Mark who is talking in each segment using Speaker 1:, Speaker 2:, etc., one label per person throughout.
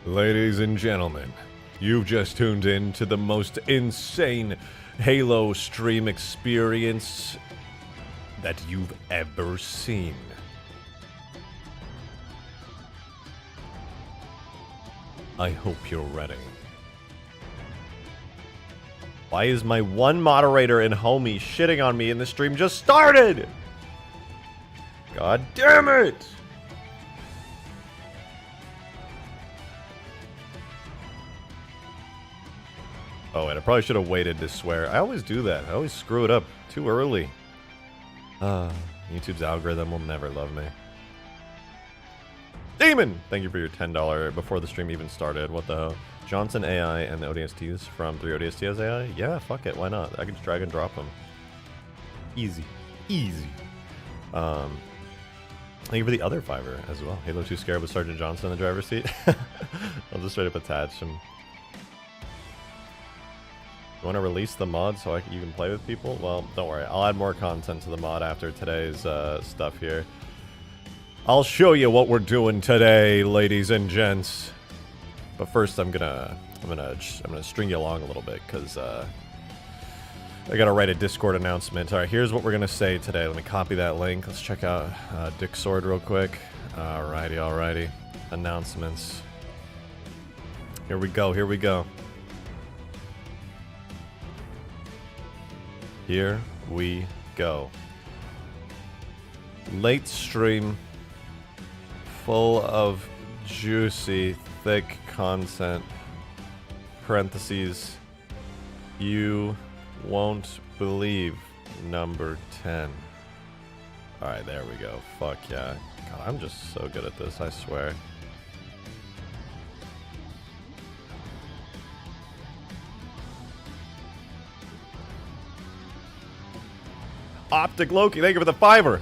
Speaker 1: Ladies and gentlemen, you've just tuned in to the most insane Halo stream experience that you've ever seen. I hope you're ready. Why is my one moderator and homie shitting on me and the stream just started? God damn it! Oh, wait, I probably should have waited to swear. I always do that. I always screw it up too early. YouTube's algorithm will never love me. Demon! Thank you for your $10 before the stream even started. What the hell? Johnson AI and the ODSTs from 3 ODSTs AI? Yeah, fuck it. Why not? I can just drag and drop them. Easy. Easy. Thank you for the other Fiverr as well. Halo 2 Scarab with Sergeant Johnson in the driver's seat. I'll just straight up attach him. You want to release the mod so you can play with people? Well, don't worry. I'll add more content to the mod after today's stuff here. I'll show you what we're doing today, ladies and gents. But first, I'm gonna string you along a little bit because I gotta write a Discord announcement. All right, here's what we're gonna say today. Let me copy that link. Let's check out Dick Sword real quick. Alrighty. Announcements. Here we go. Here we go. Here we go. Late stream, full of juicy, thick content. Parentheses, you won't believe number 10. Alright, there we go. Fuck yeah. God, I'm just so good at this, I swear. Optic Loki, thank you for the $5.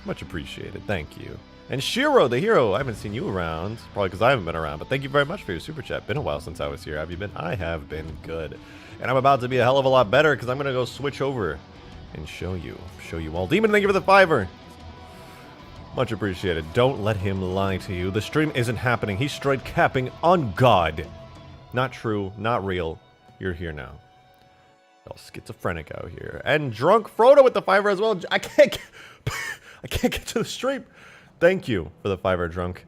Speaker 1: Much appreciated, thank you. And Shiro, the hero, I haven't seen you around, probably because I haven't been around, but thank you very much for your super chat. Been a while since I was here. Have you been? I have been good. And I'm about to be a hell of a lot better because I'm going to go switch over and show you all. Demon, thank you for the $5. Much appreciated. Don't let him lie to you. The stream isn't happening. He's straight capping on God. Not true, not real. You're here now. All schizophrenic out here. And Drunk Frodo with the $5 as well. I can't get to the stream. Thank you for the $5, Drunk.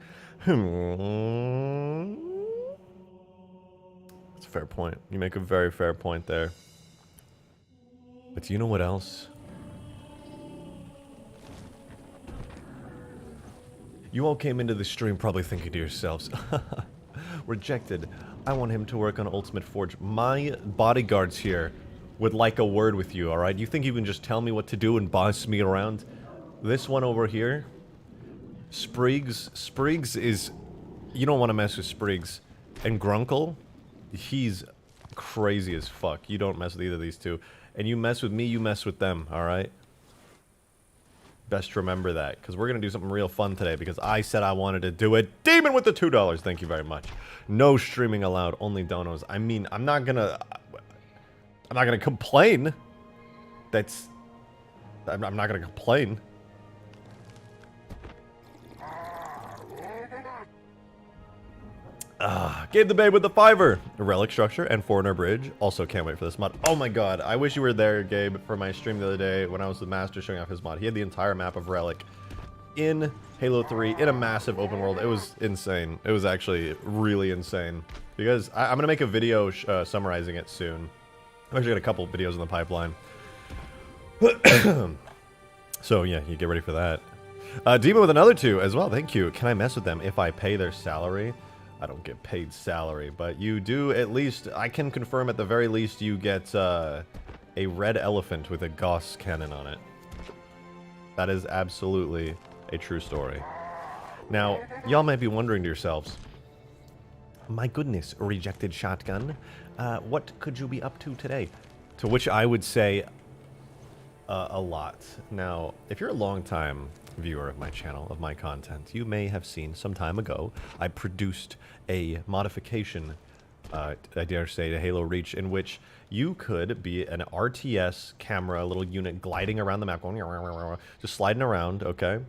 Speaker 1: That's a fair point. You make a very fair point there. But you know what else? You all came into the stream probably thinking to yourselves, Rejected. I want him to work on Ultimate Forge. My bodyguards here would like a word with you, alright? You think you can just tell me what to do and boss me around? This one over here, Spriggs is... You don't want to mess with Spriggs. And Grunkle, he's crazy as fuck. You don't mess with either of these two. And you mess with me, you mess with them, alright? Best remember that, because we're going to do something real fun today, because I said I wanted to do it. Demon with the $2, thank you very much. No streaming allowed, only donos. I mean, I'm not gonna complain. I'm not gonna complain. Gabe the Babe with the $5. Relic Structure and Foreigner Bridge. Also can't wait for this mod. Oh my god, I wish you were there, Gabe, for my stream the other day when I was the master showing off his mod. He had the entire map of Relic in Halo 3 in a massive open world. It was insane. It was actually really insane. Because I'm gonna make a video summarizing it soon. I've actually got a couple videos in the pipeline. So yeah, you get ready for that. Demon with another 2 as well, thank you. Can I mess with them if I pay their salary? I don't get paid salary, but you do at least, I can confirm at the very least you get a red elephant with a Gauss cannon on it. That is absolutely a true story. Now, y'all might be wondering to yourselves, my goodness, Rejected Shotgun, what could you be up to today? To which I would say a lot. Now, if you're a long-time viewer of my channel, of my content, you may have seen some time ago I produced a modification, I dare say, to Halo Reach, in which you could be an RTS camera, little unit gliding around the map, going, just sliding around, okay?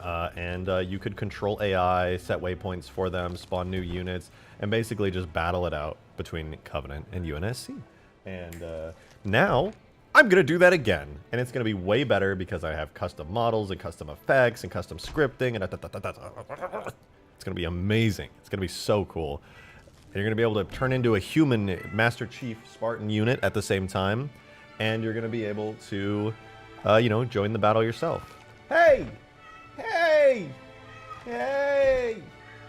Speaker 1: and you could control AI, set waypoints for them, spawn new units, and basically just battle it out between Covenant and UNSC. And now I'm going to do that again, and it's going to be way better because I have custom models and custom effects and custom scripting, and it's going to be amazing. It's going to be so cool. And you're going to be able to turn into a human Master Chief Spartan unit at the same time, and you're going to be able to, you know, join the battle yourself. Hey! Hey! Hey!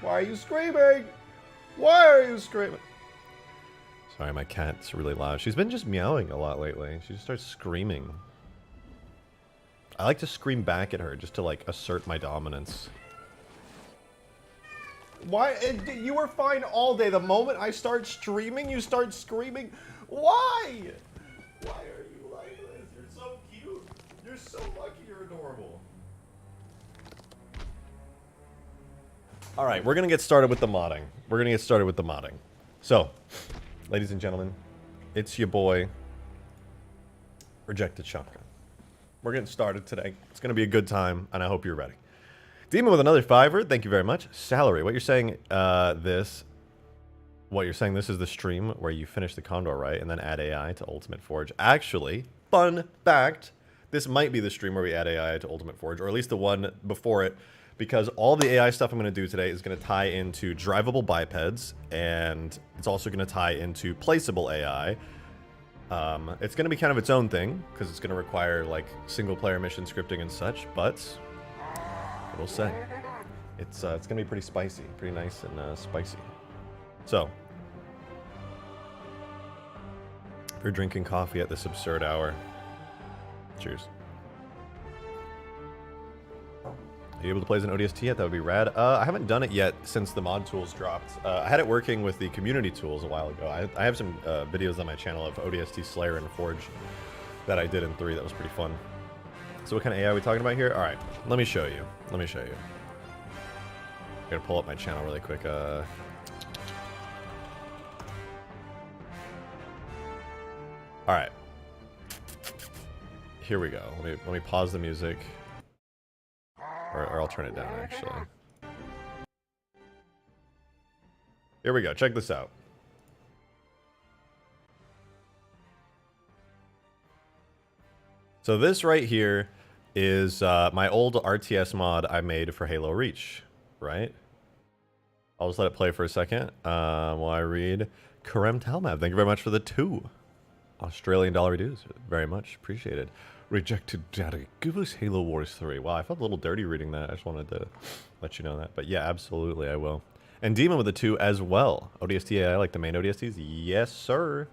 Speaker 1: Why are you screaming? Why are you screaming? Sorry, my cat's really loud. She's been just meowing a lot lately. She just starts screaming. I like to scream back at her just to, like, assert my dominance. Why? You were fine all day. The moment I start streaming, you start screaming. Why? Why are you like this? You're so cute. You're so lucky. You're adorable. All right, we're going to get started with the modding. So, ladies and gentlemen, it's your boy, RejectedShotgun. We're getting started today. It's going to be a good time, and I hope you're ready. Demon with another $5. Thank you very much. Salary. What you're saying, this is the stream where you finish the Condor, right? And then add AI to Ultimate Forge. Actually, fun fact, this might be the stream where we add AI to Ultimate Forge, or at least the one before it, because all the AI stuff I'm going to do today is going to tie into drivable bipeds, and it's also going to tie into placeable AI. It's going to be kind of its own thing, because it's going to require, like, single-player mission scripting and such, but we'll say. It's going to be pretty spicy. Pretty nice and spicy. So, if you're drinking coffee at this absurd hour, cheers. Are you able to play as an ODST yet? That would be rad. I haven't done it yet since the mod tools dropped. I had it working with the community tools a while ago. I have some videos on my channel of ODST Slayer and Forge that I did in 3. That was pretty fun. So what kind of AI are we talking about here? All right, let me show you. I gotta pull up my channel really quick. All right. Here we go. Let me pause the music. Or I'll turn it down, actually. Here we go. Check this out. So this right here is my old RTS mod I made for Halo Reach, right? I'll just let it play for a second while I read. Karem Talmab, thank you very much for the 2 Australian dollar dues. Very much appreciated. Rejected Data, give us Halo Wars 3. Wow, I felt a little dirty reading that. I just wanted to let you know that. But yeah, absolutely, I will. And Demon with the 2 as well. ODST AI, like the main ODSTs? Yes, sir.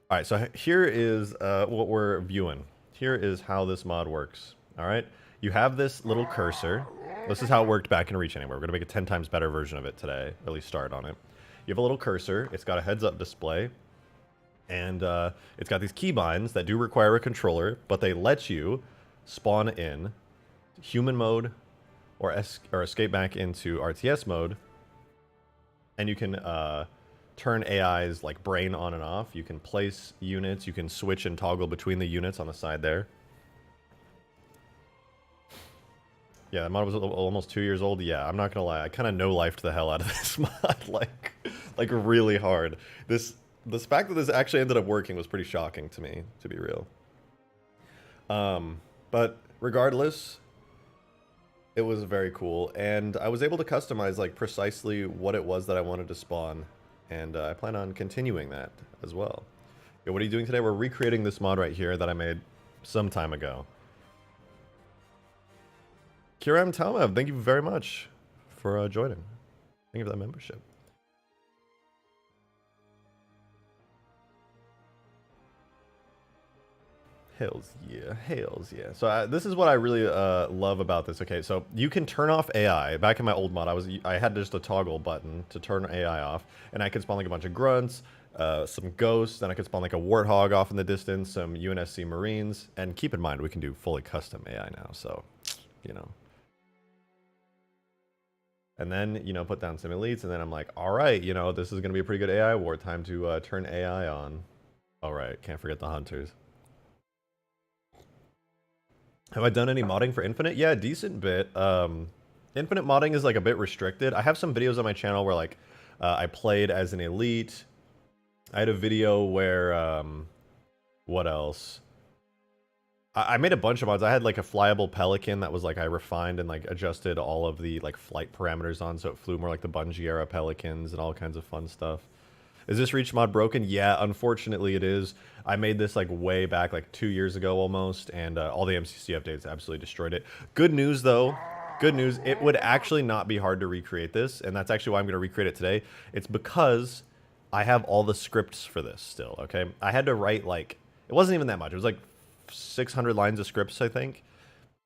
Speaker 1: All right, so here is what we're viewing. Here is how this mod works. All right, you have this little cursor. This is how it worked back in Reach Anywhere. We're going to make a 10 times better version of it today, at least start on it. You have a little cursor. It's got a heads-up display. And it's got these keybinds that do require a controller, but they let you spawn in human mode or escape back into RTS mode. And you can turn AI's like brain on and off. You can place units. You can switch and toggle between the units on the side there. Yeah, that mod was almost 2 years old. Yeah, I'm not gonna lie. I kind of no-lifed the hell out of this mod, like really hard. The fact that this actually ended up working was pretty shocking to me, to be real. But regardless, it was very cool, and I was able to customize like precisely what it was that I wanted to spawn, and I plan on continuing that as well. Okay, what are you doing today? We're recreating this mod right here that I made some time ago. Kiram Talmav, thank you very much for joining. Thank you for that membership. Hells yeah, hells yeah. So this is what I really love about this. Okay, so you can turn off AI. Back in my old mod, I had just a toggle button to turn AI off, and I could spawn like a bunch of grunts, some ghosts, then I could spawn like a warthog off in the distance, some UNSC Marines, and keep in mind we can do fully custom AI now, so, you know. And then, you know, put down some elites, and then I'm like, all right, you know, this is going to be a pretty good AI war. Time to turn AI on. All right, can't forget the hunters. Have I done any modding for Infinite? Yeah, a decent bit. Infinite modding is like a bit restricted. I have some videos on my channel where like I played as an elite. I had a video where what else? I made a bunch of mods. I had like a flyable pelican that was like I refined and like adjusted all of the like flight parameters on so it flew more like the Bungie era pelicans and all kinds of fun stuff. Is this Reach mod broken? Yeah, unfortunately it is. I made this like way back, like 2 years ago almost, and all the MCC updates absolutely destroyed it. Good news though, good news, it would actually not be hard to recreate this, and that's actually why I'm going to recreate it today. It's because I have all the scripts for this still, okay? I had to write like, it wasn't even that much. It was like 600 lines of scripts, I think.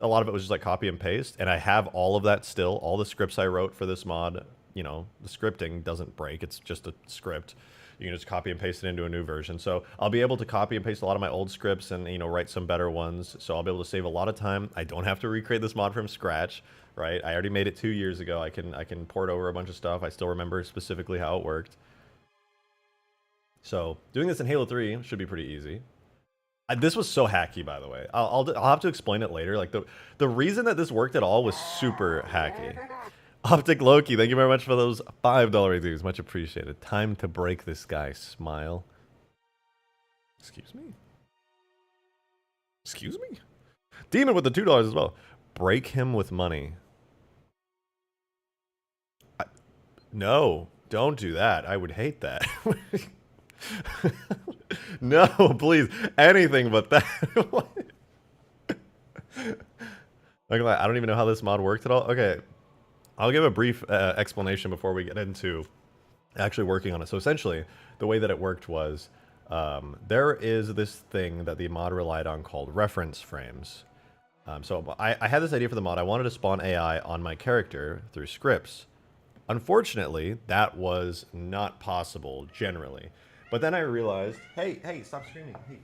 Speaker 1: A lot of it was just like copy and paste, and I have all of that still, all the scripts I wrote for this mod. You know, the scripting doesn't break, it's just a script. You can just copy and paste it into a new version. So I'll be able to copy and paste a lot of my old scripts and, you know, write some better ones. So I'll be able to save a lot of time. I don't have to recreate this mod from scratch, right? I already made it 2 years ago. I can port over a bunch of stuff. I still remember specifically how it worked. So doing this in Halo 3 should be pretty easy. This was so hacky, by the way. I'll have to explain it later. Like the reason that this worked at all was super hacky. Optic Loki, thank you very much for those $5 reviews. Much appreciated. Time to break this guy. Smile. Excuse me? Excuse me? Demon with the $2 as well. Break him with money. No, don't do that. I would hate that. No, please. Anything but that. I don't even know how this mod worked at all. Okay. I'll give a brief explanation before we get into actually working on it. So essentially, the way that it worked was there is this thing that the mod relied on called reference frames. So I had this idea for the mod. I wanted to spawn AI on my character through scripts. Unfortunately, that was not possible generally. But then I realized, hey, stop screaming. Hey,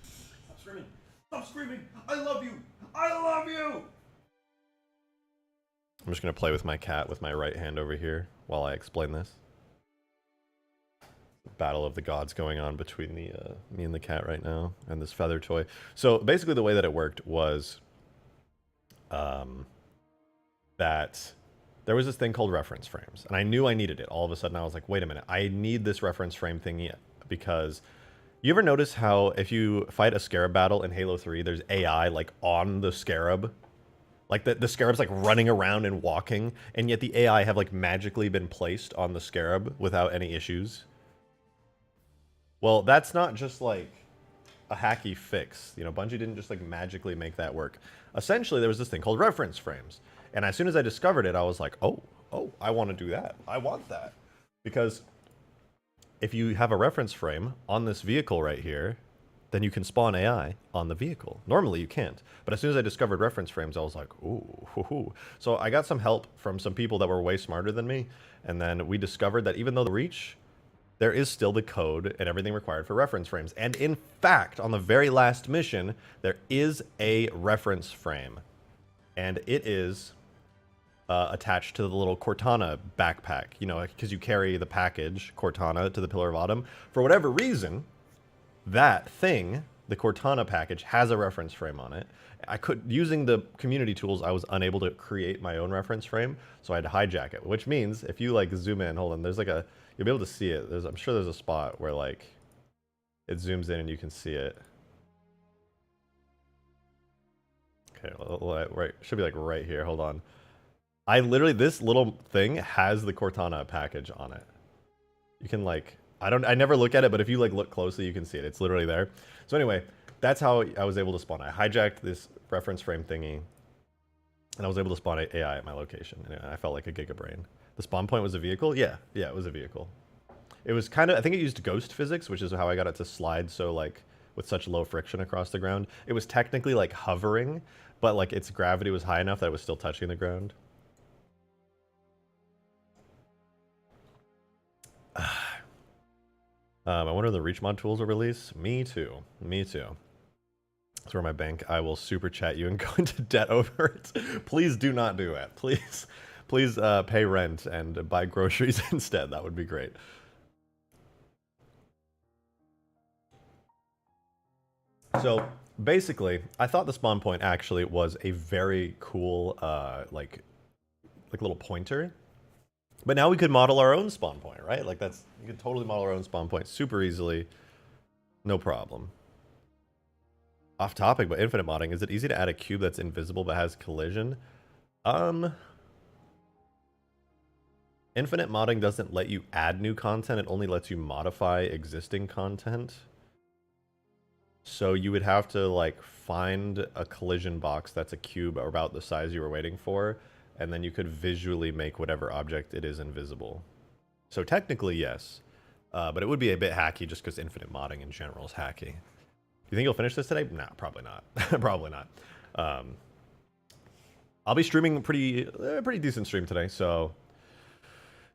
Speaker 1: stop screaming. Stop screaming. I love you. I love you. I'm just going to play with my cat with my right hand over here while I explain this. Battle of the gods going on between the me and the cat right now and this feather toy. So basically the way that it worked was that there was this thing called reference frames, and I knew I needed it. All of a sudden I was like, wait a minute, I need this reference frame thingy, because you ever notice how if you fight a scarab battle in Halo 3, there's AI like on the scarab? Like the scarab's like running around and walking, and yet the AI have like magically been placed on the scarab without any issues. Well, that's not just like a hacky fix. You know, Bungie didn't just like magically make that work. Essentially, there was this thing called reference frames. And as soon as I discovered it, I was like, oh, I want to do that. I want that. Because if you have a reference frame on this vehicle right here, then you can spawn AI on the vehicle. Normally you can't. But as soon as I discovered reference frames, I was like, ooh, hoo, hoo. So I got some help from some people that were way smarter than me. And then we discovered that even though the Reach, there is still the code and everything required for reference frames. And in fact, on the very last mission, there is a reference frame. And it is attached to the little Cortana backpack. You know, because you carry the package, Cortana, to the Pillar of Autumn. For whatever reason, that thing, the Cortana package, has a reference frame on it. Using the community tools, I was unable to create my own reference frame, so I had to hijack it, which means if you like zoom in, hold on, there's like you'll be able to see it. I'm sure there's a spot where like it zooms in and you can see it. Okay, right, should be like right here, hold on. This little thing has the Cortana package on it. You can like, I never look at it, but if you like look closely, you can see it. It's literally there. So anyway, that's how I was able to spawn. I hijacked this reference frame thingy, and I was able to spawn AI at my location. And I felt like a gigabrain. The spawn point was a vehicle? Yeah, it was a vehicle. It was kind of, I think it used ghost physics, which is how I got it to slide so like with such low friction across the ground. It was technically like hovering, but like its gravity was high enough that it was still touching the ground. I wonder if the Reach mod tools will release. Me too. Me too. That's where my bank. I will super chat you and go into debt over it. Please do not do it. Please pay rent and buy groceries instead. That would be great. So Basically, I thought the spawn point actually was a very cool, like little pointer. But now we could model our own spawn point, right? Like that's, you could totally model our own spawn point super easily. No problem. Off topic, but infinite modding. Is it easy to add a cube that's invisible but has collision? Infinite modding doesn't let you add new content. It only lets you modify existing content. So you would have to like find a collision box that's a cube about the size you were waiting for, and then you could visually make whatever object it is invisible. So technically, yes. But it would be a bit hacky just because infinite modding in general is hacky. You think you'll finish this today? Nah, probably not. Probably not. I'll be streaming a pretty decent stream today, so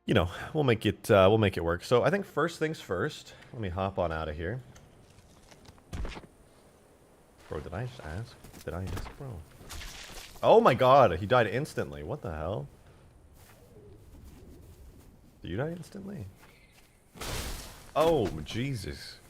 Speaker 1: you know, we'll make it work. So I think first things first. Let me hop on out of here. Bro, did I just ask? Did I ask, bro? Oh my god, he died instantly. What the hell? Did you die instantly? Oh, Jesus.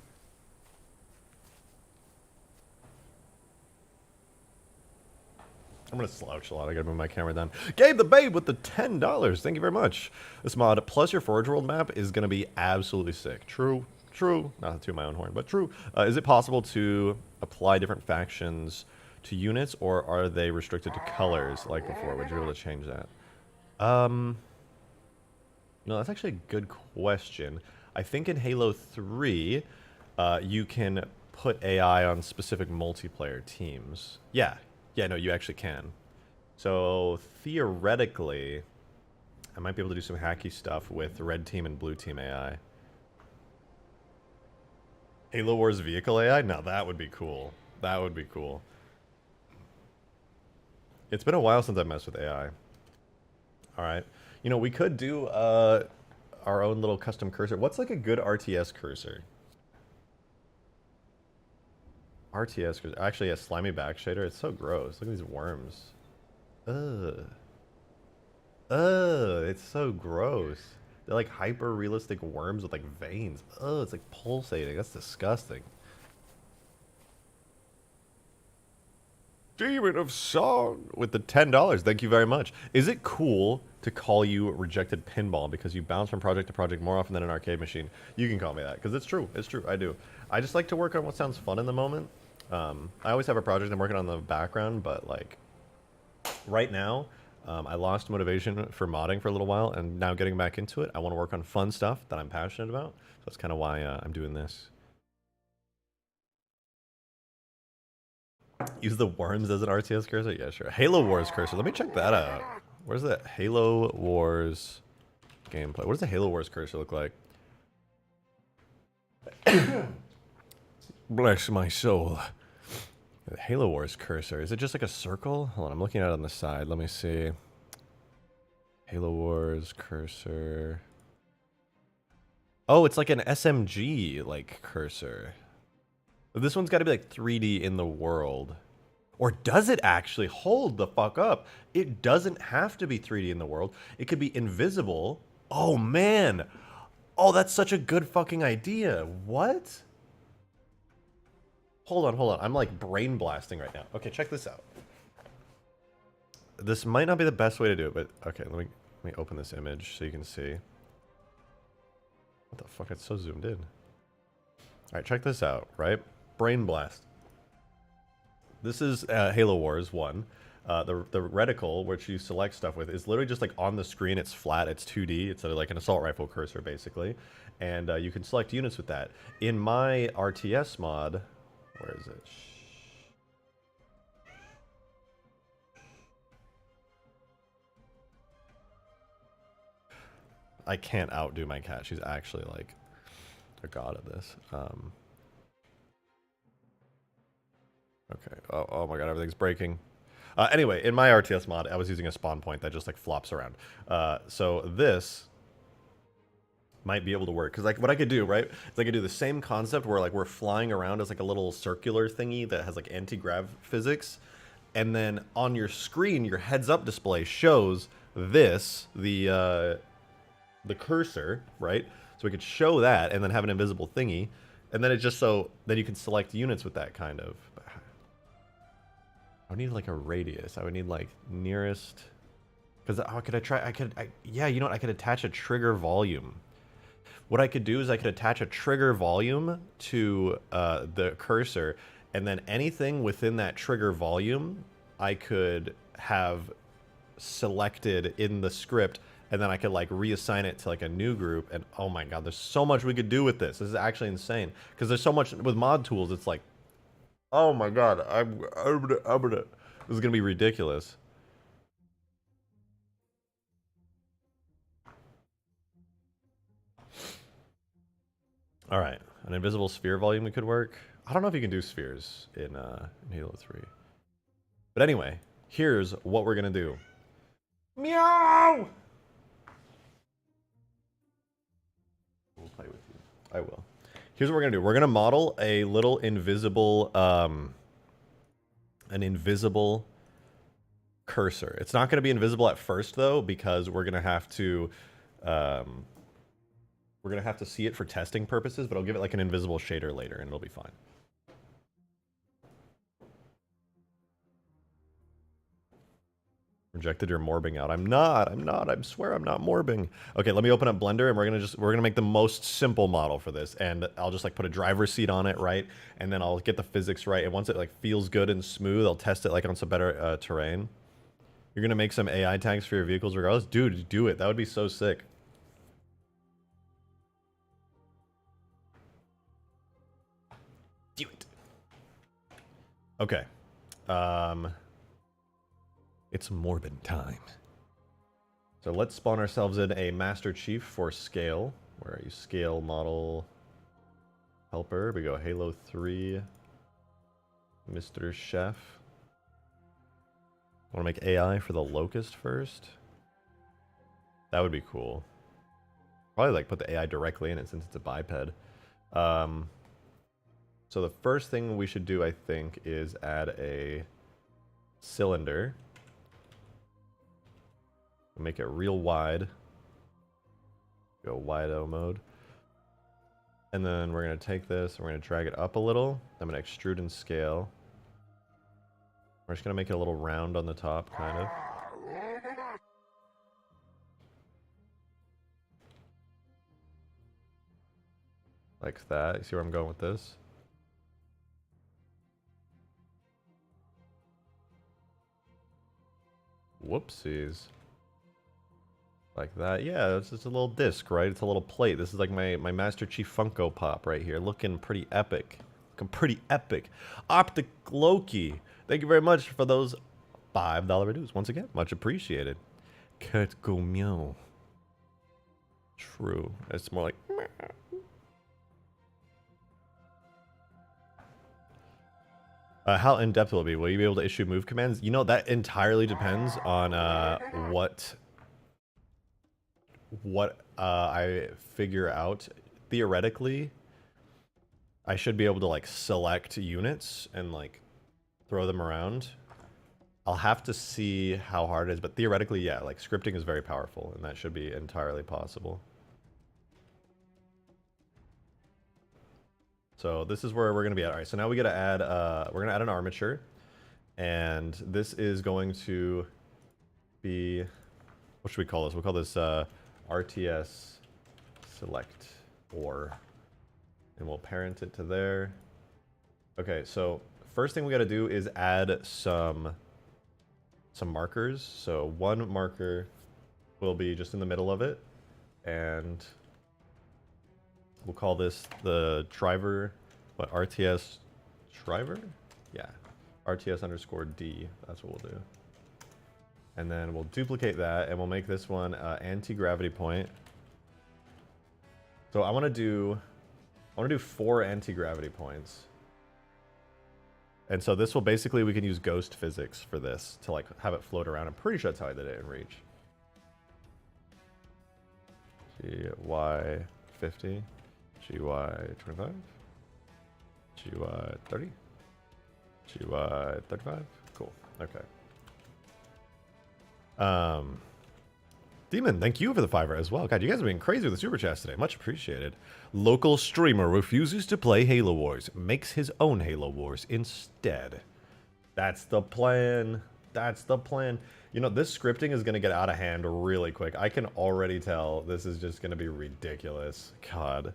Speaker 1: I'm gonna slouch a lot. I gotta move my camera down. Gabe the Babe with the $10. Thank you very much. This mod plus your Forge World map is gonna be absolutely sick. True. True. Not to my own horn, but true. Is it possible to apply different factions to units, or are they restricted to colors like before? Would you be able to change that? No, that's actually a good question. I think in Halo 3, you can put AI on specific multiplayer teams. Yeah, no, you actually can. So theoretically, I might be able to do some hacky stuff with red team and blue team AI. Halo Wars vehicle AI? Now that would be cool. That would be cool. It's been a while since I messed with AI. Alright. You know, we could do our own little custom cursor. What's like a good RTS cursor? RTS cursor. Actually, a slimy back shader. It's so gross. Look at these worms. Ugh. Ugh, it's so gross. They're like hyper-realistic worms with like veins. Ugh, it's like pulsating. That's disgusting. Demon of Song with the $10. Thank you very much. Is it cool to call you Rejected Pinball because you bounce from project to project more often than an arcade machine? You can call me that because it's true. It's true. I do. I just like to work on what sounds fun in the moment. I always have a project I'm working on in the background, but like right now, I lost motivation for modding for a little while, and now getting back into it, I want to work on fun stuff that I'm passionate about. So that's kind of why I'm doing this. Use the worms as an RTS cursor? Yeah, sure. Halo Wars cursor. Let me check that out. Where's that Halo Wars gameplay? What does the Halo Wars cursor look like? Bless my soul. The Halo Wars cursor. Is it just like a circle? Hold on, I'm looking at it on the side. Let me see. Halo Wars cursor. Oh, it's like an SMG like cursor. This one's got to be like 3D in the world. Or does it actually? Hold the fuck up. It doesn't have to be 3D in the world. It could be invisible. Oh, man. Oh, that's such a good fucking idea. What? Hold on. I'm like brain blasting right now. Okay, check this out. This might not be the best way to do it, but okay, let me open this image so you can see. What the fuck? It's so zoomed in. All right, check this out, right? Brain blast. This is Halo Wars 1. The reticle, which you select stuff with, is literally just like on the screen. It's flat. It's 2D. It's like an assault rifle cursor, basically. And you can select units with that. In my RTS mod, where is it? I can't outdo my cat. She's actually like a god at this. Okay. Oh my god, everything's breaking. Anyway, in my RTS mod, I was using a spawn point that just like flops around. So this might be able to work, because like what I could do, right, is I could do the same concept where like we're flying around as like a little circular thingy that has like anti-grav physics, and then on your screen, your heads-up display shows this, the cursor, right? So we could show that and then have an invisible thingy, and then it's just so then you can select units with that kind of. I would need like a radius. I would need like nearest. Because how could I try? Yeah, you know what? I could attach a trigger volume. What I could do is I could attach a trigger volume to the cursor, and then anything within that trigger volume, I could have selected in the script, and then I could like reassign it to like a new group. And oh my god, there's so much we could do with this. This is actually insane because there's so much with mod tools. It's like, oh my god, this is gonna be ridiculous. All right, an invisible sphere volume could work. I don't know if you can do spheres in Halo 3. But anyway, here's what we're gonna do. Meow! We'll play with you. I will. Here's what we're gonna do. We're gonna model a little invisible, an invisible cursor. It's not gonna be invisible at first though, because we're gonna have to see it for testing purposes, but I'll give it like an invisible shader later and it'll be fine. Rejected, you're morbing out. I'm not, I swear I'm not morbing. Okay, let me open up Blender and we're gonna make the most simple model for this, and I'll just like put a driver's seat on it, right? And then I'll get the physics right, and once it like feels good and smooth, I'll test it like on some better terrain. You're gonna make some AI tags for your vehicles regardless? Dude, do it. That would be so sick. Do it. Okay. It's Morbin time. So let's spawn ourselves in a Master Chief for scale. Where are you? Scale model helper. We go Halo 3. Mr. Chef. I want to make AI for the Locust first. That would be cool. Probably like put the AI directly in it since it's a biped. So the first thing we should do, I think, is add a cylinder. Make it real wide. Go wide-o mode. And then we're going to take this, and we're going to drag it up a little. I'm going to extrude and scale. We're just going to make it a little round on the top, kind of. Like that. You see where I'm going with this? Whoopsies. Like that. Yeah, it's just a little disc, right? It's a little plate. This is like my Master Chief Funko Pop right here. Looking pretty epic. Looking pretty epic. Optic Loki. Thank you very much for those $5 reduce. Once again, much appreciated. Kurt go meow. True. It's more like... how in-depth will it be? Will you be able to issue move commands? You know, that entirely depends on what I figure out. Theoretically, I should be able to like select units and like throw them around. I'll have to see how hard it is, but theoretically, yeah, like scripting is very powerful, and that should be entirely possible. So this is where we're going to be at. All right, so now we got to add, we're going to add an armature. And this is going to be, what should we call this? We'll call this RTS Select or, and we'll parent it to there. Okay, so first thing we got to do is add some markers. So one marker will be just in the middle of it. And we'll call this the driver, what, RTS driver? Yeah, RTS underscore D, that's what we'll do. And then we'll duplicate that, and we'll make this one anti-gravity point. So I want to do 4 anti-gravity points. And so this will basically, we can use ghost physics for this to like have it float around. I'm pretty sure that's how I did it in Reach. GY 50. GY 25, GY 30, GY 35. Cool. Okay. Demon, thank you for the $5 as well. God, you guys are being crazy with the super chats today. Much appreciated. Local streamer refuses to play Halo Wars, makes his own Halo Wars instead. That's the plan. That's the plan. You know, this scripting is going to get out of hand really quick. I can already tell this is just going to be ridiculous. God.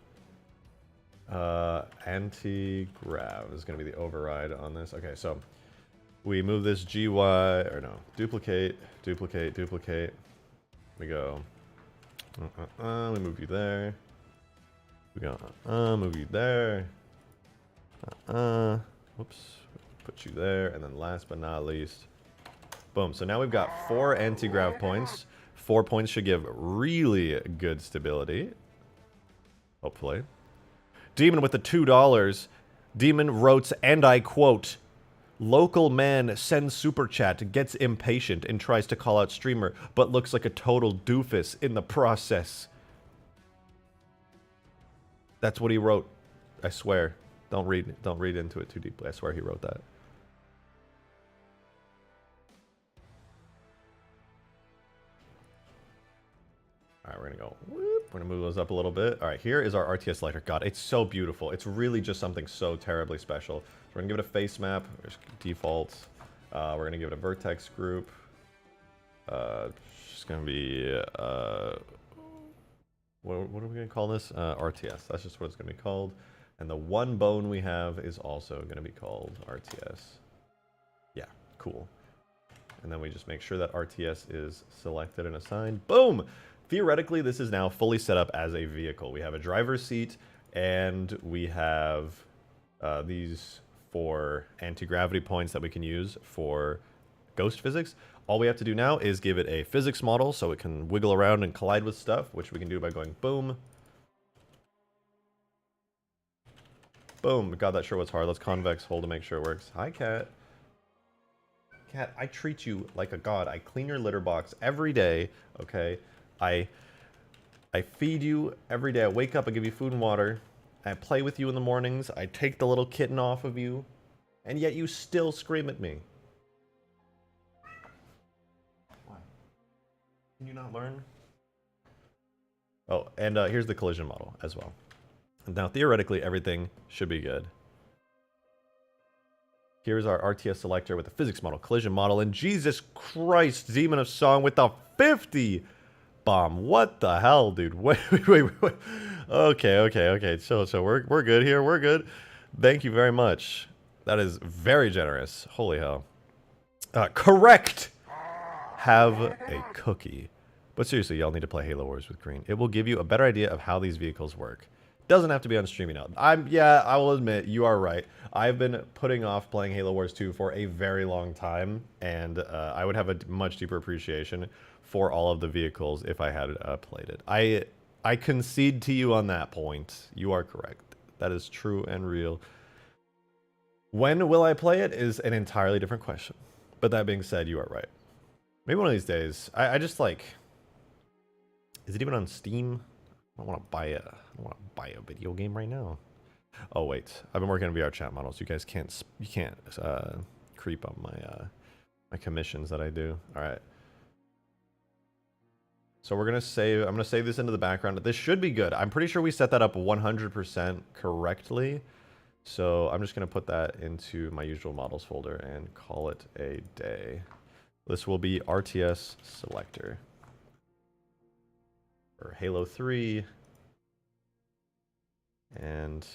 Speaker 1: Anti-grav is going to be the override on this. Okay, so we move this GY, or no, duplicate, duplicate, duplicate. We go, we move you there. We go, move you there. Whoops, put you there. And then last but not least, boom. So now we've got 4 anti-grav points. 4 points should give really good stability. Hopefully. Demon with the $2. Demon wrote, and I quote, "Local man sends super chat, gets impatient, and tries to call out streamer, but looks like a total doofus in the process." That's what he wrote. I swear. Don't read into it too deeply. I swear he wrote that. All right, we're gonna go. Whoop. We're gonna move those up a little bit. All right, here is our RTS Selector. God, it's so beautiful. It's really just something so terribly special. So we're gonna give it a face map. There's defaults. We're gonna give it a vertex group. It's gonna be what are we gonna call this? RTS. That's just what it's gonna be called. And the one bone we have is also gonna be called RTS. Yeah, cool. And then we just make sure that RTS is selected and assigned. Boom! Theoretically, this is now fully set up as a vehicle. We have a driver's seat, and we have these 4 anti-gravity points that we can use for ghost physics. All we have to do now is give it a physics model so it can wiggle around and collide with stuff, which we can do by going boom. Boom. God, that sure was hard. Let's convex hold to make sure it works. Hi, cat. Cat, I treat you like a god. I clean your litter box every day, okay? I feed you every day. I wake up, I give you food and water. I play with you in the mornings. I take the little kitten off of you. And yet you still scream at me. Why? Can you not learn? Oh, and here's the collision model as well. Now, theoretically, everything should be good. Here's our RTS Selector with the physics model, collision model, and Jesus Christ, Demon of Song with the 50 bomb. What the hell, dude? Wait. Okay. Chill. We're good here. We're good. Thank you very much. That is very generous. Holy hell. Correct. Have a cookie. But seriously, y'all need to play Halo Wars with Green. It will give you a better idea of how these vehicles work. Doesn't have to be on streaming now. Yeah, I will admit, you are right. I've been putting off playing Halo Wars 2 for a very long time, and I would have a much deeper appreciation for all of the vehicles if I had played it. I concede to you on that point. You are correct. That is true and real. When will I play it is an entirely different question. But that being said, you are right. Maybe one of these days. I just like... Is it even on Steam? I don't want to buy a video game right now. Oh wait, I've been working on VR chat models. You guys can't creep on my my commissions that I do. All right. So we're gonna save. I'm gonna save this into the background. This should be good. I'm pretty sure we set that up 100% correctly. So I'm just gonna put that into my usual models folder and call it a day. This will be RTS Selector. Or Halo 3. And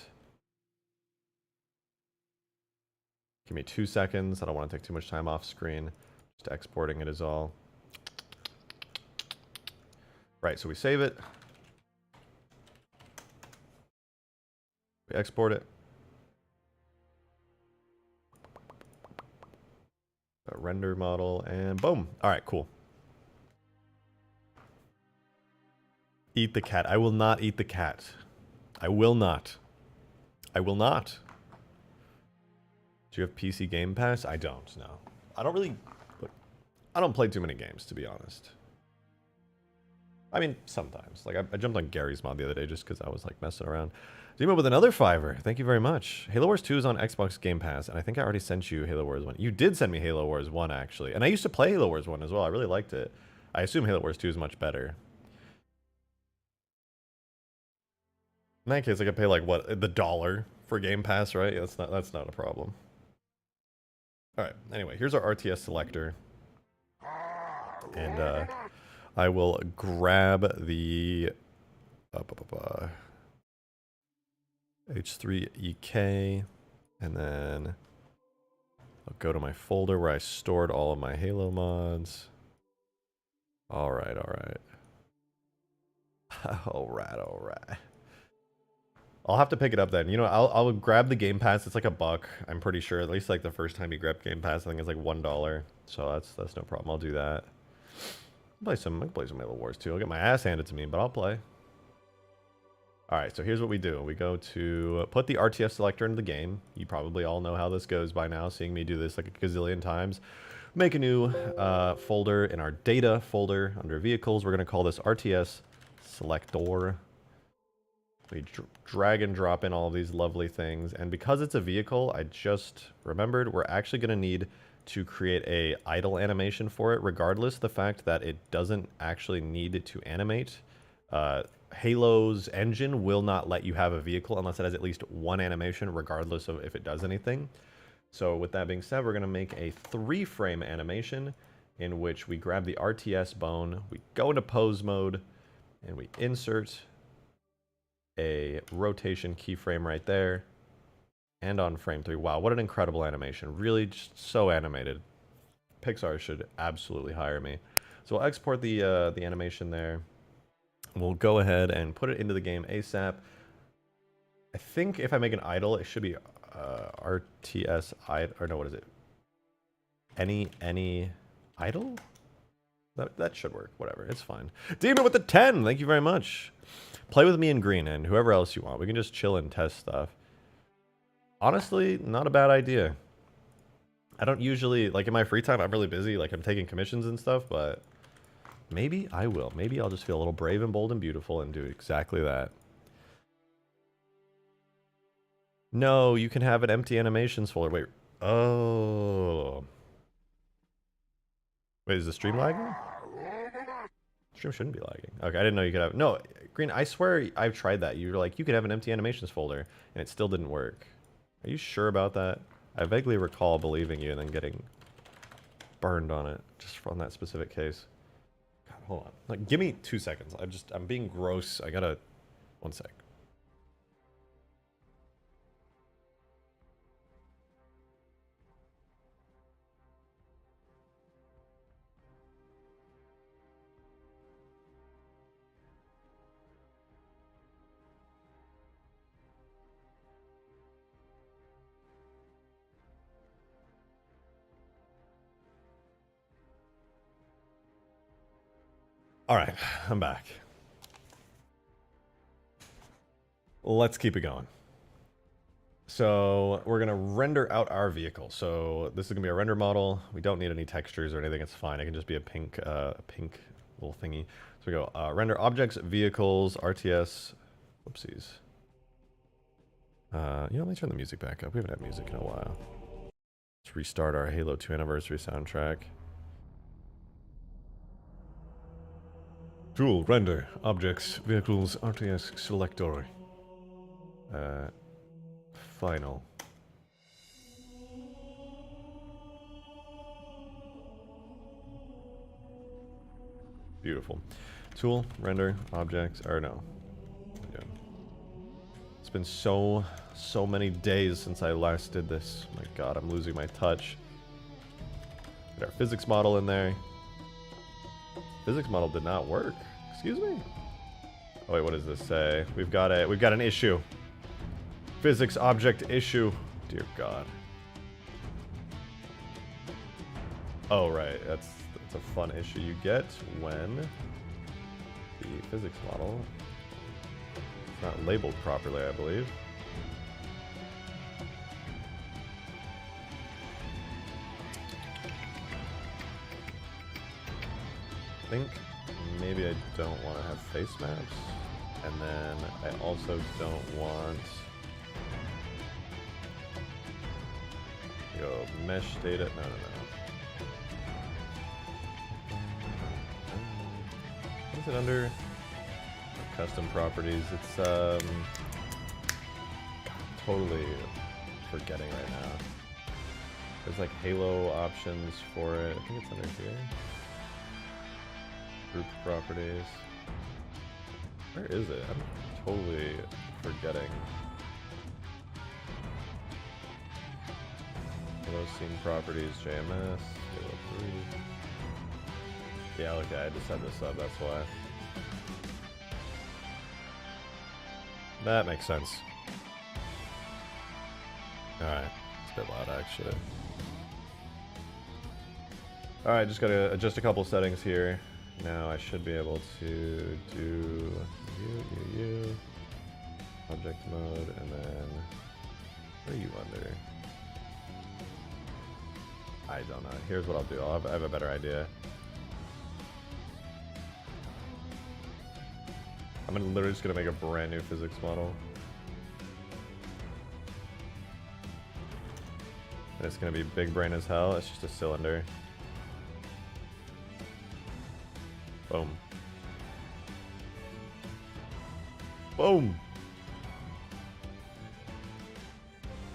Speaker 1: give me 2 seconds. I don't want to take too much time off screen. Just exporting it is all. Right, so we save it. We export it. A render model, and boom. All right, cool. Eat the cat. I will not eat the cat. I will not. I will not. Do you have PC Game Pass? I don't, no. I don't really... Look, I don't play too many games, to be honest. I mean, sometimes. Like, I jumped on Gary's mod the other day just because I was, like, messing around. Zima with another $5. Thank you very much. Halo Wars 2 is on Xbox Game Pass, and I think I already sent you Halo Wars 1. You did send me Halo Wars 1, actually. And I used to play Halo Wars 1 as well. I really liked it. I assume Halo Wars 2 is much better. In that case, I could pay, like, what, the $1 for Game Pass, right? That's not a problem. All right, anyway, here's our RTS selector. And I will grab the H3EK, and then I'll go to my folder where I stored all of my Halo mods. All right, all right. All right, all right. I'll have to pick it up then. You know, I'll grab the Game Pass. It's like $1, I'm pretty sure. At least like the first time you grab Game Pass, I think it's like $1. So that's no problem. I'll do that. I can play some Halo Wars too. I'll get my ass handed to me, but I'll play. All right, so here's what we do. We go to put the RTS selector into the game. You probably all know how this goes by now, seeing me do this like a gazillion times. Make a new folder in our data folder under vehicles. We're going to call this RTS Selector. We drag and drop in all of these lovely things. And because it's a vehicle, I just remembered we're actually going to need to create a idle animation for it, regardless of the fact that it doesn't actually need to animate. Halo's engine will not let you have a vehicle unless it has at least one animation, regardless of if it does anything. So with that being said, we're going to make a 3-frame animation in which we grab the RTS bone, we go into pose mode, and we insert a rotation keyframe right there, and on frame 3. Wow, what an incredible animation. Really just so animated. Pixar should absolutely hire me. So we'll export the animation there. We'll go ahead and put it into the game ASAP. I think if I make an idle, it should be RTS idle, or no, what is it? Any idle? That should work. Whatever, it's fine. Demon with the 10, thank you very much. Play with me in green and whoever else you want. We can just chill and test stuff. Honestly, not a bad idea. I don't usually, like in my free time, I'm really busy. Like I'm taking commissions and stuff, but maybe I will. Maybe I'll just feel a little brave and bold and beautiful and do exactly that. No, you can have an empty animations folder. Wait. Oh. Wait, is the stream lagging? Stream shouldn't be lagging. Okay, I didn't know you could have... No, Green, I swear I've tried that. You were like, you could have an empty animations folder, and it still didn't work. Are you sure about that? I vaguely recall believing you and then getting burned on it, just from that specific case. God, hold on. Like, give me 2 seconds. I'm being gross. I gotta... 1 sec. All right, I'm back. Let's keep it going. So we're gonna render out our vehicle. So this is gonna be a render model. We don't need any textures or anything. It's fine. It can just be a pink little thingy. So we go render objects, vehicles, RTS. Whoopsies. Let me turn the music back up. We haven't had music in a while. Let's restart our Halo 2 anniversary soundtrack. Tool, render, objects, vehicles, RTX Selector. Final. Beautiful. Tool, render, objects, or no. Yeah. It's been so many days since I last did this. Oh my god, I'm losing my touch. Get our physics model in there. Physics model did not work. Excuse me? Oh wait, what does this say? We've got an issue. Physics object issue. Dear God. Oh right, that's a fun issue you get when the physics model is not labeled properly, I believe. I think maybe I don't want to have face maps, and then I also don't want mesh data. No. What is it under? Custom properties. It's totally forgetting right now. There's like Halo options for it. I think it's under here. Group properties. Where is it? I'm totally forgetting. Halo scene properties, JMS, Halo 3. Yeah, okay, I just had this up, that's why. That makes sense. Alright, it's a bit loud actually. Alright, just gotta adjust a couple settings here. Now I should be able to do you, object mode, and then what are you under? I don't know. Here's what I'll do. I have a better idea. I'm literally just gonna make a brand new physics model. And it's gonna be big brain as hell. It's just a cylinder. Boom. Boom!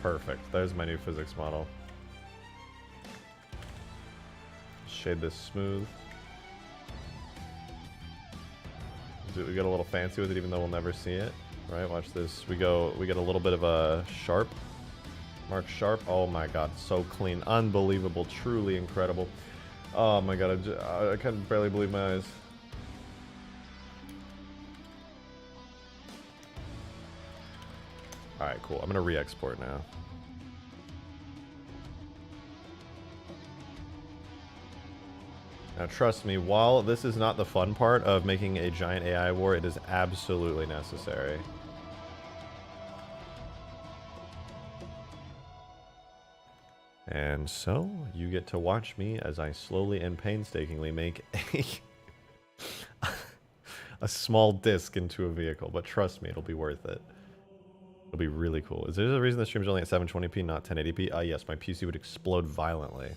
Speaker 1: Perfect. There's my new physics model. Shade this smooth. We get a little fancy with it even though we'll never see it. Right, watch this. We get a little bit of a sharp. Mark sharp. Oh my god, so clean. Unbelievable. Truly incredible. Oh my god, I can barely believe my eyes. Alright, cool. I'm gonna re-export now. Now trust me, while this is not the fun part of making a giant AI war, it is absolutely necessary. And so, you get to watch me as I slowly and painstakingly make a small disc into a vehicle, but trust me, it'll be worth it. It'll be really cool. Is there a reason the stream's only at 720p, not 1080p? Yes, my PC would explode violently.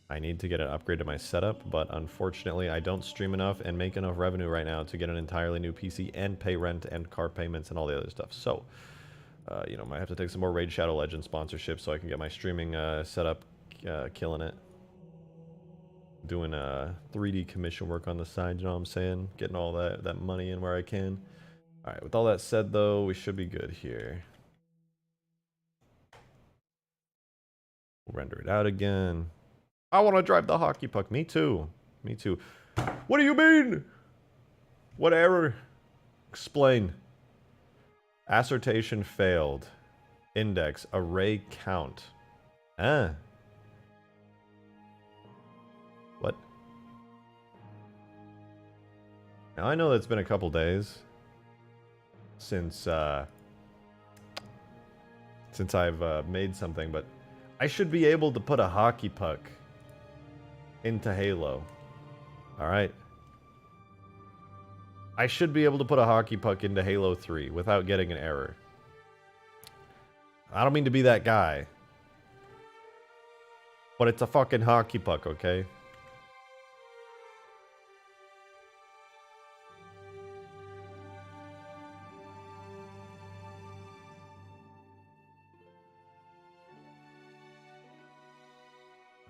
Speaker 1: I need to get an upgrade to my setup, but unfortunately I don't stream enough and make enough revenue right now to get an entirely new PC and pay rent and car payments and all the other stuff. So, you know, might have to take some more Raid Shadow Legends sponsorship so I can get my streaming setup killing it. Doing 3D commission work on the side, you know what I'm saying? Getting all that money in where I can. Alright, with all that said though, we should be good here. We'll render it out again. I want to drive the hockey puck. Me too. Me too. What do you mean? What error? Explain. Assertion failed. Index. Array count. What? Now I know that it's been a couple days since I've made something, but I should be able to put a hockey puck into Halo. Alright. I should be able to put a hockey puck into Halo 3 without getting an error. I don't mean to be that guy. But it's a fucking hockey puck, okay?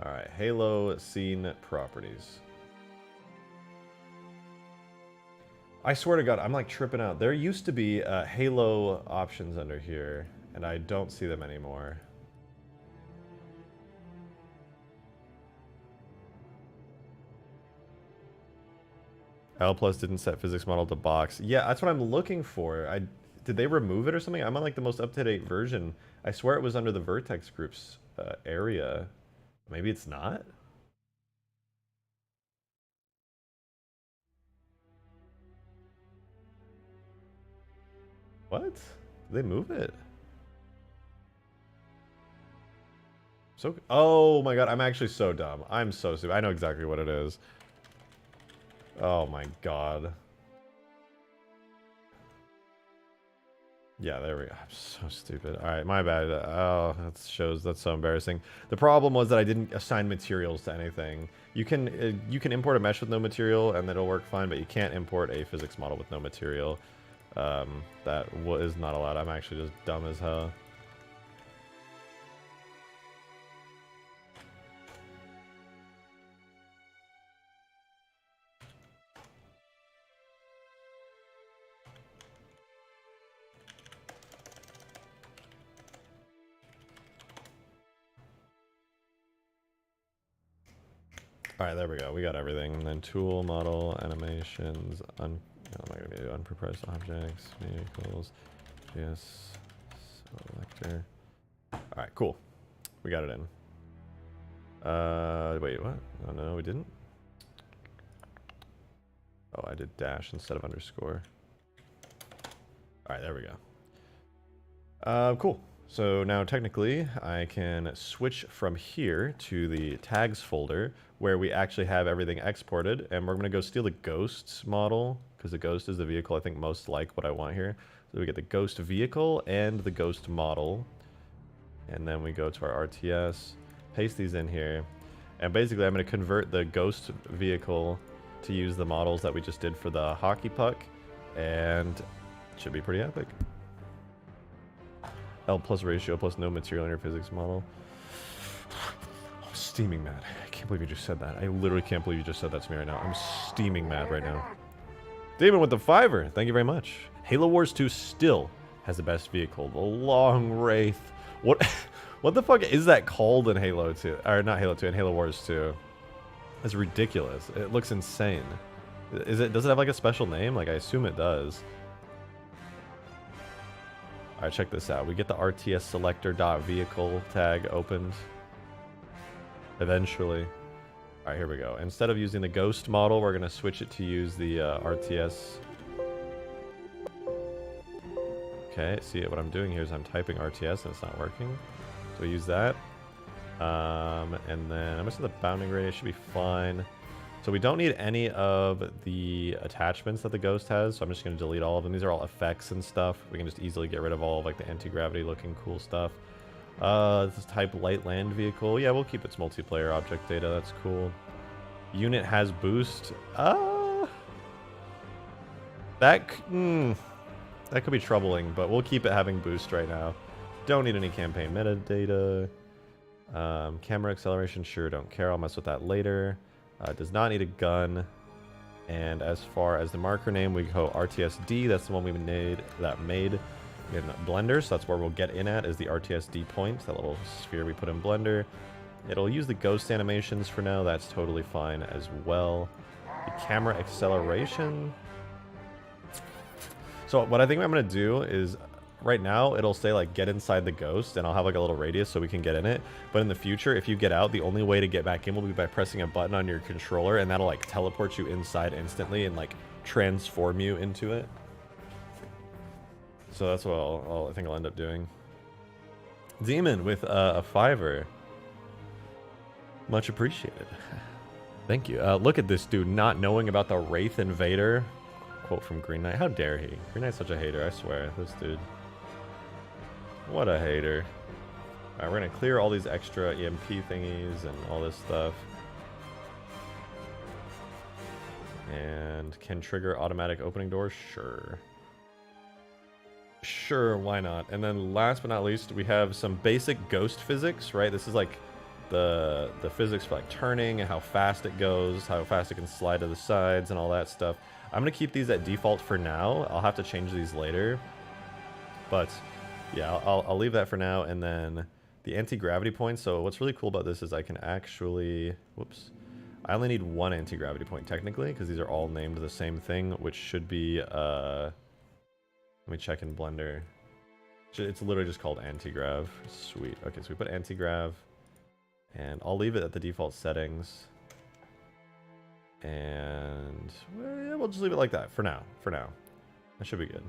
Speaker 1: Alright, Halo scene properties. I swear to God, I'm like tripping out. There used to be Halo options under here, and I don't see them anymore. L Plus didn't set physics model to box. Yeah, that's what I'm looking for. Did they remove it or something? I'm on like the most up-to-date version. I swear it was under the Vertex Group's area. Maybe it's not? What? Did they move it? So, oh my god, I'm actually so dumb. I'm so stupid. I know exactly what it is. Oh my god. Yeah, there we go. I'm so stupid. Alright, my bad. Oh, that's so embarrassing. The problem was that I didn't assign materials to anything. You can import a mesh with no material and it'll work fine, but you can't import a physics model with no material. That is not allowed. I'm actually just dumb as hell. All right, there we go. We got everything. And then tool, model, animations, I'm not going to do unprepressed objects, vehicles, yes, selector. All right, cool. We got it in. Wait, what? Oh, no, we didn't. Oh, I did dash instead of underscore. All right, there we go. Cool. So now technically I can switch from here to the tags folder where we actually have everything exported, and we're going to go steal the ghosts model because the ghost is the vehicle I think most like what I want here. So we get the ghost vehicle and the ghost model, and then we go to our RTS, paste these in here, and basically I'm going to convert the ghost vehicle to use the models that we just did for the hockey puck, and it should be pretty epic. L plus ratio plus no material in your physics model. I'm steaming mad. I can't believe you just said that. I literally can't believe you just said that to me right now. I'm steaming mad right now. Demon with the $5. Thank you very much. Halo Wars 2 still has the best vehicle. The Long Wraith. What the fuck is that called in Halo 2? Or not Halo 2, in Halo Wars 2. It's ridiculous. It looks insane. Does it have like a special name? Like I assume it does. Alright, check this out. We get the RTS Selector .vehicle tag opened. Eventually. Alright, here we go. Instead of using the ghost model, we're going to switch it to use the RTS. Okay, see what I'm doing here is I'm typing RTS and it's not working. So we use that. And then I'm missing the bounding radius, should be fine. So we don't need any of the attachments that the ghost has, so I'm just going to delete all of them. These are all effects and stuff. We can just easily get rid of all of like the anti-gravity looking cool stuff. This is type light land vehicle. Yeah, we'll keep its multiplayer object data. That's cool. Unit has boost. That could be troubling, but we'll keep it having boost right now. Don't need any campaign metadata. Camera acceleration, sure, don't care. I'll mess with that later. Does not need a gun. And as far as the marker name, we go RTSD. That's the one we made in Blender. So that's where we'll get in at, is the RTSD point, that little sphere we put in Blender. It'll use the ghost animations for now. That's totally fine as well. The camera acceleration. So what I think I'm going to do is, right now, it'll say, like, get inside the ghost, and I'll have, like, a little radius so we can get in it. But in the future, if you get out, the only way to get back in will be by pressing a button on your controller, and that'll, like, teleport you inside instantly and, like, transform you into it. So that's what I think I'll end up doing. Demon with a $5. Much appreciated. Thank you. Look at this dude not knowing about the Wraith Invader. Quote from Green Knight. How dare he? Green Knight's such a hater, I swear. This dude. What a hater. Alright, we're going to clear all these extra EMP thingies and all this stuff. And can trigger automatic opening doors? Sure. Sure, why not? And then last but not least, we have some basic ghost physics, right? This is like the physics for like turning and how fast it goes, how fast it can slide to the sides and all that stuff. I'm going to keep these at default for now. I'll have to change these later. But yeah, I'll leave that for now. And then the anti-gravity points. So what's really cool about this is I can actually... Whoops. I only need one anti-gravity point technically, because these are all named the same thing, which should be... let me check in Blender. It's literally just called anti-grav. Sweet. Okay, so we put anti-grav. And I'll leave it at the default settings. And well, yeah, we'll just leave it like that for now. For now. That should be good.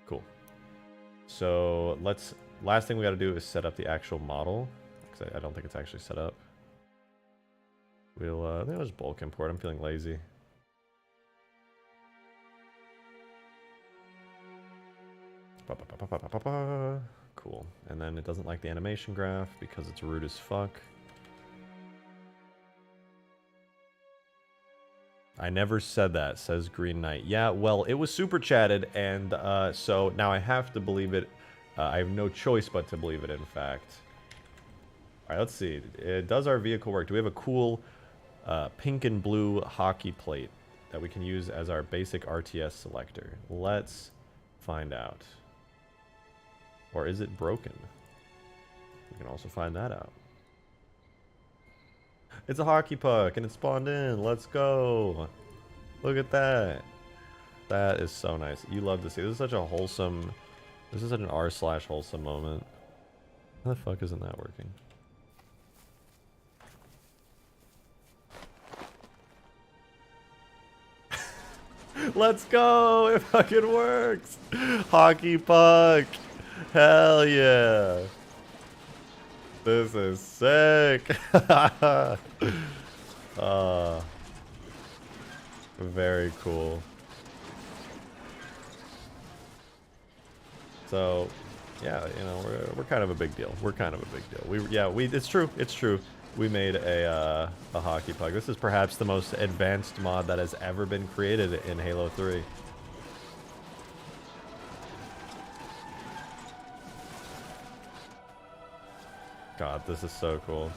Speaker 1: Cool. So last thing we got to do is set up the actual model, because I don't think it's actually set up. I think I'll just bulk import. I'm feeling lazy. Cool. And then it doesn't like the animation graph because it's rude as fuck. I never said that, says Green Knight. Yeah, well, it was super chatted, and so now I have to believe it. I have no choice but to believe it, in fact. Alright, let's see. Does our vehicle work? Do we have a cool pink and blue hockey plate that we can use as our basic RTS selector? Let's find out. Or is it broken? We can also find that out. It's a hockey puck and it spawned in. Let's go. Look at that. That is so nice. You love to see. This is such a wholesome. This is such an r/wholesome moment. How the fuck isn't that working? Let's go! It fucking works! Hockey puck! Hell yeah! This is sick! Very cool. So, yeah, you know, we're kind of a big deal. We're kind of a big deal. It's true. It's true. We made a hockey puck. This is perhaps the most advanced mod that has ever been created in Halo 3. God, this is so cool.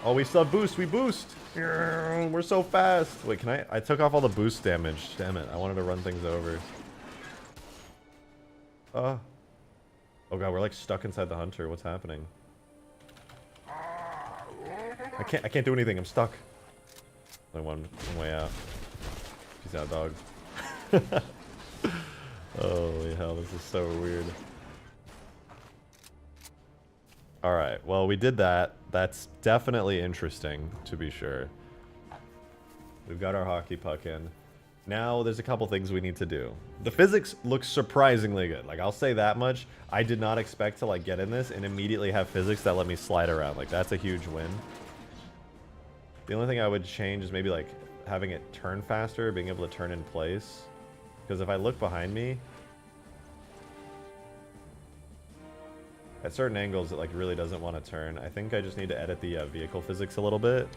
Speaker 1: Oh, we still have boost. We boost. We're so fast. Wait, can I took off all the boost damage. Damn it. I wanted to run things over. Oh god, we're like stuck inside the hunter. What's happening? I can't do anything. I'm stuck. Only one way out. Peace out, dog. Holy hell, this is so weird. Alright, well, we did that. That's definitely interesting, to be sure. We've got our hockey puck in. Now, there's a couple things we need to do. The physics looks surprisingly good. Like, I'll say that much. I did not expect to, like, get in this and immediately have physics that let me slide around. Like, that's a huge win. The only thing I would change is maybe, like, having it turn faster, being able to turn in place. Because if I look behind me, at certain angles, it like really doesn't want to turn. I think I just need to edit the vehicle physics a little bit,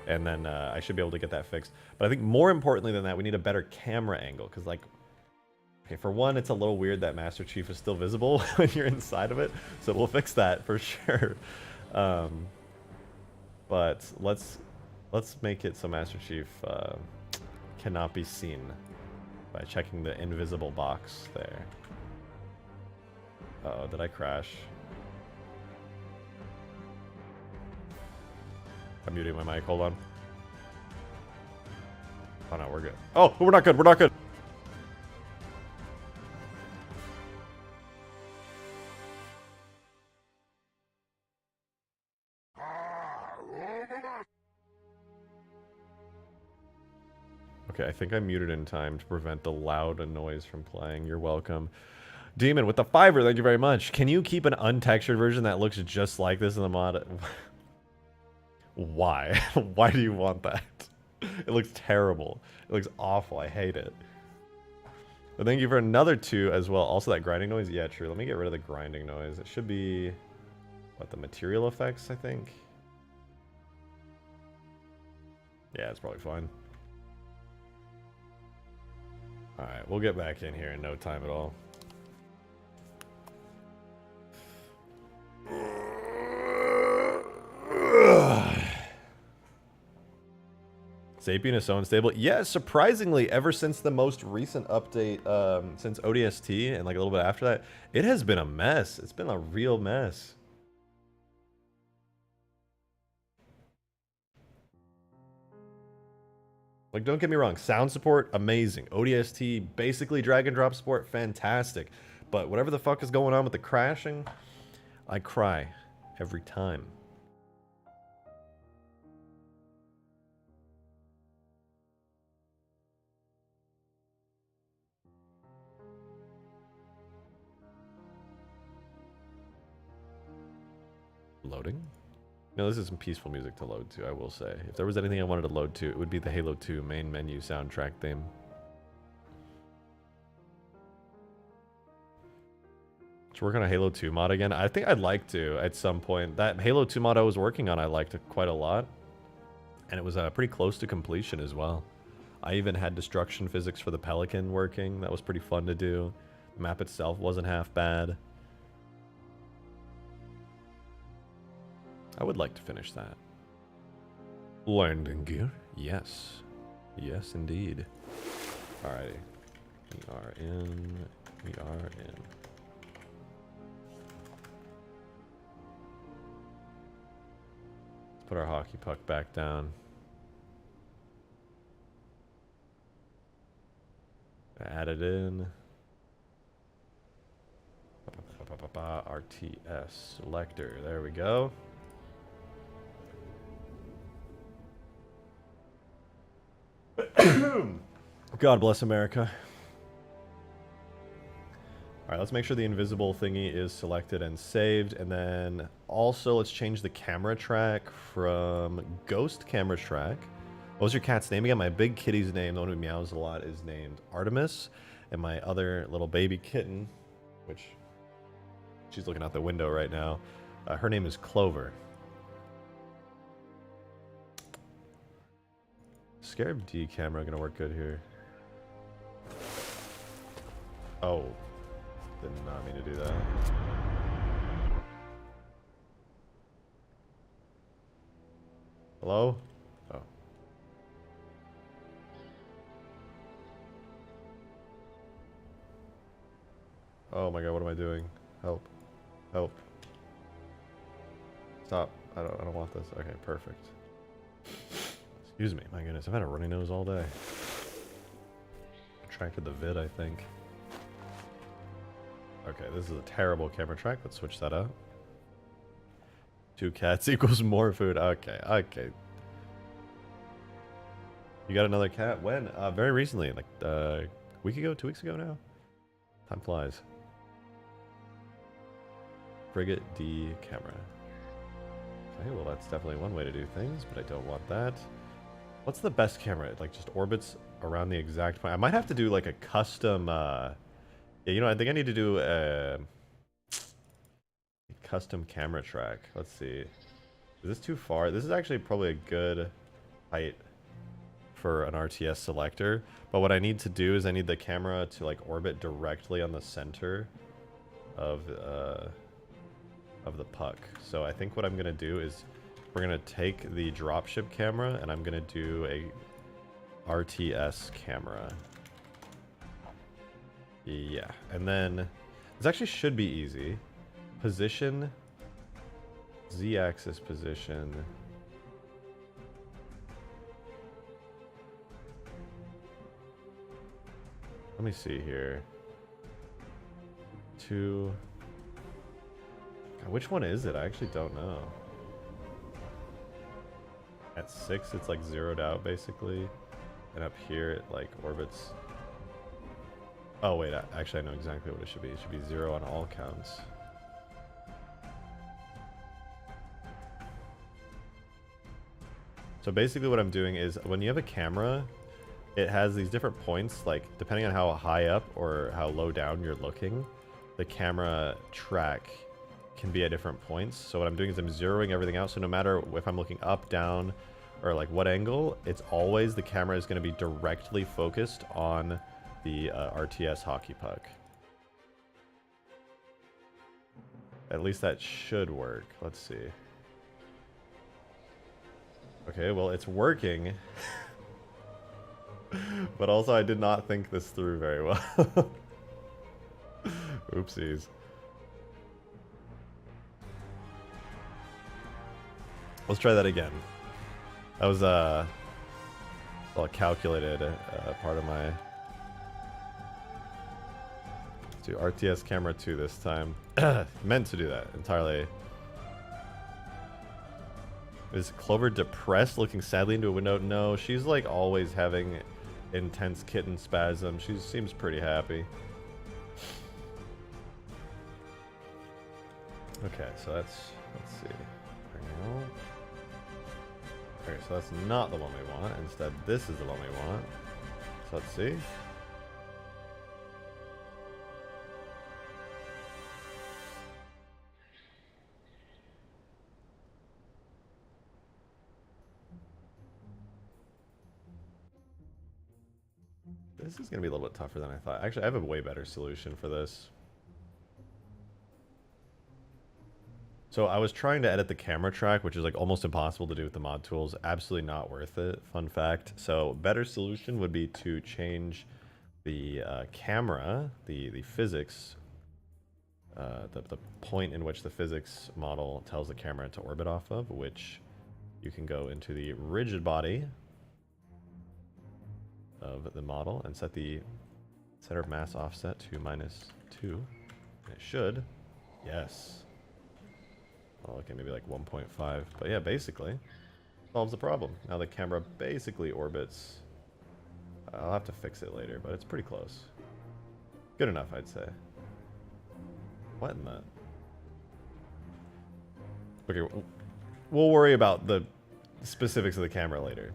Speaker 1: and then I should be able to get that fixed. But I think more importantly than that, we need a better camera angle, because like, okay, for one, it's a little weird that Master Chief is still visible when you're inside of it, so we'll fix that for sure. But let's make it so Master Chief cannot be seen by checking the invisible box there. Uh-oh, did I crash? I'm muting my mic, hold on. Oh no, we're good. Oh, we're not good, we're not good. Okay, I think I muted in time to prevent the loud noise from playing. You're welcome. Demon with the $5, thank you very much. Can you keep an untextured version that looks just like this in the mod? Why? Why do you want that? It looks terrible. It looks awful. I hate it. But thank you for another 2 as well. Also that grinding noise? Yeah, true. Let me get rid of the grinding noise. It should be... what, the material effects, I think? Yeah, it's probably fine. Alright, we'll get back in here in no time at all. Sapien is so unstable. Yeah, surprisingly, ever since the most recent update, since ODST and like a little bit after that, it has been a mess. It's been a real mess. Like, don't get me wrong, sound support, amazing. ODST, basically drag and drop support, fantastic. But whatever the fuck is going on with the crashing, I cry every time. Loading? No, this is some peaceful music to load to, I will say. If there was anything I wanted to load to, it would be the Halo 2 main menu soundtrack theme. To work on a Halo 2 mod again? I think I'd like to at some point. That Halo 2 mod I was working on, I liked quite a lot. And it was pretty close to completion as well. I even had destruction physics for the Pelican working. That was pretty fun to do. The map itself wasn't half bad. I would like to finish that. Landing gear? Yes. Yes, indeed. Alrighty. We are in. We are in. put our hockey puck back down. Add it in. RTX Selector. There we go. God bless America. Alright, let's make sure the invisible thingy is selected and saved. And then also let's change the camera track from Ghost Camera Track. What was your cat's name again? My big kitty's name, the one who meows a lot, is named Artemis. And my other little baby kitten, which she's looking out the window right now, her name is Clover. Scarab D camera gonna work good here. Oh, did not mean to do that. Hello? Oh. Oh my god, what am I doing? Help. Help. Stop. I don't want this. Okay, perfect. Excuse me, my goodness, I've had a runny nose all day. Attracted the vid, I think. Okay, this is a terrible camera track. Let's switch that out. 2 cats equals more food. Okay, okay. You got another cat? When? Very recently, like a week ago, 2 weeks ago now. Time flies. Frigate D camera. Okay, well that's definitely one way to do things, but I don't want that. What's the best camera? It, like, just orbits around the exact point. I might have to do like a custom yeah, you know, I think I need to do a custom camera track. Let's see. Is this too far? This is actually probably a good height for an RTS selector. But what I need to do is I need the camera to like orbit directly on the center of the puck. So I think what I'm gonna do is we're gonna take the dropship camera and I'm gonna do a RTS camera. Yeah, and then this actually should be easy. Position, Z-axis position. Let me see here. 2. God, which one is it? I actually don't know. At 6, it's like zeroed out basically, and up here it like orbits. Oh wait, actually I know exactly what it should be. It should be 0 on all counts. So basically what I'm doing is when you have a camera, it has these different points, like depending on how high up or how low down you're looking, the camera track can be at different points. So what I'm doing is I'm zeroing everything out, so no matter if I'm looking up, down, or like what angle, it's always the camera is going to be directly focused on the RTS hockey puck. At least that should work. Let's see. Okay, well it's working. But also I did not think this through very well. Oopsies. Let's try that again. That was well calculated part of my... Let's do RTS camera 2 this time. Meant to do that entirely. Is Clover depressed, looking sadly into a window? No, she's like always having intense kitten spasm. She seems pretty happy. Okay, so let's see. Okay, so that's not the one we want. Instead, this is the one we want. So let's see. This is going to be a little bit tougher than I thought. Actually, I have a way better solution for this. So I was trying to edit the camera track, which is like almost impossible to do with the mod tools. Absolutely not worth it. Fun fact. So better solution would be to change the camera, the physics, the point in which the physics model tells the camera to orbit off of, which you can go into the rigid body of the model and set the center of mass offset to -2. It should. Yes. Oh, okay, maybe like 1.5. But yeah, basically solves the problem. Now the camera basically orbits. I'll have to fix it later, but it's pretty close. Good enough, I'd say. What in the... Okay, we'll worry about the specifics of the camera later.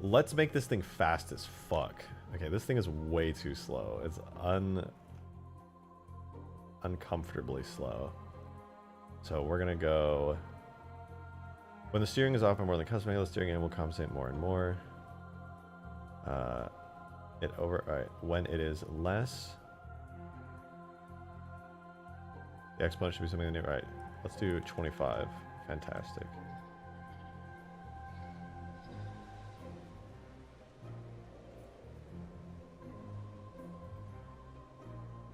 Speaker 1: Let's make this thing fast as fuck. Okay, this thing is way too slow. It's uncomfortably slow. So we're gonna go... When the steering is off and more than custom, the steering aim will compensate more and more. Alright, when it is less... The exponent should be something new. Alright, let's do 25. Fantastic.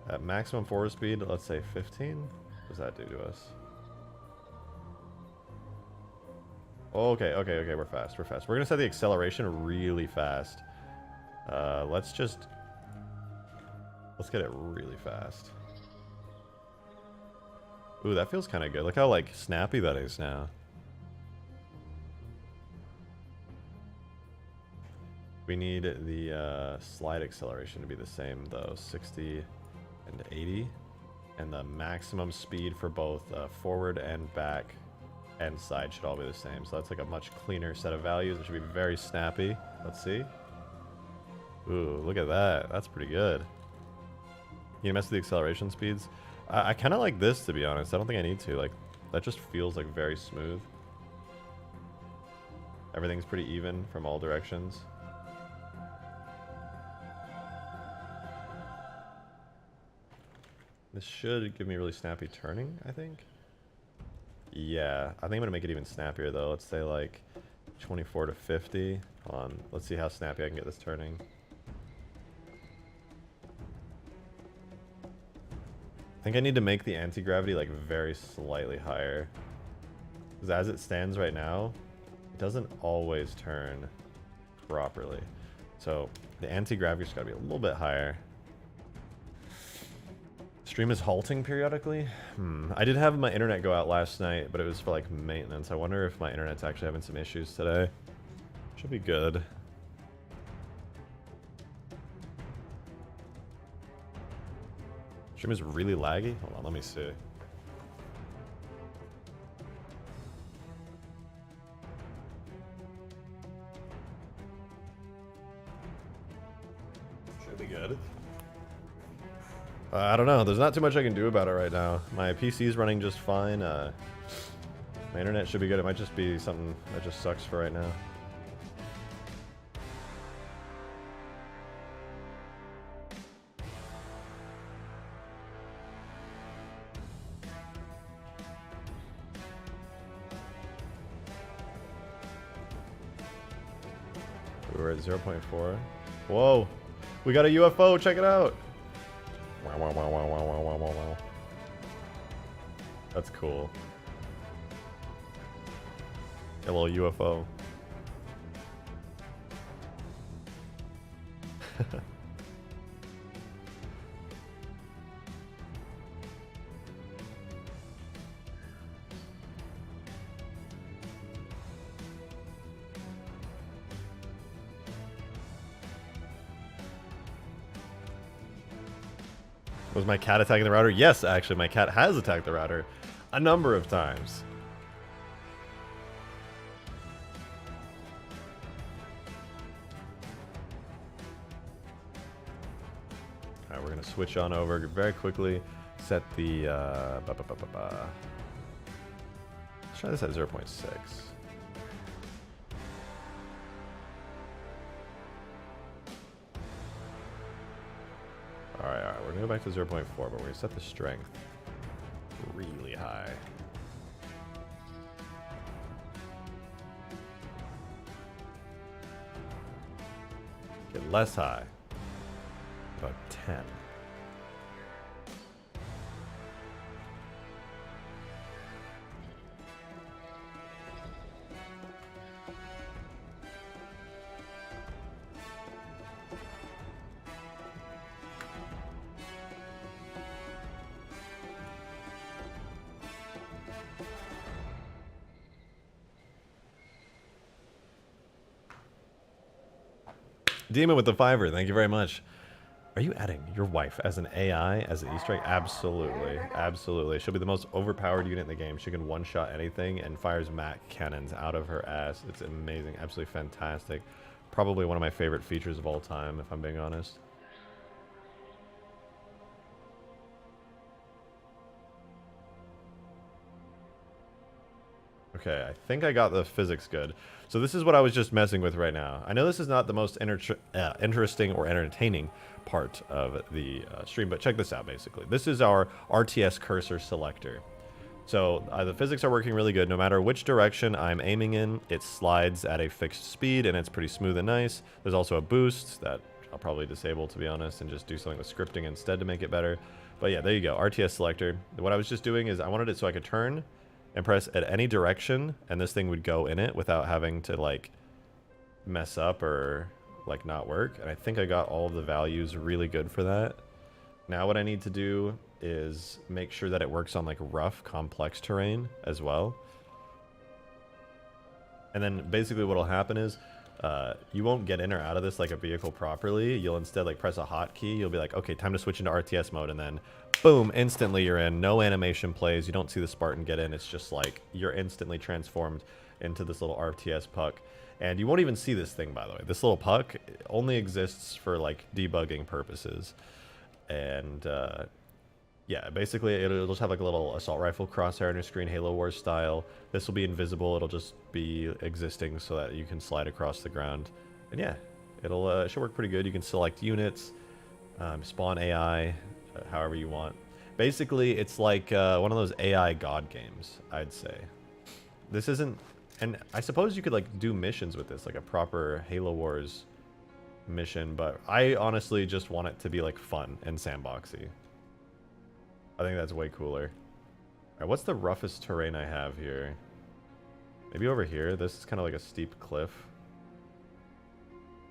Speaker 1: At maximum forward speed, let's say 15. What does that do to us? Okay, we're fast, We're gonna set the acceleration really fast. Let's get it really fast. Ooh, that feels kind of good. Look how, like, snappy that is now. We need the slide acceleration to be the same, though. 60 and 80. And the maximum speed for both forward and back and side should all be the same. So that's like a much cleaner set of values. It should be very snappy. Let's see. Ooh, look at that. That's pretty good. You mess with the acceleration speeds? I kind of like this, to be honest. I don't think I need to. Like, that just feels like very smooth. Everything's pretty even from all directions. This should give me really snappy turning, I think. Yeah, I think I'm gonna make it even snappier though. Let's say like 24 to 50. Hold on, let's see how snappy I can get this turning. I think I need to make the anti-gravity like very slightly higher. Because as it stands right now, it doesn't always turn properly. So the anti-gravity's gotta be a little bit higher. Stream is halting periodically? I did have my internet go out last night, but it was for like maintenance. I wonder if my internet's actually having some issues today. Should be good. Stream is really laggy? Hold on, let me see. Should be good. I don't know. There's not too much I can do about it right now. My PC's running just fine. My internet should be good. It might just be something that just sucks for right now. We're at 0.4. Whoa! We got a UFO! Check it out! Wow, wow, wow, wow, wow, wow, wow, wow. That's cool. A little UFO. Was my cat attacking the router? Yes, actually, my cat has attacked the router a number of times. Alright, we're going to switch on over very quickly. Set the... Let's try this at 0.6. Alright, we're gonna go back to 0.4, but we're gonna set the strength really high. Get less high. About 10. Demon with the fiver, thank you very much. Are you adding your wife as an AI, as an Easter egg? Absolutely. Absolutely. She'll be the most overpowered unit in the game. She can one-shot anything and fires Mac cannons out of her ass. It's amazing. Absolutely fantastic. Probably one of my favorite features of all time, if I'm being honest. Okay, I think I got the physics good. So this is what I was just messing with right now. I know this is not the most interesting or entertaining part of the stream, but check this out, basically. This is our RTS cursor selector. So the physics are working really good. No matter which direction I'm aiming in, it slides at a fixed speed, and it's pretty smooth and nice. There's also a boost that I'll probably disable, to be honest, and just do something with scripting instead to make it better. But yeah, there you go, RTS selector. What I was just doing is I wanted it so I could turn and press at any direction, and this thing would go in it without having to, like, mess up or, like, not work. And I think I got all of the values really good for that. Now what I need to do is make sure that it works on, like, rough, complex terrain as well. And then basically what'll happen is you won't get in or out of this like a vehicle properly. You'll instead, like, press a hotkey. You'll be like, okay, time to switch into RTS mode, and then boom, instantly you're in. No animation plays. You don't see the Spartan get in. It's just like you're instantly transformed into this little RTS puck. And you won't even see this thing, by the way. This little puck only exists for, like, debugging purposes. And yeah, basically it'll just have like a little assault rifle crosshair on your screen, Halo Wars style. This will be invisible. It'll just be existing so that you can slide across the ground. And yeah, it should work pretty good. You can select units, spawn AI, however you want. Basically, it's like one of those AI god games, I'd say. This isn't, and I suppose you could, like, do missions with this, like a proper Halo Wars mission, but I honestly just want it to be, like, fun and sandboxy. I think that's way cooler. Alright, what's the roughest terrain I have here? Maybe over here? This is kind of like a steep cliff.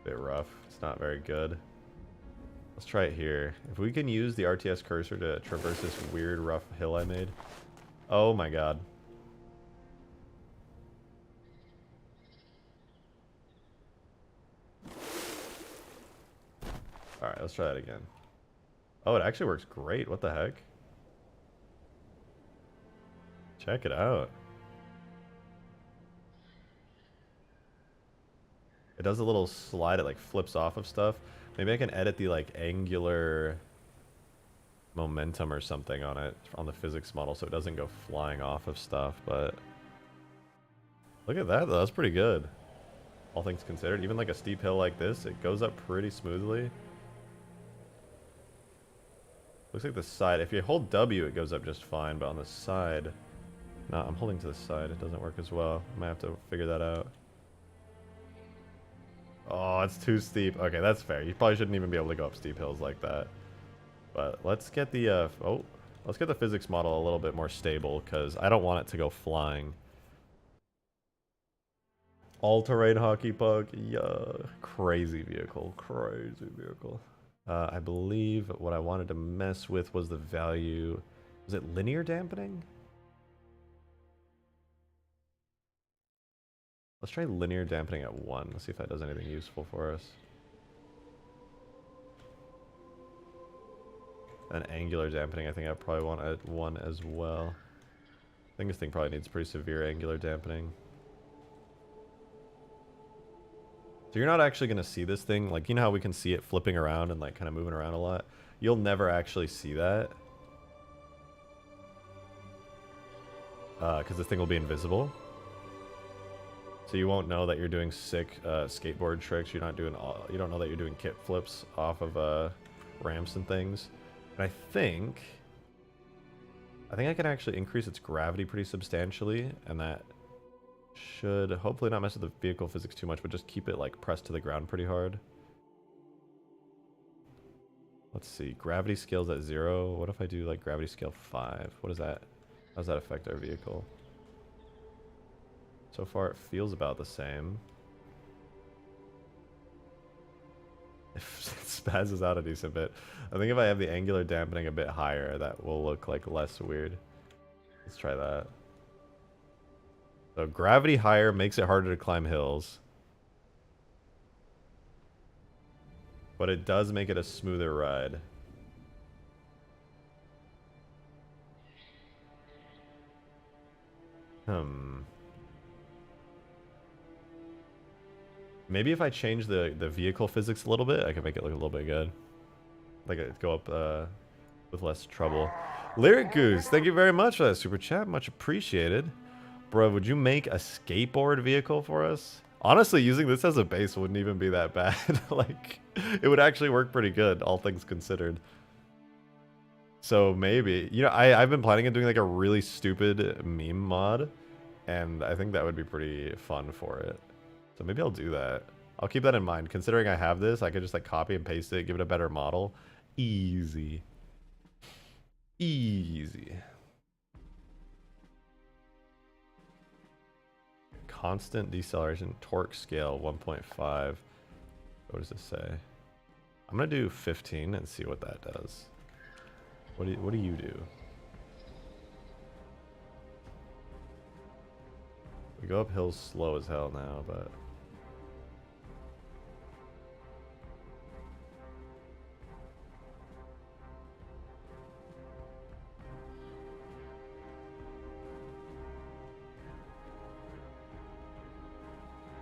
Speaker 1: Bit rough. It's not very good. Let's try it here. If we can use the RTS cursor to traverse this weird rough hill I made. Oh my god. Alright, let's try that again. Oh, it actually works great. What the heck? Check it out. It does a little slide. It, like, flips off of stuff. Maybe I can edit the, like, angular momentum or something on it, on the physics model, so it doesn't go flying off of stuff, but look at that, though. That's pretty good. All things considered. Even, like, a steep hill like this, it goes up pretty smoothly. Looks like the side, if you hold W, it goes up just fine, but on the side... No, I'm holding to the side. It doesn't work as well. I might have to figure that out. Oh, it's too steep. Okay, that's fair. You probably shouldn't even be able to go up steep hills like that. But let's get the let's get the physics model a little bit more stable, because I don't want it to go flying. All-terrain hockey puck. Yeah, crazy vehicle. Crazy vehicle. I believe what I wanted to mess with was the value. Was it linear dampening? Let's try linear dampening at 1. Let's see if that does anything useful for us. And angular dampening, I think I probably want at 1 as well. I think this thing probably needs pretty severe angular dampening. So you're not actually going to see this thing. Like, you know how we can see it flipping around and, like, kind of moving around a lot? You'll never actually see that. Because this thing will be invisible. So you won't know that you're doing sick skateboard tricks. You're not doing you don't know that you're doing kit flips off of ramps and things. And I think I can actually increase its gravity pretty substantially, and that should hopefully not mess with the vehicle physics too much, but just keep it, like, pressed to the ground pretty hard. Let's see, gravity scales at 0. What if I do, like, gravity scale 5? What is that? How does that affect our vehicle? So far, it feels about the same. It spazzes out a decent bit. I think if I have the angular dampening a bit higher, that will look, like, less weird. Let's try that. So gravity higher makes it harder to climb hills. but it does make it a smoother ride. Maybe if I change the vehicle physics a little bit, I can make it look a little bit good. Like it go up with less trouble. Lyric Goose, thank you very much for that super chat. Much appreciated. Bro, would you make a skateboard vehicle for us? Honestly, using this as a base wouldn't even be that bad. Like, it would actually work pretty good, all things considered. So maybe, you know, I've been planning on doing like a really stupid meme mod, and I think that would be pretty fun for it. So maybe I'll do that. I'll keep that in mind. Considering I have this, I could just like copy and paste it, give it a better model. Easy. Easy. Constant deceleration, torque scale 1.5. What does this say? I'm gonna do 15 and see what that does. What do you do? We go up hills slow as hell now, but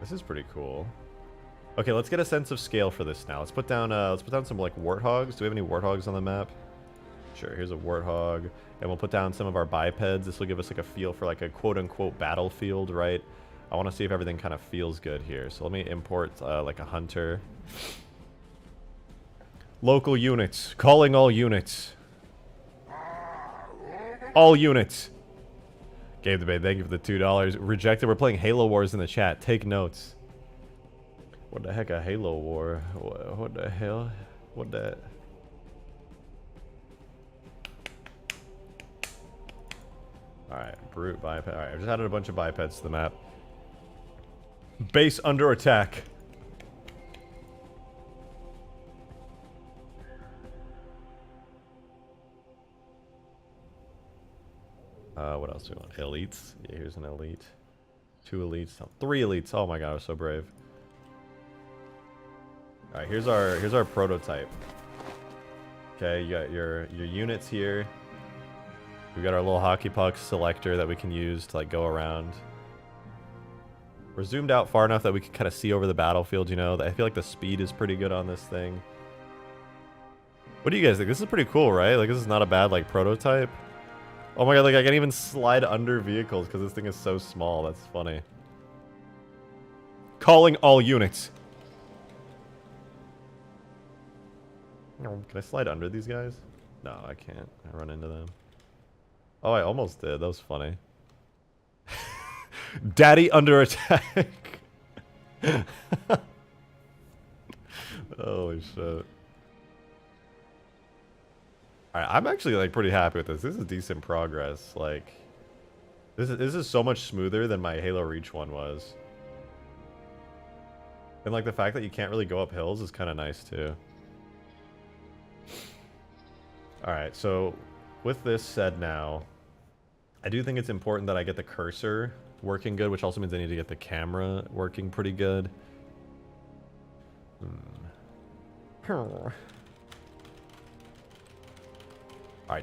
Speaker 1: this is pretty cool. Okay, let's get a sense of scale for this now. Let's put down some like warthogs. Do we have any warthogs on the map? Sure, here's a warthog, and we'll put down some of our bipeds. This will give us like a feel for like a quote-unquote battlefield, right? I want to see if everything kind of feels good here. So let me import like a hunter. Local units, calling all units. All units. Game debate, thank you for the $2. Rejected, we're playing Halo Wars in the chat. Take notes. What the heck, a Halo War? What the hell? What that? Alright, brute biped. Alright, I just added a bunch of bipeds to the map. Base under attack. What else do we want? Elites. Yeah, here's an elite. 2 elites. 3 elites. Oh my god, I was so brave. Alright, here's our prototype. Okay, you got your units here. We got our little hockey puck selector that we can use to like go around. We're zoomed out far enough that we can kind of see over the battlefield, you know. I feel like the speed is pretty good on this thing. What do you guys think? This is pretty cool, right? Like, this is not a bad like prototype. Oh my god, like I can't even slide under vehicles because this thing is so small. That's funny. Calling all units. Can I slide under these guys? No, I can't. I run into them. Oh, I almost did. That was funny. Daddy under attack. Holy shit. Alright, I'm actually like pretty happy with this. This is decent progress. Like, this is so much smoother than my Halo Reach one was. And like the fact that you can't really go up hills is kind of nice too. Alright, so with this said now, I do think it's important that I get the cursor working good, which also means I need to get the camera working pretty good. Alright,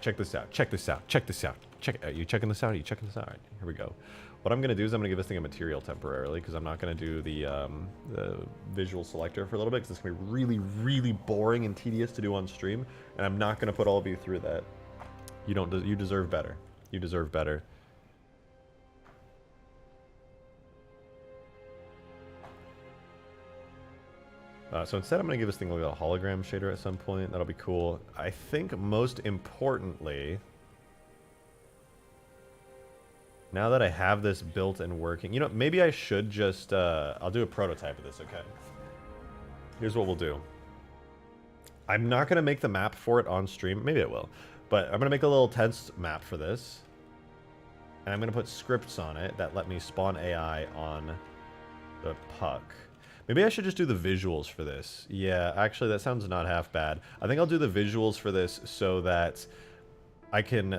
Speaker 1: check this out. Check this out. Check this out. Are you checking this out? Are you checking this out? Alright, here we go. What I'm going to do is I'm going to give this thing a material temporarily, because I'm not going to do the visual selector for a little bit, because it's going to be really, really boring and tedious to do on stream, and I'm not going to put all of you through that. You deserve better. You deserve better. So instead I'm going to give this thing a little hologram shader at some point. That'll be cool. I think most importantly, now that I have this built and working, you know, maybe I should just, I'll do a prototype of this, okay? Here's what we'll do. I'm not going to make the map for it on stream. Maybe I will. But I'm going to make a little test map for this. And I'm going to put scripts on it that let me spawn AI on the puck. Maybe I should just do the visuals for this. Yeah, actually, that sounds not half bad. I think I'll do the visuals for this so that I can,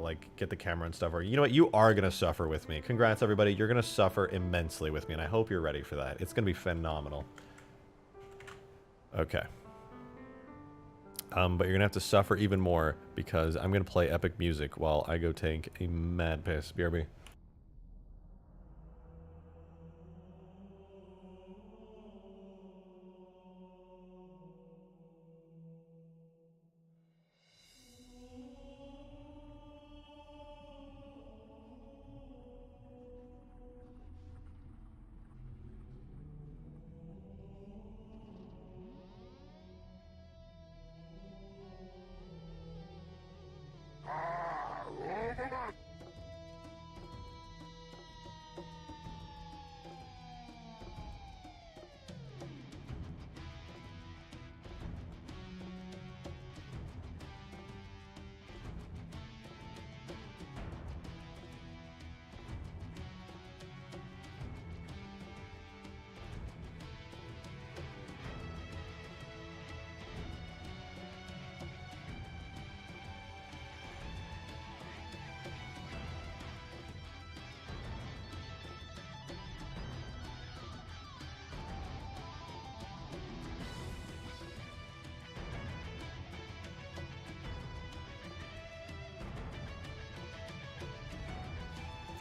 Speaker 1: like, get the camera and stuff. Or, you know what? You are going to suffer with me. Congrats, everybody. You're going to suffer immensely with me, and I hope you're ready for that. It's going to be phenomenal. Okay. But you're gonna have to suffer even more because I'm gonna play epic music while I go take a mad piss. BRB.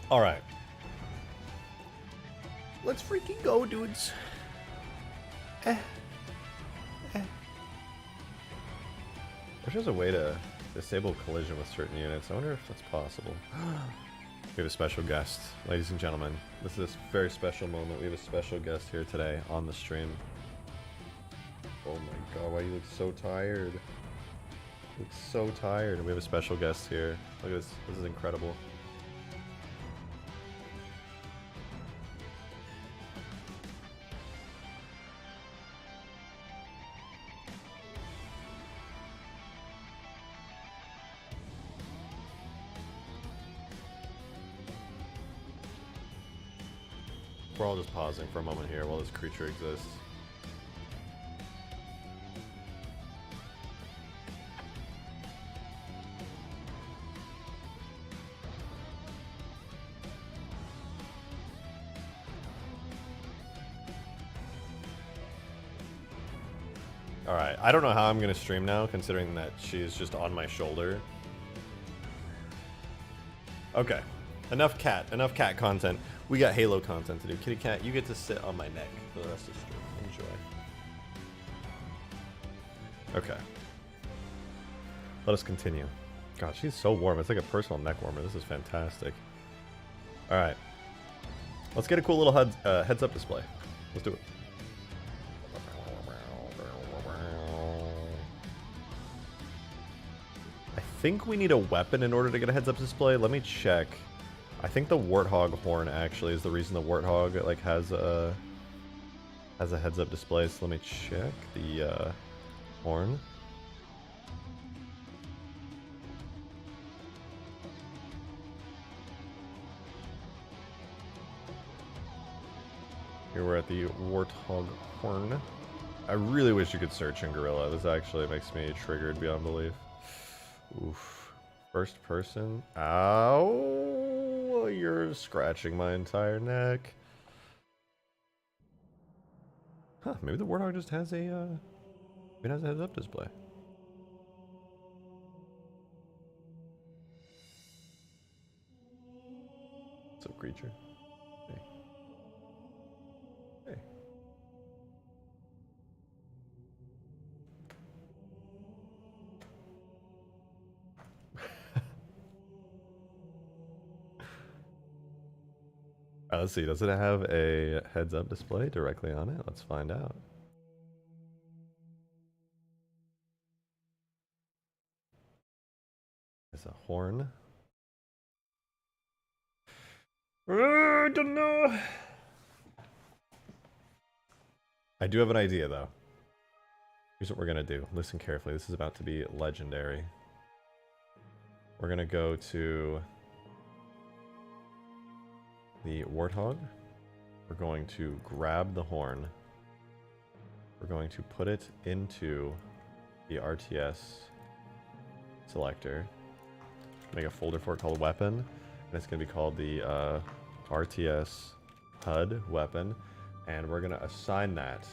Speaker 1: All right. Let's freaking go, dudes. Wish there's a way to disable collision with certain units. I wonder if that's possible. We have a special guest, ladies and gentlemen. This is a very special moment. We have a special guest here today on the stream. Oh my god, why you look so tired? You look so tired. We have a special guest here. Look at this. This is incredible. We're all just pausing for a moment here while this creature exists. Alright, I don't know how I'm going to stream now, considering that she's just on my shoulder. Okay, enough cat content. We got Halo content to do. Kitty cat, you get to sit on my neck for the rest of the stream. Enjoy. Okay. Let us continue. God, she's so warm. It's like a personal neck warmer. This is fantastic. Alright. Let's get a cool little heads-up display. Let's do it. I think we need a weapon in order to get a heads-up display. Let me check. I think the Warthog horn actually is the reason the Warthog like has a heads-up display. So let me check the horn. Here we're at the Warthog horn. I really wish you could search in Gorilla. This actually makes me triggered beyond belief. Oof. First person. Ow! You're scratching my entire neck. Huh, maybe the Warthog just has a, it has a heads-up display. What's up, creature? Hey. Hey. Let's see, does it have a heads-up display directly on it? Let's find out. It's a horn. I don't know. I do have an idea, though. Here's what we're gonna do. Listen carefully. This is about to be legendary. We're gonna go to the Warthog. We're going to grab the horn. We're going to put it into the RTS selector. Make a folder for it called weapon. And it's going to be called the RTS HUD weapon. And we're going to assign that.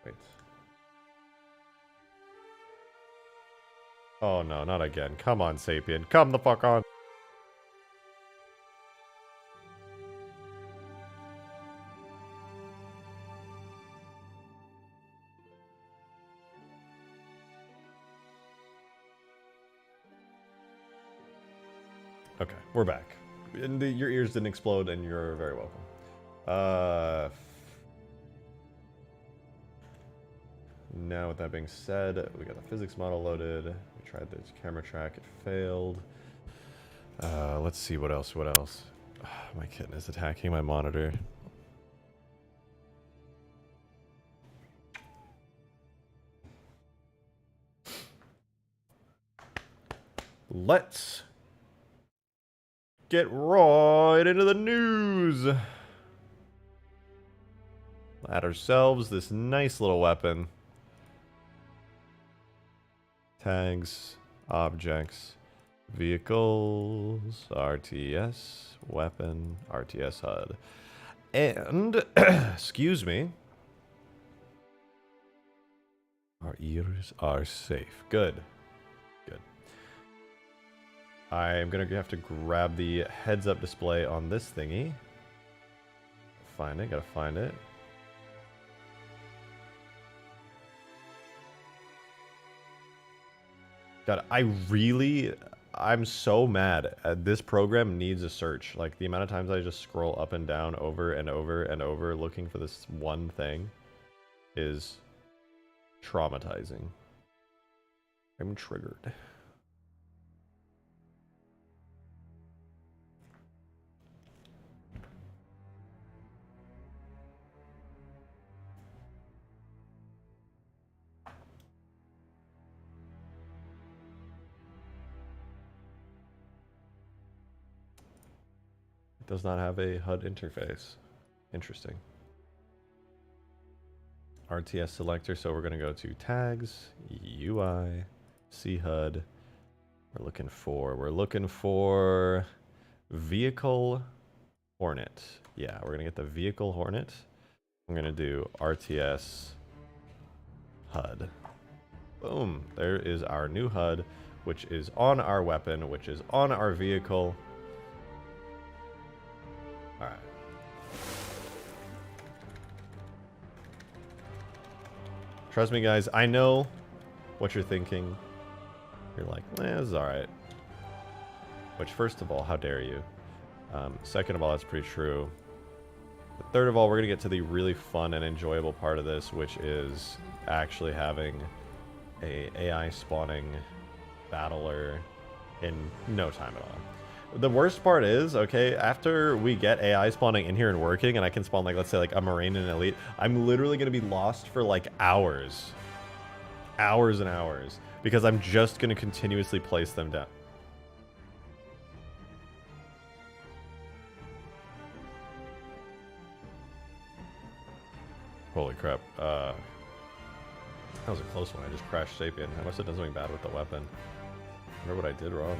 Speaker 1: Wait. Oh no, not again. Come on, Sapien. Come the fuck on. Okay, we're back. And your ears didn't explode, and you're very welcome. Now, with that being said, we got the physics model loaded. We tried the camera track, it failed. Let's see what else. My kitten is attacking my monitor. Let's get right into the news. Add ourselves this nice little weapon. Tags, objects, vehicles, RTS, weapon, RTS HUD. And, excuse me, our ears are safe. Good. Good. I'm going to have to grab the heads-up display on this thingy. Gotta find it. God, I'm so mad. This program needs a search. Like, the amount of times I just scroll up and down over and over and over looking for this one thing is traumatizing. I'm triggered. Does not have a HUD interface. Interesting. RTX Selector, so we're going to go to Tags, UI, see HUD. We're looking for Vehicle Hornet. Yeah, we're going to get the Vehicle Hornet. I'm going to do RTS HUD. Boom. There is our new HUD, which is on our weapon, which is on our vehicle. Alright. Trust me, guys, I know what you're thinking. You're like, this is alright. Which, first of all, how dare you? Second of all, that's pretty true. But third of all, we're going to get to the really fun and enjoyable part of this, which is actually having a AI spawning battler in no time at all. The worst part is, okay, after we get AI spawning in here and working, and I can spawn, like, let's say, like, a Marine and an Elite, I'm literally going to be lost for, like, hours. Hours and hours. Because I'm just going to continuously place them down. Holy crap. That was a close one. I just crashed Sapien. I must have done something bad with the weapon. I wonder what I did wrong.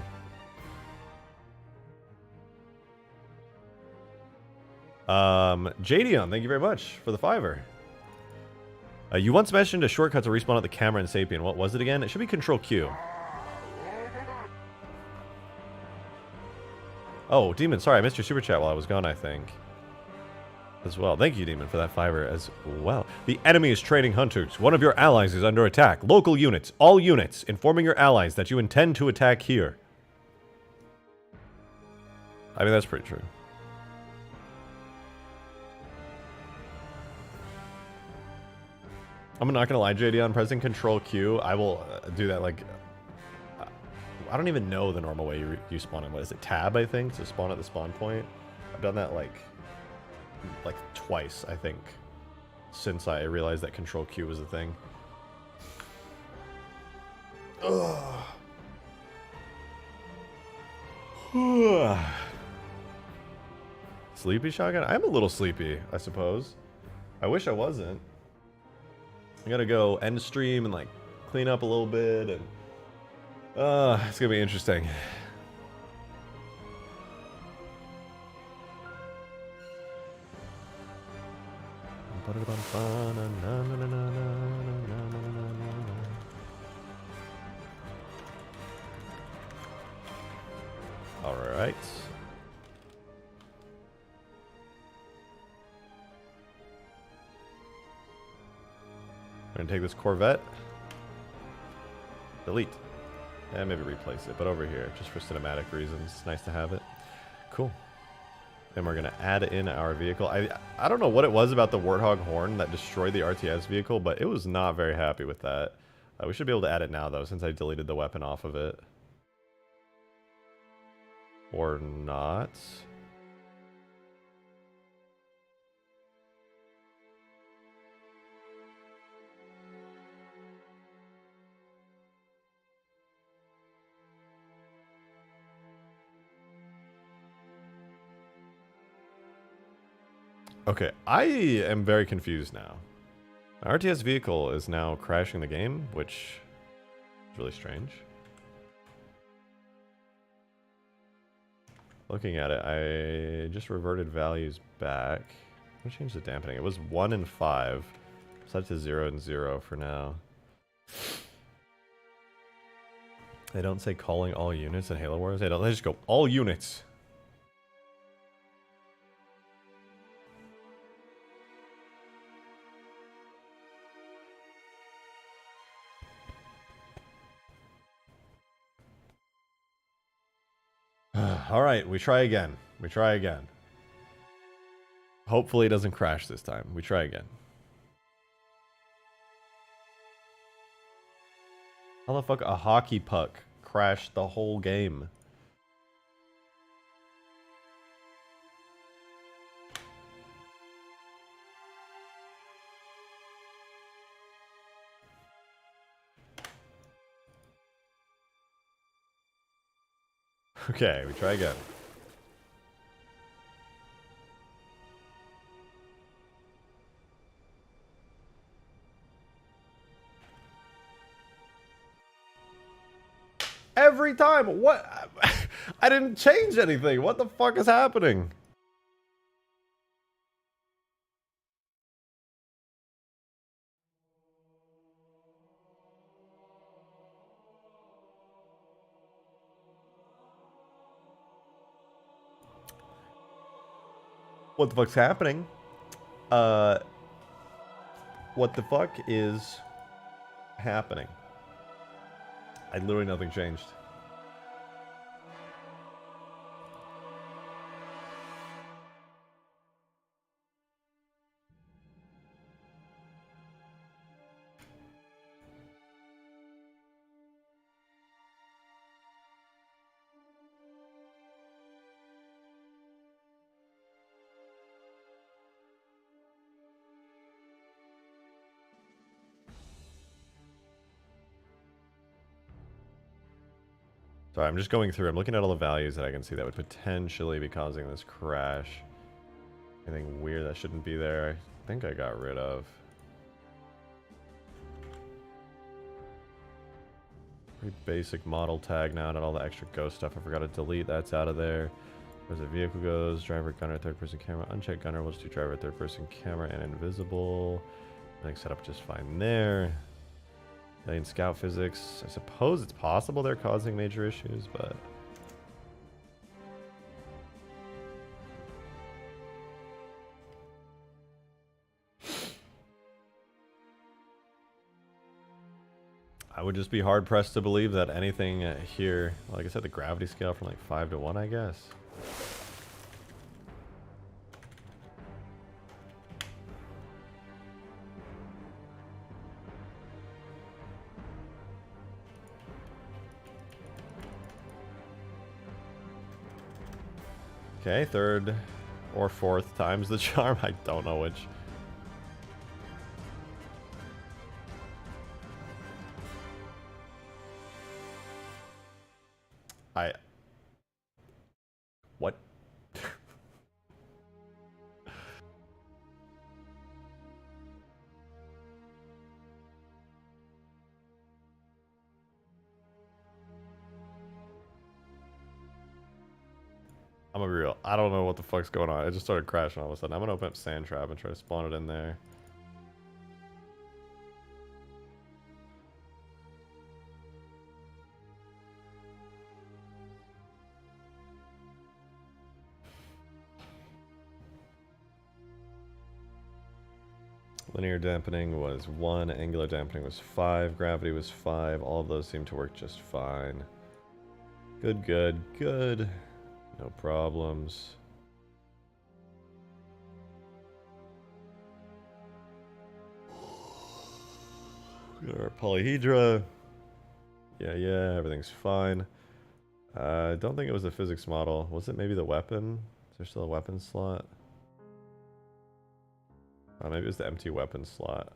Speaker 1: Jadion, thank you very much for the $5. You once mentioned a shortcut to respawn at the camera in Sapien. What was it again? It should be Control Q. Oh, Demon, sorry, I missed your super chat while I was gone, I think. As well. Thank you, Demon, for that $5 as well. The enemy is training hunters. One of your allies is under attack. Local units, all units, informing your allies that you intend to attack here. I mean, that's pretty true. I'm not gonna lie, JD, on pressing Control Q, I will do that, like, I don't even know the normal way you spawn in. What is it, tab, I think, to spawn at the spawn point? I've done that, like twice, I think, since I realized that Control Q was a thing. Ugh. Sleepy shotgun? I'm a little sleepy, I suppose. I wish I wasn't. I gotta go end stream and, like, clean up a little bit, and it's gonna be interesting. We're gonna take this Corvette. Delete. And maybe replace it, but over here, just for cinematic reasons. It's nice to have it. Cool. Then we're gonna add in our vehicle. I don't know what it was about the Warthog horn that destroyed the RTS vehicle, but it was not very happy with that. We should be able to add it now, though, since I deleted the weapon off of it. Or not. Okay, I am very confused now. My RTS vehicle is now crashing the game, which is really strange. Looking at it, I just reverted values back. I'm gonna change the dampening. It was 1 and 5. Set to 0 and 0 for now. They don't say calling all units in Halo Wars. They just go all units. All right, we try again. We try again. Hopefully it doesn't crash this time. We try again. How the fuck a hockey puck crashed the whole game? Okay, we try again. Every time! What? I didn't change anything! What the fuck is happening? What the fuck's happening? What the fuck is happening? Literally nothing changed. Sorry, I'm just going through. I'm looking at all the values that I can see that would potentially be causing this crash. Anything weird that shouldn't be there, I think I got rid of. Pretty basic model tag now, not all the extra ghost stuff. I forgot to delete. That's out of there. Where's the vehicle goes? Driver, gunner, third-person camera. Unchecked gunner. We'll just do driver, third-person camera, and invisible. Everything's set up just fine there. Alien scout physics. I suppose it's possible they're causing major issues, but... I would just be hard-pressed to believe that anything here... Well, like I said, the gravity scale from like 5 to 1, I guess. Okay, third or fourth time's the charm. I don't know which. What? I'm gonna be real. I don't know what the fuck's going on. It just started crashing all of a sudden. I'm gonna open up Sand Trap and try to spawn it in there. Linear dampening was 1, angular dampening was 5, gravity was 5. All of those seem to work just fine. Good, good, good. No problems. Got our polyhedra. Yeah, everything's fine. I don't think it was the physics model. Was it maybe the weapon? Is there still a weapon slot? Oh, maybe it was the empty weapon slot.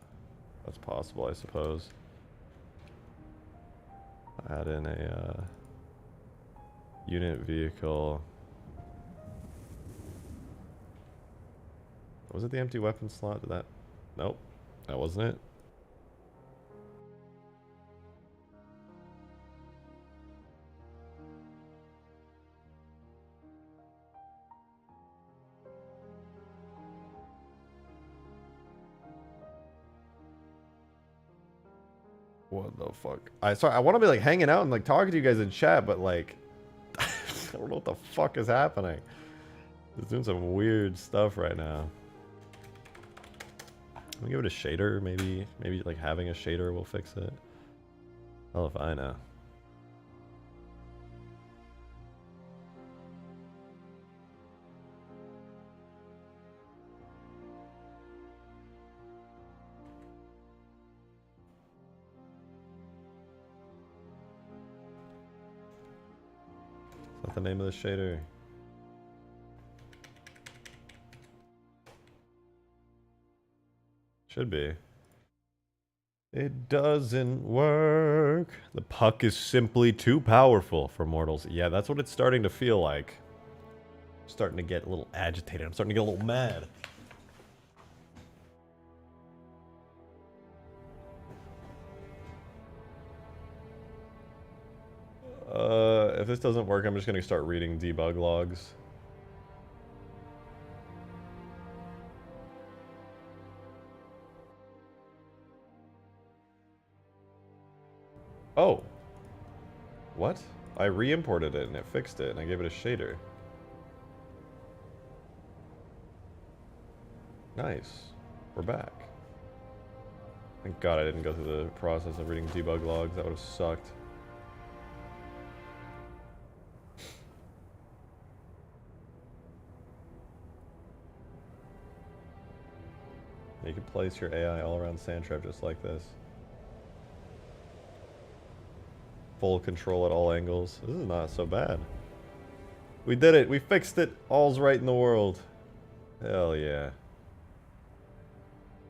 Speaker 1: That's possible, I suppose. Add in a unit vehicle. Was it the empty weapon slot? Did that? Nope, that wasn't it. What the fuck? Sorry, I want to be like hanging out and like talking to you guys in chat, but like, I don't know what the fuck is happening. It's doing some weird stuff right now. Can we give it a shader? Maybe like having a shader will fix it. Hell if I know. Is that the name of the shader? Should be. It doesn't work. The puck is simply too powerful for mortals. Yeah, that's what it's starting to feel like. I'm starting to get a little agitated. I'm starting to get a little mad. If this doesn't work, I'm just going to start reading debug logs. Oh. What? I re-imported it and it fixed it and I gave it a shader. Nice. We're back. Thank God I didn't go through the process of reading debug logs. That would have sucked. You can place your AI all around Sandtrap just like this. Full control at all angles. This is not so bad. We did it. We fixed it. All's right in the world. Hell yeah.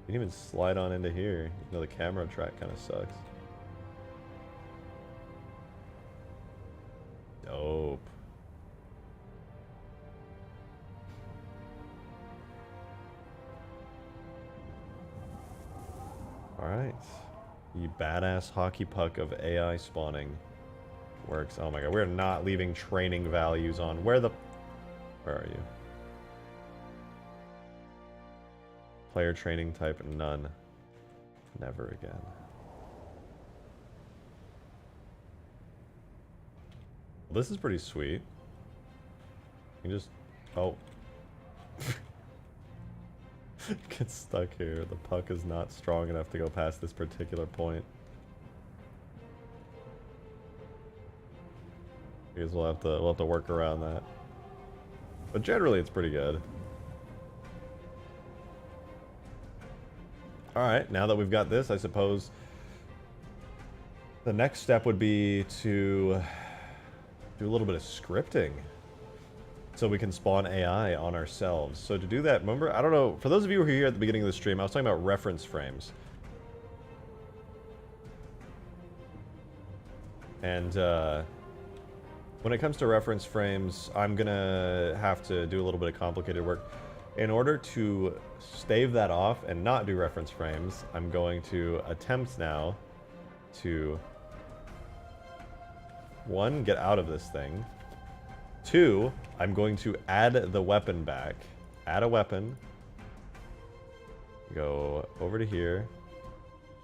Speaker 1: You can even slide on into here. You know the camera track kind of sucks. Dope. Alright. You badass hockey puck of AI spawning works. Oh my god, we're not leaving training values on. Where are you? Player training type, none. Never again. Well, this is pretty sweet. You can just... Oh. Get stuck here. The puck is not strong enough to go past this particular point. I guess we'll have to work around that. But generally it's pretty good. Alright, now that we've got this, I suppose the next step would be to do a little bit of scripting. So we can spawn AI on ourselves. So to do that, remember, I don't know, for those of you who were here at the beginning of the stream, I was talking about reference frames. And when it comes to reference frames, I'm gonna have to do a little bit of complicated work. In order to stave that off and not do reference frames, I'm going to attempt now to 1, get out of this thing. 2, I'm going to add the weapon back. Add a weapon. Go over to here.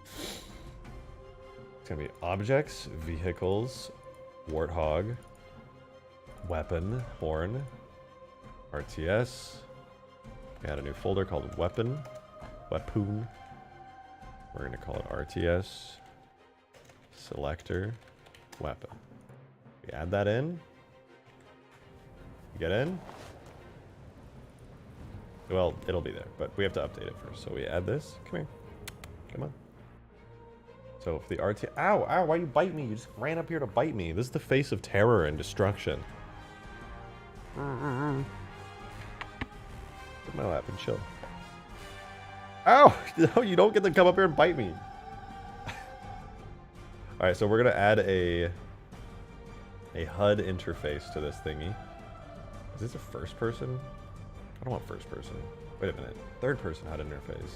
Speaker 1: It's gonna be objects, vehicles, warthog, weapon, horn, RTS. We add a new folder called weapon. We're going to call it RTS Selector Weapon. We add that in. Get in. Well, it'll be there, but we have to update it first. So we add this. Come here. Come on. So if the RT... Ow, ow, why you bite me? You just ran up here to bite me. This is the face of terror and destruction. Sit in my lap and chill. Ow! No, you don't get to come up here and bite me. Alright, so we're going to add a HUD interface to this thingy. Is this a first person? I don't want first person. Wait a minute. Third person HUD interface.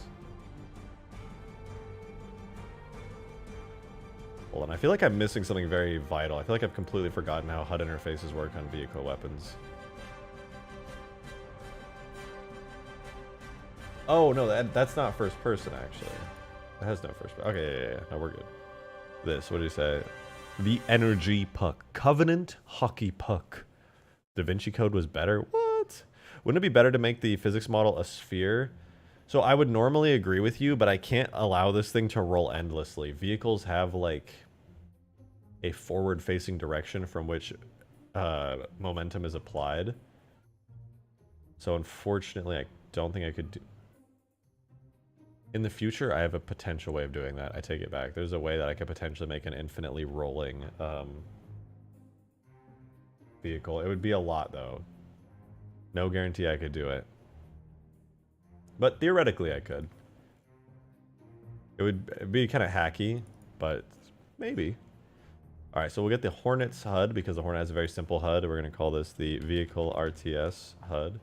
Speaker 1: Hold on, I feel like I'm missing something very vital. I feel like I've completely forgotten how HUD interfaces work on vehicle weapons. Oh, no, that's not first person, actually. It has no first person. Okay, yeah. No, we're good. This, what did he say? The energy puck. Covenant hockey puck. Da Vinci Code was better? What? Wouldn't it be better to make the physics model a sphere? So I would normally agree with you, but I can't allow this thing to roll endlessly. Vehicles have, like, a forward-facing direction from which momentum is applied. So unfortunately, I don't think I could do... In the future, I have a potential way of doing that. I take it back. There's a way that I could potentially make an infinitely rolling vehicle. It would be a lot, though. No guarantee I could do it. But theoretically, I could. It would be kind of hacky, but maybe. Alright, so we'll get the Hornet's HUD, because the Hornet has a very simple HUD. We're going to call this the Vehicle RTS HUD.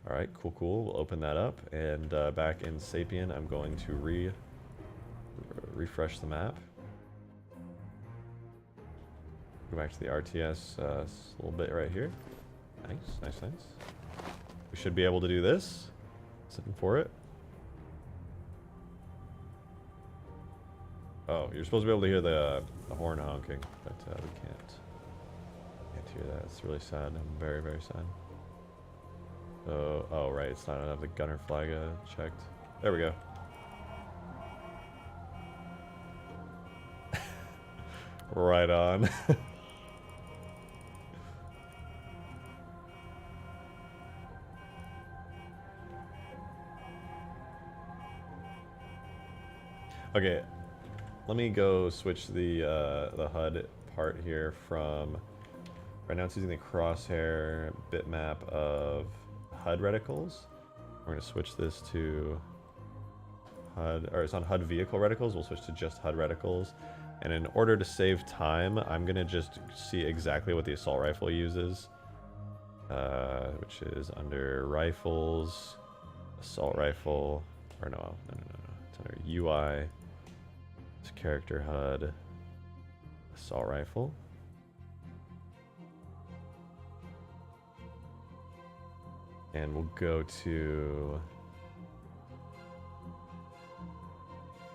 Speaker 1: Alright, cool. We'll open that up, and back in Sapien, I'm going to refresh the map. Go back to the RTS a little bit right here. Nice. We should be able to do this. Sitting for it. Oh, you're supposed to be able to hear the horn honking, but we can't hear that. It's really sad. I'm very, very sad. Oh, right. It's not enough. The gunner flag checked. There we go. Right on. Okay, let me go switch the HUD part here from... Right now it's using the crosshair bitmap of HUD reticles. We're going to switch this to HUD, or it's on HUD vehicle reticles. We'll switch to just HUD reticles. And in order to save time, I'm going to just see exactly what the assault rifle uses. Which is under rifles, assault rifle, or no. It's under UI, it's character HUD, assault rifle. And we'll go to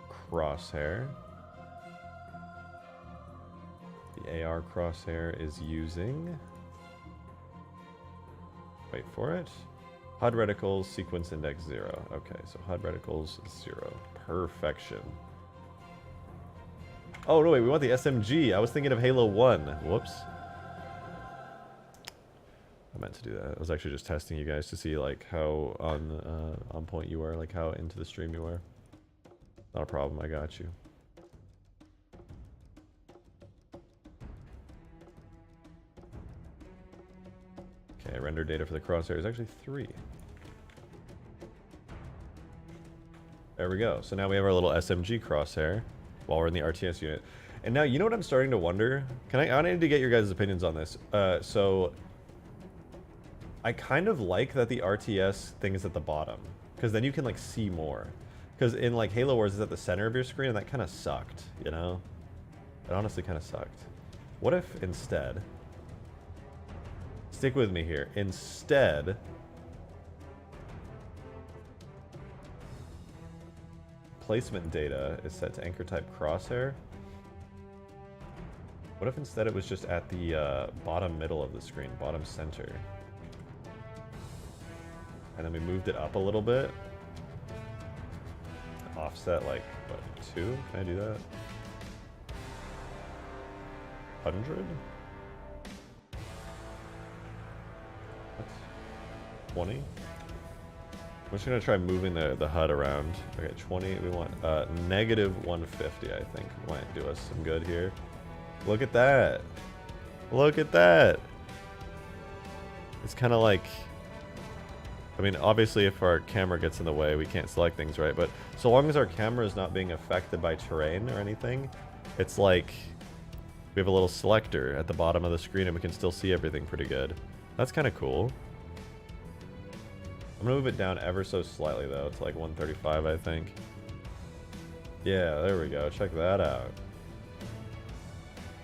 Speaker 1: crosshair. The AR crosshair is using... Wait for it. HUD reticles, sequence index 0. Okay, so HUD reticles 0. Perfection. Oh, no, wait, we want the SMG. I was thinking of Halo 1. Whoops. I meant to do that. I was actually just testing you guys to see, like, how on point you were, like, how into the stream you were. Not a problem, I got you. Okay, render data for the crosshair is actually 3. There we go. So now we have our little SMG crosshair while we're in the RTS unit. And now, you know what I'm starting to wonder? I need to get your guys' opinions on this. So, I kind of like that the RTS thing is at the bottom, because then you can, like, see more. Because in, like, Halo Wars, it's at the center of your screen, and that kind of sucked, you know? It honestly kind of sucked. What if instead... Stick with me here. Instead... placement data is set to anchor type crosshair. What if instead it was just at the bottom middle of the screen, bottom center? And then we moved it up a little bit. offset like, what, 2? Can I do that? 100? What? 20? I'm just gonna try moving the HUD around. Okay, 20, we want negative 150, I think might do us some good here. Look at that. Look at that. It's kind of like, I mean, obviously if our camera gets in the way, we can't select things right, but so long as our camera is not being affected by terrain or anything, it's like we have a little selector at the bottom of the screen and we can still see everything pretty good. That's kind of cool. I'm gonna move it down ever so slightly though, to like 135, I think. Yeah, there we go, check that out.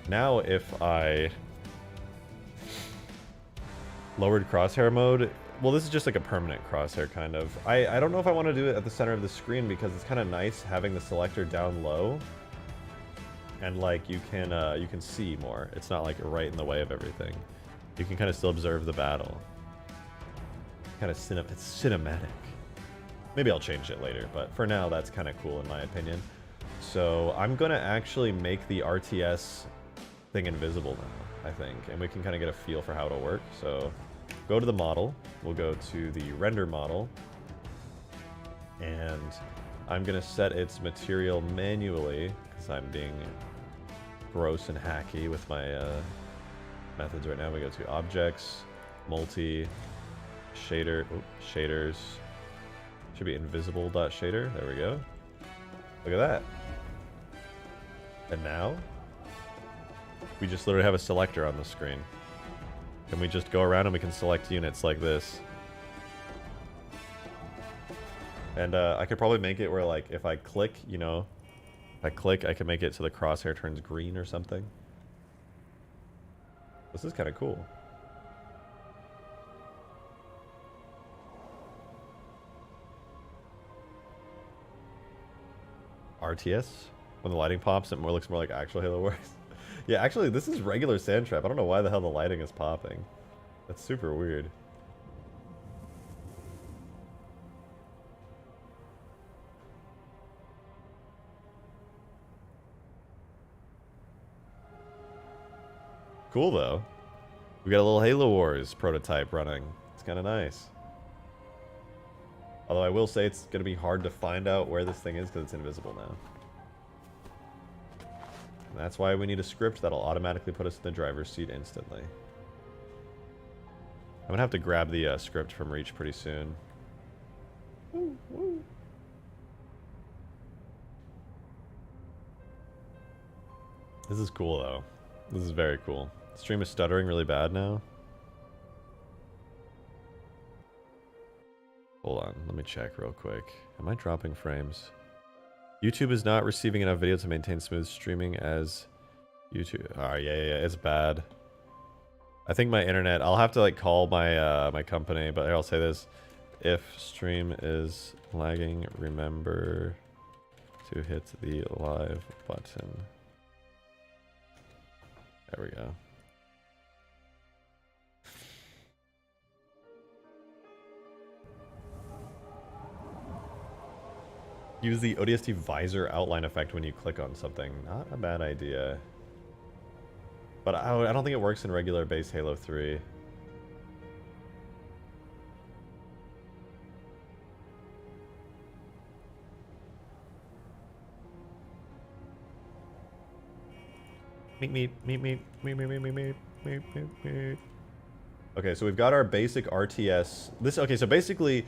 Speaker 1: Now if I lowered crosshair mode, well, this is just like a permanent crosshair kind of. I don't know if I want to do it at the center of the screen because it's kind of nice having the selector down low, and like you can see more. It's not like right in the way of everything. You can kind of still observe the battle. Kind of it's cinematic. Maybe I'll change it later, but for now that's kind of cool in my opinion. So I'm gonna actually make the RTS thing invisible now, I think, and we can kind of get a feel for how it'll work. So go to the model, we'll go to the render model, and I'm gonna set its material manually because I'm being gross and hacky with my methods right now. We go to objects, multi, shader, shaders, should be invisible.shader, there we go. Look at that. And now we just literally have a selector on the screen. And we just go around and we can select units like this. And I could probably make it where, like, if I click, you know, if I click, I can make it so the crosshair turns green or something. This is kind of cool. RTS? When the lighting pops, it looks more like actual Halo works. Yeah, actually, this is regular sand trap. I don't know why the hell the lighting is popping. That's super weird. Cool, though. We got a little Halo Wars prototype running. It's kind of nice. Although I will say it's going to be hard to find out where this thing is because it's invisible now. And that's why we need a script that'll automatically put us in the driver's seat instantly. I'm going to have to grab the script from Reach pretty soon. Woo, woo. This is cool, though. This is very cool. The stream is stuttering really bad now. Hold on, let me check real quick. Am I dropping frames? YouTube is not receiving enough video to maintain smooth streaming as YouTube. Oh, yeah, it's bad. I think my internet, I'll have to like call my my company, but I'll say this. If stream is lagging, remember to hit the live button. There we go. Use the ODST visor outline effect when you click on something. Not a bad idea. But I don't think it works in regular base Halo 3. Meep. Okay, so we've got our basic RTS. Okay, so basically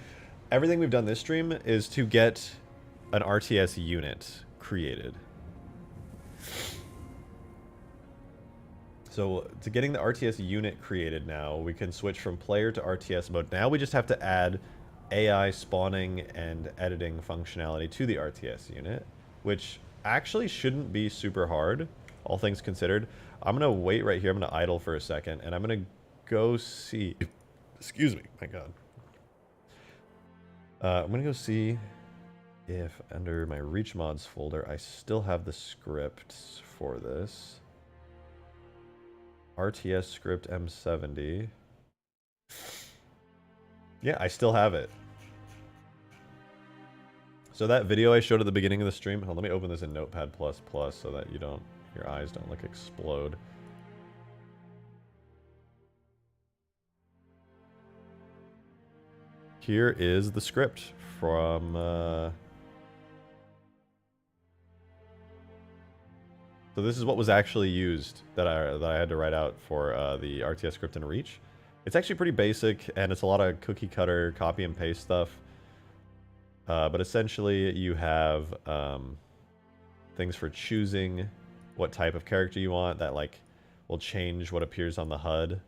Speaker 1: everything we've done this stream is to get an RTS unit created. So to getting the RTS unit created now, we can switch from player to RTS mode. Now we just have to add AI spawning and editing functionality to the RTS unit, which actually shouldn't be super hard, all things considered. I'm gonna wait right here, I'm gonna idle for a second, and I'm gonna go see, excuse me, my God. I'm gonna go see if under my Reach Mods folder, I still have the scripts for this. RTS script M70. Yeah, I still have it. So that video I showed at the beginning of the stream, hold on, let me open this in Notepad++ so that your eyes don't like explode. Here is the script from so this is what was actually used that I had to write out for the RTS script in Reach. It's actually pretty basic, and it's a lot of cookie cutter, copy and paste stuff. But essentially, you have things for choosing what type of character you want that like will change what appears on the HUD.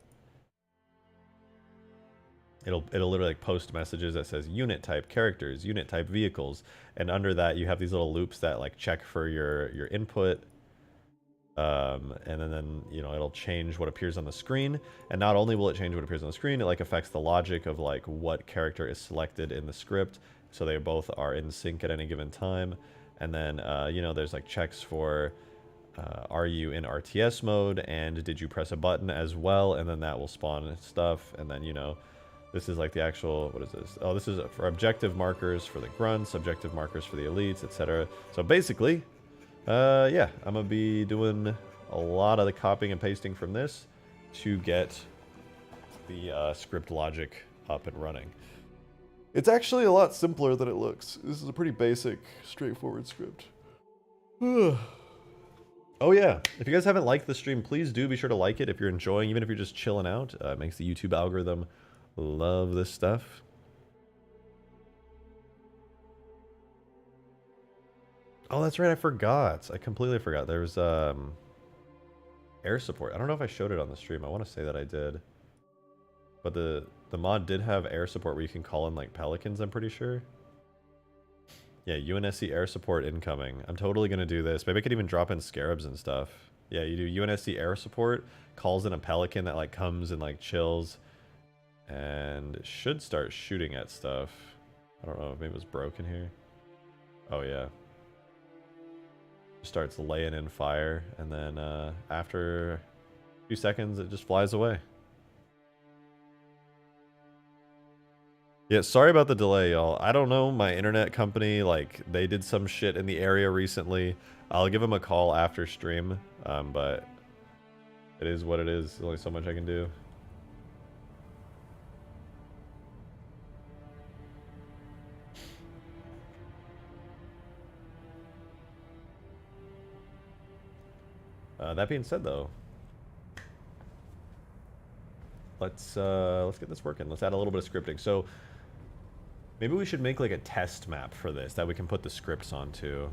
Speaker 1: It'll literally like post messages that says unit type characters, unit type vehicles, and under that you have these little loops that like check for your input. And then you know it'll change what appears on the screen, and not only will it change what appears on the screen, it like affects the logic of like what character is selected in the script, so they both are in sync at any given time. And then you know there's like checks for are you in RTS mode and did you press a button as well, and then that will spawn stuff. And then you know this is like the actual, what is this? Oh, this is for objective markers for the grunts, objective markers for the elites, etc. So basically yeah, I'm gonna be doing a lot of the copying and pasting from this to get the script logic up and running. It's actually a lot simpler than it looks. This is a pretty basic, straightforward script. Oh yeah, if you guys haven't liked the stream, please do be sure to like it if you're enjoying, even if you're just chilling out. It makes the YouTube algorithm love this stuff. Oh, that's right, I forgot. I completely forgot. There's air support. I don't know if I showed it on the stream. I want to say that I did. But the mod did have air support where you can call in like pelicans, I'm pretty sure. Yeah, UNSC air support incoming. I'm totally going to do this. Maybe I could even drop in scarabs and stuff. Yeah, you do UNSC air support, calls in a pelican that like comes and like chills, and should start shooting at stuff. I don't know, maybe it was broken here. Oh yeah. Starts laying in fire, and then after a few seconds it just flies away. Yeah, sorry about the delay, y'all. I don't know, my internet company, like, they did some shit in the area recently. I'll give them a call after stream, but it is what it is. There's only so much I can do. That being said, though, let's get this working. Let's add a little bit of scripting. So maybe we should make like a test map for this that we can put the scripts onto.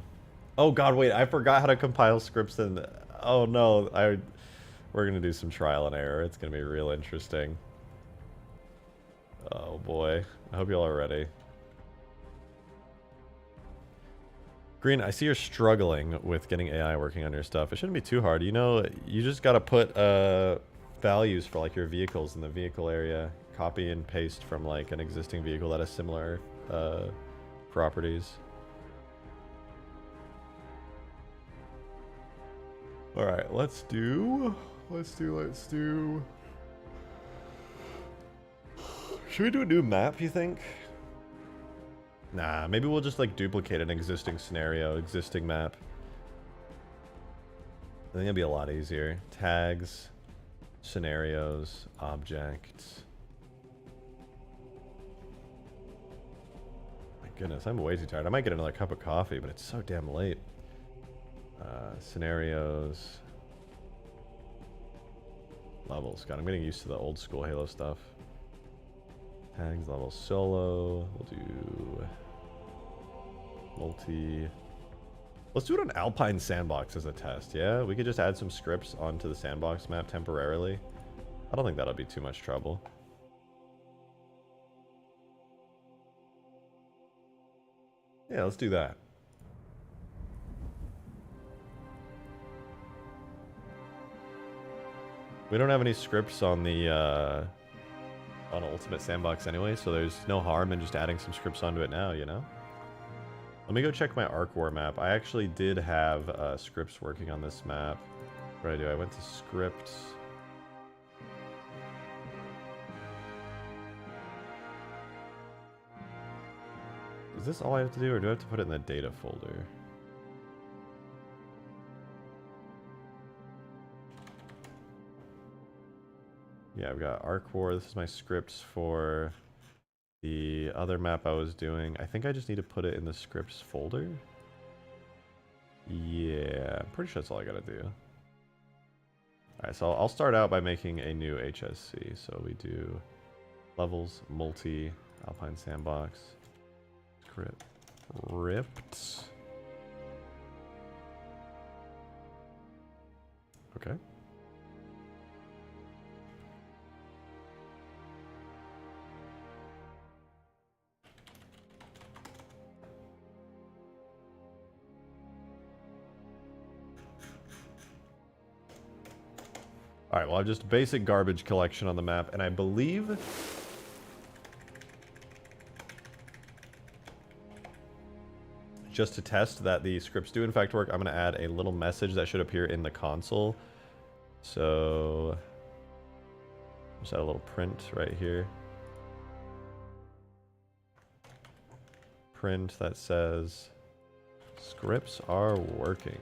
Speaker 1: Oh god, wait, I forgot how to compile scripts in. Oh no, we're gonna do some trial and error. It's gonna be real interesting. Oh boy, I hope y'all are ready. Green, I see you're struggling with getting AI working on your stuff. It shouldn't be too hard. You know, you just gotta put values for like your vehicles in the vehicle area. Copy and paste from like an existing vehicle that has similar properties. All right, let's do. Should we do a new map, you think? Nah, maybe we'll just like duplicate an existing scenario, existing map. I think it'll be a lot easier. Tags, scenarios, objects. My goodness, I'm way too tired. I might get another cup of coffee, but it's so damn late. Scenarios. Levels. God, I'm getting used to the old school Halo stuff. Tags, level solo. We'll do multi. Let's do it on Alpine Sandbox as a test, yeah? We could just add some scripts onto the sandbox map temporarily. I don't think that'll be too much trouble. Yeah, let's do that. We don't have any scripts on the on Ultimate Sandbox anyway, so there's no harm in just adding some scripts onto it now, you know? Let me go check my Arc War map. I actually did have scripts working on this map. What did I do? I went to scripts. Is this all I have to do, or do I have to put it in the data folder? Yeah, I've got Arc War. This is my scripts for the other map I was doing. I think I just need to put it in the scripts folder. Yeah, I'm pretty sure that's all I gotta do. Alright, so I'll start out by making a new HSC. So we do levels, multi, Alpine Sandbox, script, ripped. Okay. Alright, well I have just basic garbage collection on the map, and I believe just to test that the scripts do in fact work, I'm going to add a little message that should appear in the console. So, just add a little print right here. Print that says, scripts are working.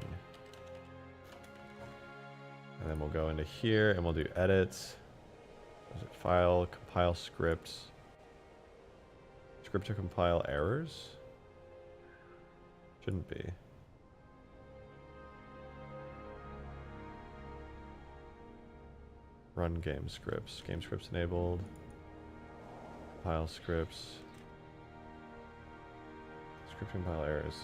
Speaker 1: And then we'll go into here and we'll do edits. File, compile scripts. Script to compile errors? Shouldn't be. Run game scripts. Game scripts enabled. Compile scripts. Script to compile errors.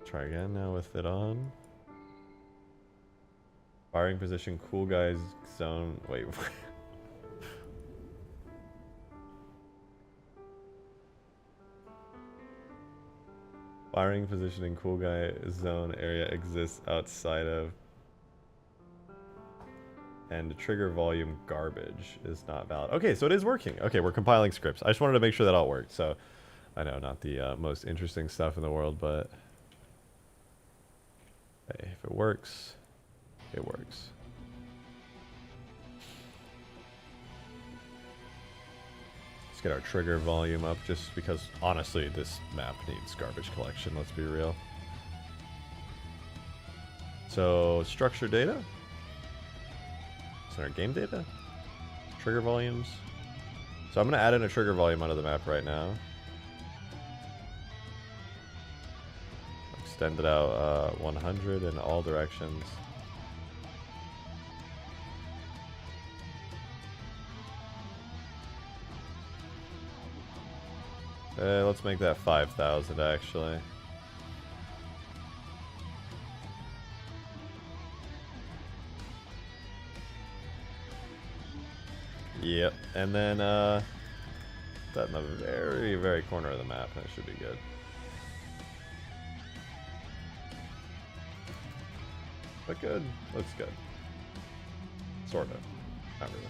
Speaker 1: Try again now with it on. Firing position, cool guys zone. Wait. Firing position in cool guy zone area exists outside of. And trigger volume garbage is not valid. Okay, so it is working. Okay, we're compiling scripts. I just wanted to make sure that all worked. So, I know, not the most interesting stuff in the world, but hey, if it works, it works. Let's get our trigger volume up just because, honestly, this map needs garbage collection, let's be real. So, structure data. Center game data. Trigger volumes. So I'm going to add in a trigger volume onto the map right now. Extend it out 100 in all directions. Let's make that 5,000 actually. Yep, and then that in the very, very corner of the map, and it should be good. But good, looks good. Sort of, not really.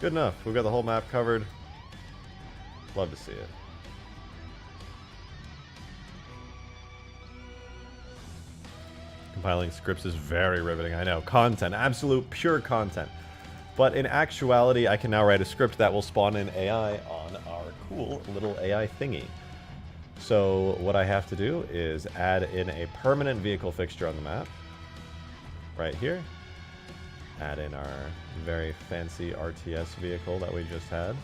Speaker 1: Good enough. We've got the whole map covered. Love to see it. Compiling scripts is very riveting. I know. Content. Absolute pure content. But in actuality, I can now write a script that will spawn in AI on our cool little AI thingy. So what I have to do is add in a permanent vehicle fixture on the map. Right here. Add in our very fancy RTS vehicle that we just had.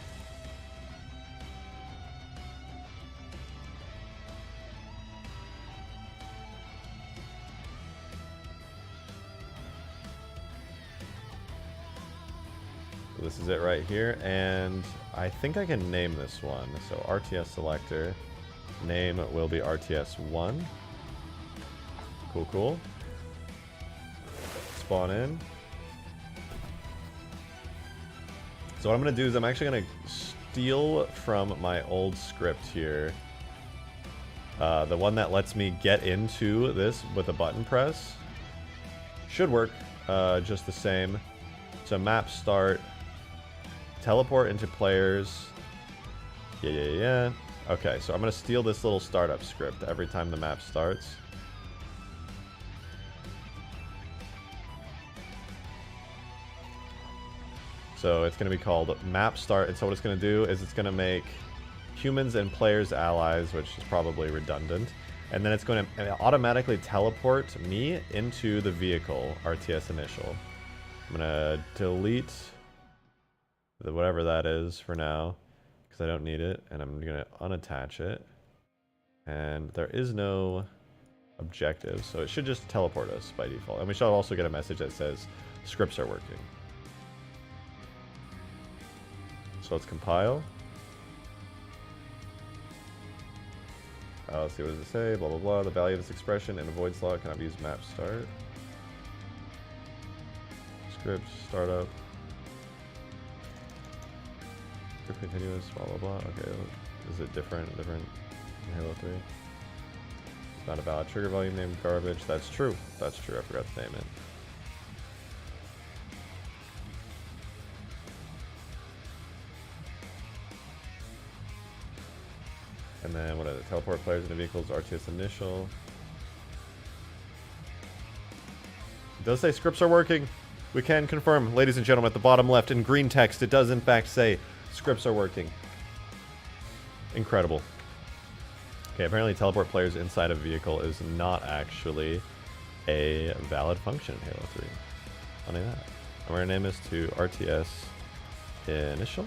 Speaker 1: So this is it right here, and I think I can name this one. So RTX Selector, name will be RTS1. Cool, cool. Spawn in. So what I'm going to do is I'm actually going to steal from my old script here. The one that lets me get into this with a button press. Should work just the same. So map start. Teleport into players. Yeah. Okay, so I'm gonna steal this little startup script every time the map starts. So it's gonna be called map start, and so what it's gonna do is it's gonna make humans and players allies, which is probably redundant. And then it's going to automatically teleport me into the vehicle, RTS initial. I'm going to delete whatever that is for now, because I don't need it. And I'm going to unattach it. And there is no objective, so it should just teleport us by default. And we should also get a message that says scripts are working. So let's compile. Let's see, what does it say? Blah, blah, blah. The value of this expression in a void slot cannot be used map start. Script, startup. Script continuous, blah, blah, blah. Okay, is it different in Halo 3? It's not a valid trigger volume name, garbage. That's true. That's true. I forgot to name it. And then what are the teleport players into vehicles, RTS initial. It does say scripts are working. We can confirm, ladies and gentlemen, at the bottom left in green text, it does in fact say scripts are working. Incredible. Okay, apparently teleport players inside a vehicle is not actually a valid function in Halo 3. Funny that. I'm going to name this to RTS initial.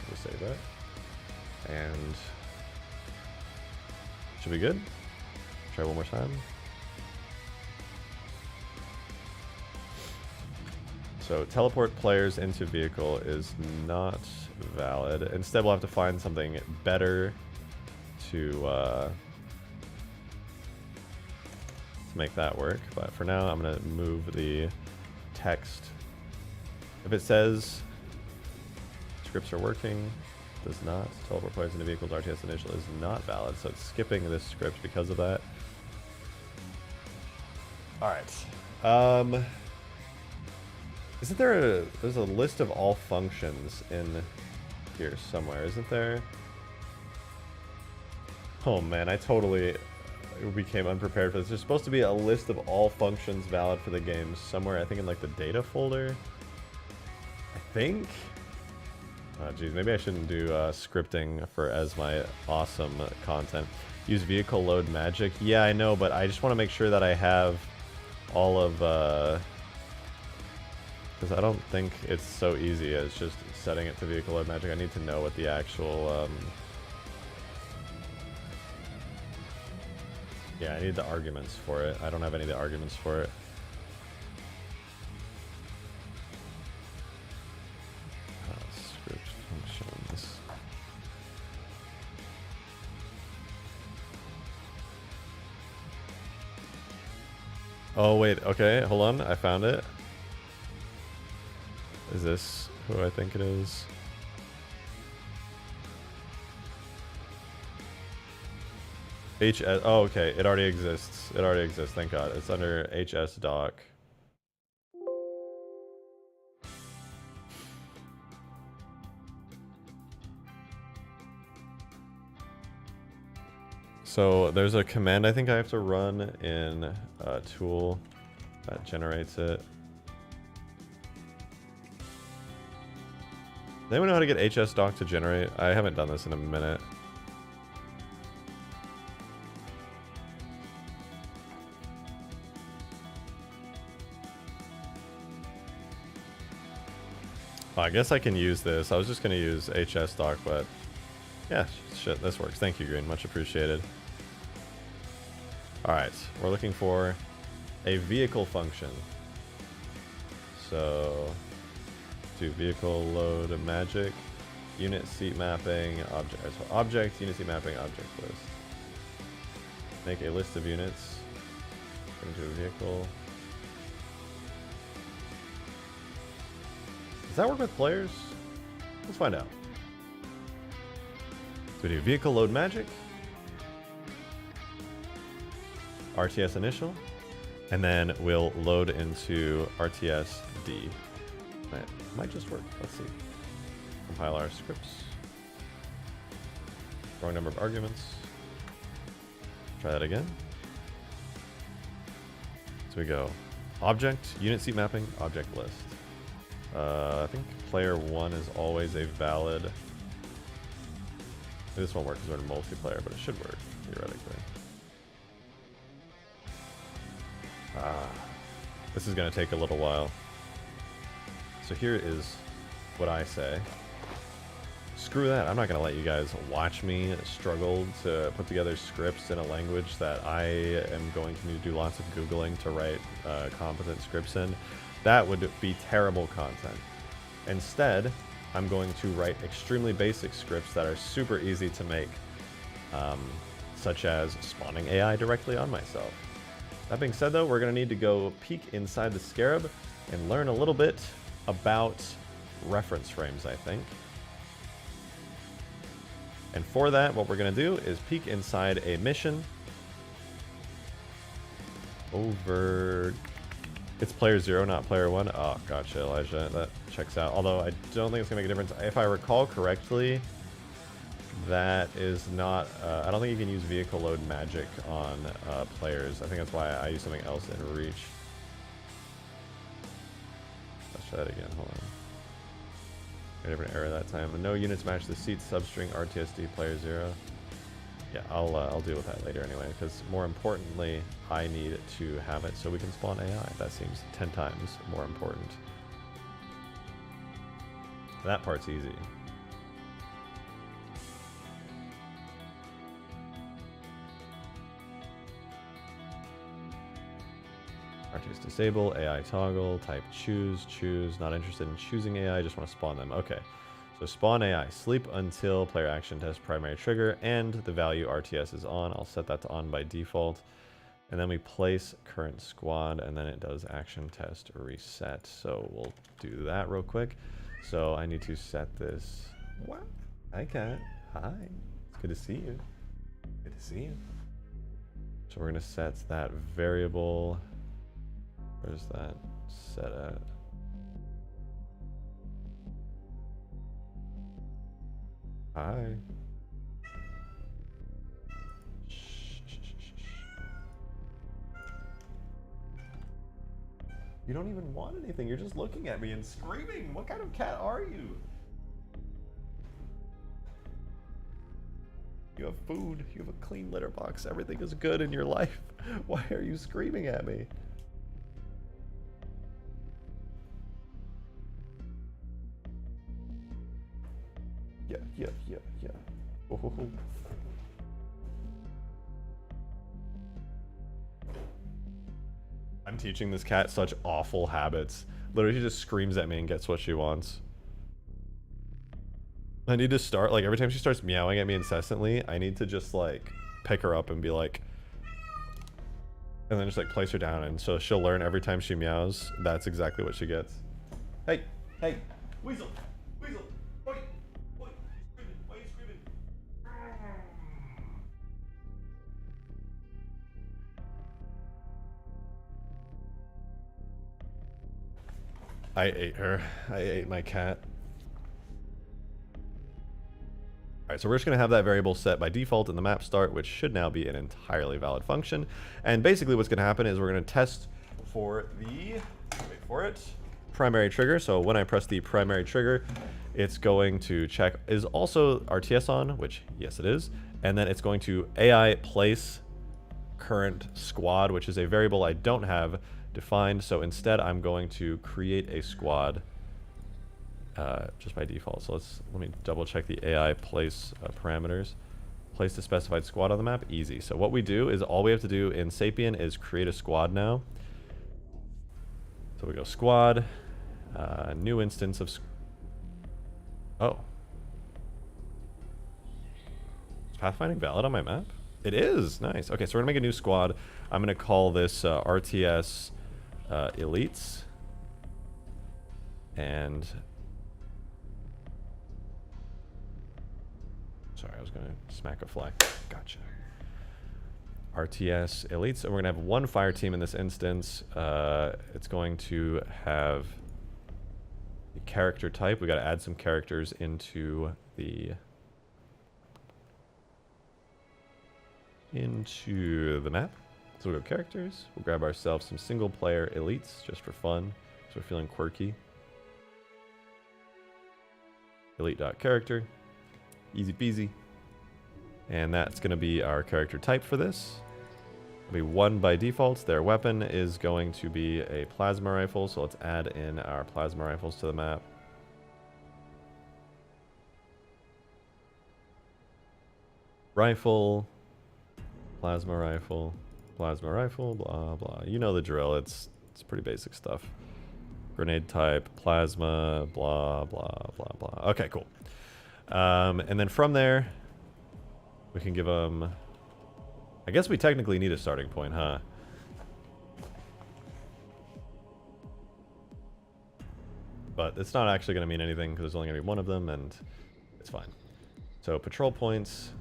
Speaker 1: We'll save that. And should be good. Try one more time. So teleport players into vehicle is not valid. Instead, we'll have to find something better to make that work. But for now, I'm going to move the text. If it says scripts are working, does not. Teleport players into vehicles RTS initial is not valid, so it's skipping this script because of that. Alright. Isn't there there's a list of all functions in here somewhere, isn't there? Oh man, I totally became unprepared for this. There's supposed to be a list of all functions valid for the game somewhere, I think in like the data folder. I think? Oh geez, maybe I shouldn't do scripting as my awesome content. Use vehicle load magic. Yeah, I know, but I just want to make sure that I have all of... because I don't think it's so easy as just setting it to vehicle load magic. I need to know what the actual... yeah, I need the arguments for it. I don't have any of the arguments for it. Oh wait, okay, hold on, I found it. Is this who I think it is? HS, oh okay, it already exists. It already exists, thank God. It's under HS doc. So there's a command I think I have to run in a tool that generates it. Does anyone know how to get HSDoc to generate? I haven't done this in a minute. Oh, I guess I can use this. I was just going to use HSDoc, but yeah, shit, this works. Thank you, Green. Much appreciated. Alright, we're looking for a vehicle function. So, do vehicle load magic, unit seat mapping, object. So object, unit seat mapping, object list. Make a list of units. Put into a vehicle. Does that work with players? Let's find out. So we do vehicle load magic. RTS initial, and then we'll load into RTS D. That might just work. Let's see. compile our scripts. Wrong number of arguments. Try that again. So we go object, unit seat mapping, object list. I think player 1 is always a valid. This won't work because we're in multiplayer, but it should work theoretically. This is going to take a little while. So here is what I say. Screw that. I'm not going to let you guys watch me struggle to put together scripts in a language that I am going to need to do lots of Googling to write competent scripts in. That would be terrible content. Instead, I'm going to write extremely basic scripts that are super easy to make, such as spawning AI directly on myself. That being said, though, we're going to need to go peek inside the Scarab and learn a little bit about reference frames, I think. And for that, what we're going to do is peek inside a mission over... It's player 0, not player 1. Oh, gotcha, Elijah. That checks out. Although I don't think it's going to make a difference. If I recall correctly, that is not... I don't think you can use vehicle load magic on players. I think that's why I use something else in Reach. Let's try that again. Hold on. A different error that time. No units match the seat substring RTSD player 0. Yeah, I'll deal with that later anyway, because more importantly, I need to have it so we can spawn AI. That seems 10 times more important. That part's easy. RTS disable, AI toggle, type choose, not interested in choosing AI, just want to spawn them. Okay, so spawn AI, sleep until player action test primary trigger, and the value RTS is on. I'll set that to on by default. And then we place current squad, and then it does action test reset. So we'll do that real quick. So I need to set this. What? Hi, Cat. Hi. It's good to see you. Good to see you. So we're going to set that variable. Where's that set at? Hi. You don't even want anything. You're just looking at me and screaming. What kind of cat are you? You have food. You have a clean litter box. Everything is good in your life. Why are you screaming at me? Yeah. Oh. I'm teaching this cat such awful habits. Literally, she just screams at me and gets what she wants. I need to start, like, every time she starts meowing at me incessantly, I need to just, like, pick her up and be like... And then just, like, place her down, and so she'll learn every time she meows, that's exactly what she gets. Hey! Weasel! Oi! Why are you screaming? I ate her. I ate my cat. Alright, so we're just going to have that variable set by default in the map start, which should now be an entirely valid function. And basically what's going to happen is we're going to test for the, wait for it, primary trigger. So when I press the primary trigger, it's going to check, is also RTS on, which yes it is. And then it's going to AI place current squad, which is a variable I don't have defined. So instead I'm going to create a squad just by default. So let me double check the AI place parameters. Place the specified squad on the map, easy. So what we do is all we have to do in Sapien is create a squad now. So we go squad, new instance of oh. Is pathfinding valid on my map? It is, nice. Okay, so we're gonna make a new squad. I'm gonna call this RTS Elites. And sorry, I was gonna smack a fly. Gotcha. RTS Elites, and we're gonna have one fire team in this instance. It's going to have the character type. We got to add some characters into the map. So we'll go characters. We'll grab ourselves some single player elites just for fun. So we're feeling quirky. Elite.character. Easy peasy. And that's going to be our character type for this. It'll be 1 by default. Their weapon is going to be a plasma rifle. So let's add in our plasma rifles to the map. Rifle. Plasma rifle. Plasma rifle, blah, blah. You know the drill. It's pretty basic stuff. Grenade type, plasma, blah, blah, blah, blah. Okay, cool. And then from there, we can give them... I guess we technically need a starting point, huh? But it's not actually going to mean anything because there's only going to be one of them, and it's fine. So patrol points...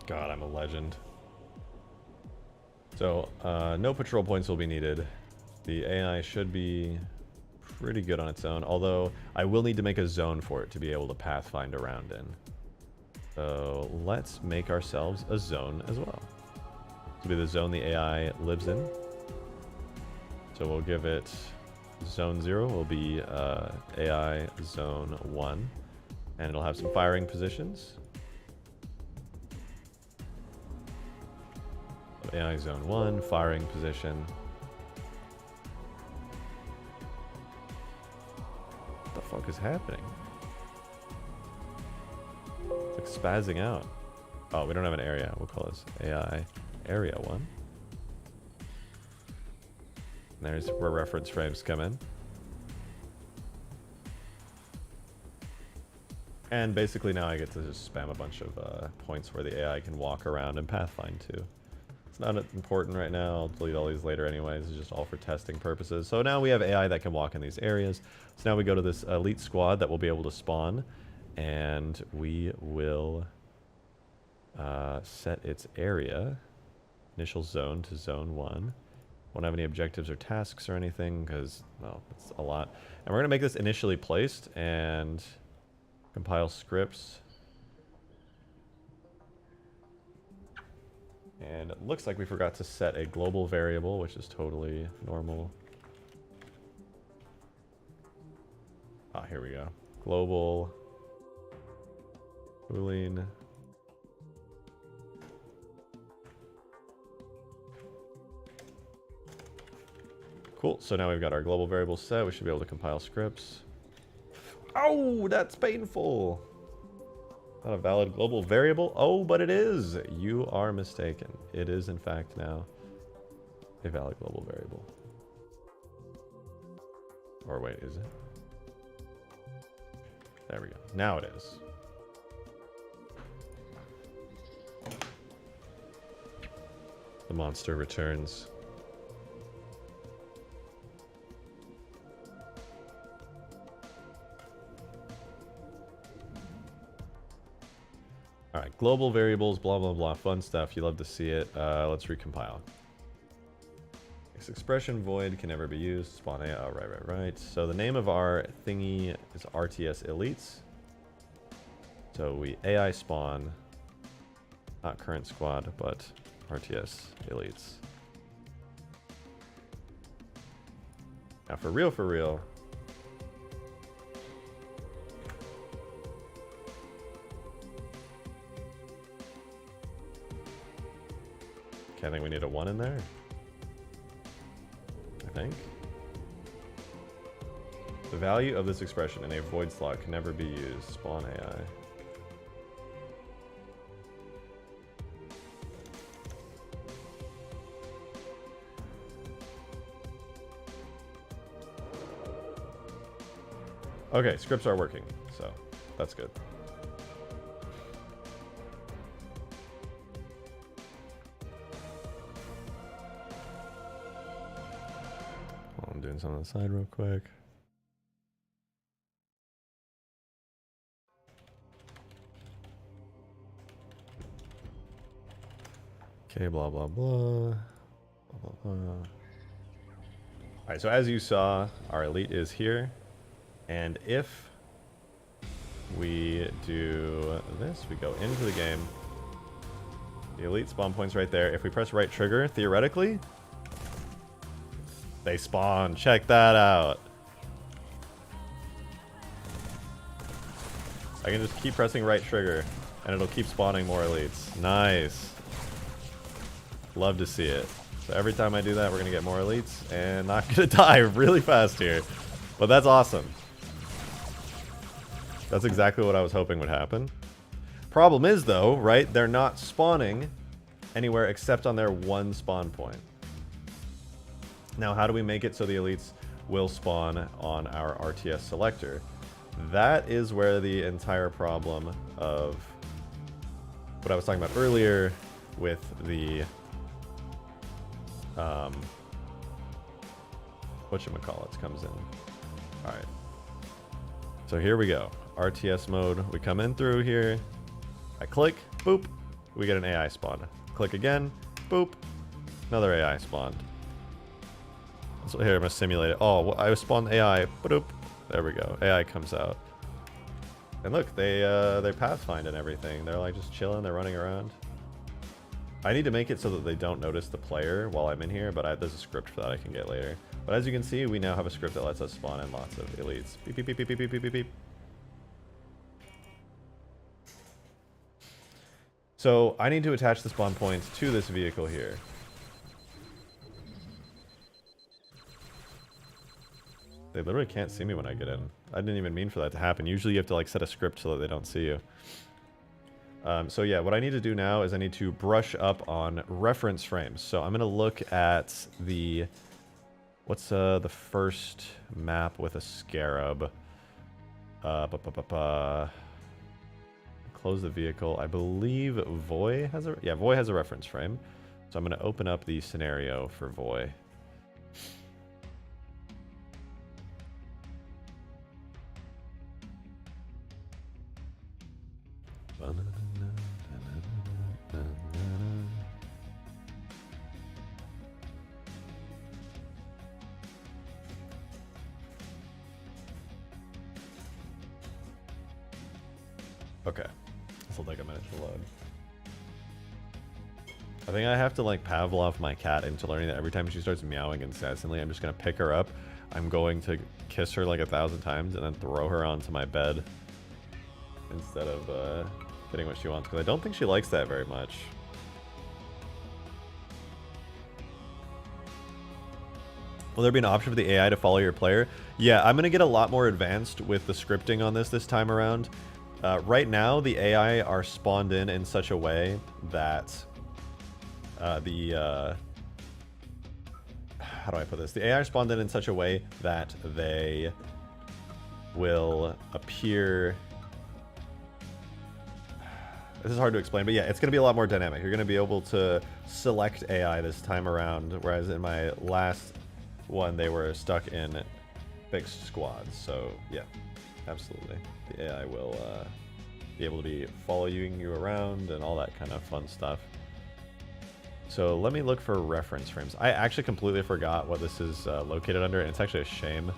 Speaker 1: God, I'm a legend. So, no patrol points will be needed. The AI should be pretty good on its own, although I will need to make a zone for it to be able to pathfind around in. So, let's make ourselves a zone as well. This will be the zone the AI lives in. So we'll give it zone 0 will be AI zone 1, and it'll have some firing positions. AI zone 1, firing position. What the fuck is happening? It's like spazzing out. Oh, we don't have an area. We'll call this AI area 1. And there's where reference frames come in. And basically now I get to just spam a bunch of points where the AI can walk around and pathfind to. It's not important right now. I'll delete all these later anyways. It's just all for testing purposes. So now we have AI that can walk in these areas. So now we go to this elite squad that will be able to spawn. And we will set its area, initial zone, to zone 1. Won't have any objectives or tasks or anything because, well, it's a lot. And we're going to make this initially placed and compile scripts. And it looks like we forgot to set a global variable, which is totally normal. Ah, here we go. Global boolean. Cool, so now we've got our global variable set. We should be able to compile scripts. Oh, that's painful. Not a valid global variable. Oh, but it is. You are mistaken. It is, in fact, now a valid global variable. Or wait, is it? There we go. Now it is. The monster returns. All right, global variables, blah, blah, blah, fun stuff. You love to see it. Let's recompile. This expression void can never be used. Spawn A. Oh, right. So the name of our thingy is RTS Elites. So we AI spawn, not current squad, but RTS Elites. Now for real, I think we need a 1 in there. I think. The value of this expression in a void slot can never be used. Spawn AI. Okay, scripts are working, so that's good. I'm doing something on the side real quick. Okay, blah, blah, blah. Blah, blah, blah. Alright, so as you saw, our elite is here. And if we do this, we go into the game. The elite spawn point's right there. If we press right trigger, theoretically, they spawn. Check that out. I can just keep pressing right trigger, and it'll keep spawning more elites. Nice. Love to see it. So every time I do that, we're going to get more elites, and not going to die really fast here. But that's awesome. That's exactly what I was hoping would happen. Problem is, though, right, they're not spawning anywhere except on their one spawn point. Now, how do we make it so the elites will spawn on our RTS Selector? That is where the entire problem of what I was talking about earlier with the whatchamacallits comes in. Alright. So here we go. RTS mode. We come in through here. I click, boop, we get an AI spawn. Click again, boop, another AI spawned. So here I'm gonna simulate it. Oh, well, I spawned AI, boop, there we go. AI comes out. And look, they pathfind and everything. They're like just chilling, they're running around. I need to make it so that they don't notice the player while I'm in here, but there's a script for that I can get later. But as you can see, we now have a script that lets us spawn in lots of elites. Beep, beep, beep, beep, beep, beep, beep, beep, beep. So I need to attach the spawn points to this vehicle here. They literally can't see me when I get in. I didn't even mean for that to happen. Usually you have to like set a script so that they don't see you. So yeah, what I need to do now is I need to brush up on reference frames. So I'm going to look at the... What's the first map with a scarab? Close the vehicle. I believe Voy has a... Yeah, Voy has a reference frame. So I'm going to open up the scenario for Voy. Okay. This will take a minute to load. I think I have to like Pavlov my cat into learning that every time she starts meowing incessantly, I'm just going to pick her up. I'm going to kiss her like 1,000 times and then throw her onto my bed instead of getting what she wants, because I don't think she likes that very much. Will there be an option for the AI to follow your player? Yeah, I'm going to get a lot more advanced with the scripting on this time around. Right now, the AI are spawned in such a way that how do I put this? The AI are spawned in such a way that they will appear... This is hard to explain, but yeah, it's going to be a lot more dynamic. You're going to be able to select AI this time around, whereas in my last one, they were stuck in fixed squads. So yeah, absolutely. The AI will be able to be following you around and all that kind of fun stuff. So let me look for reference frames. I actually completely forgot what this is located under, and it's actually a shame.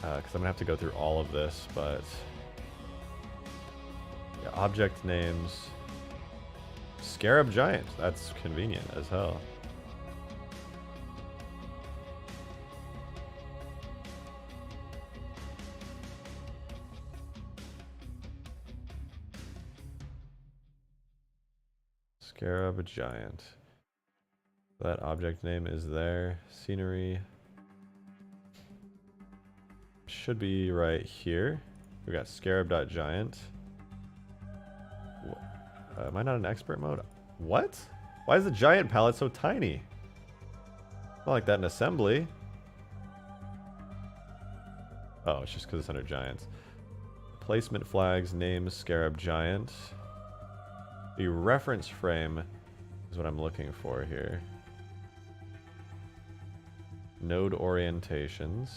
Speaker 1: Because I'm going to have to go through all of this, but... Yeah, object names. Scarab Giant. That's convenient as hell. Scarab Giant. That object name is there. Scenery. Should be right here. We got Scarab.Giant. Am I not in expert mode? What? Why is the giant palette so tiny? Not like that in assembly. Oh, it's just because it's under giants. Placement flags, names, Scarab Giant. The reference frame is what I'm looking for here. Node orientations.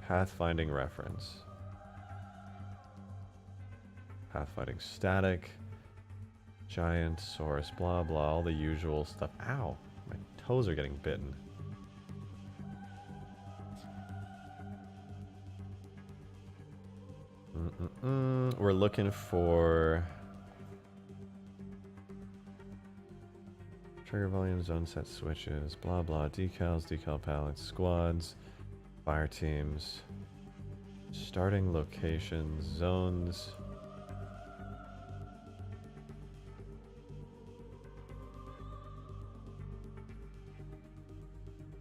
Speaker 1: Pathfinding reference. Pathfinding static. Giant source, blah blah, all the usual stuff. Ow, my toes are getting bitten. We're looking for trigger volume, zone set switches, blah blah, decals, decal palettes, squads, fire teams, starting locations, zones.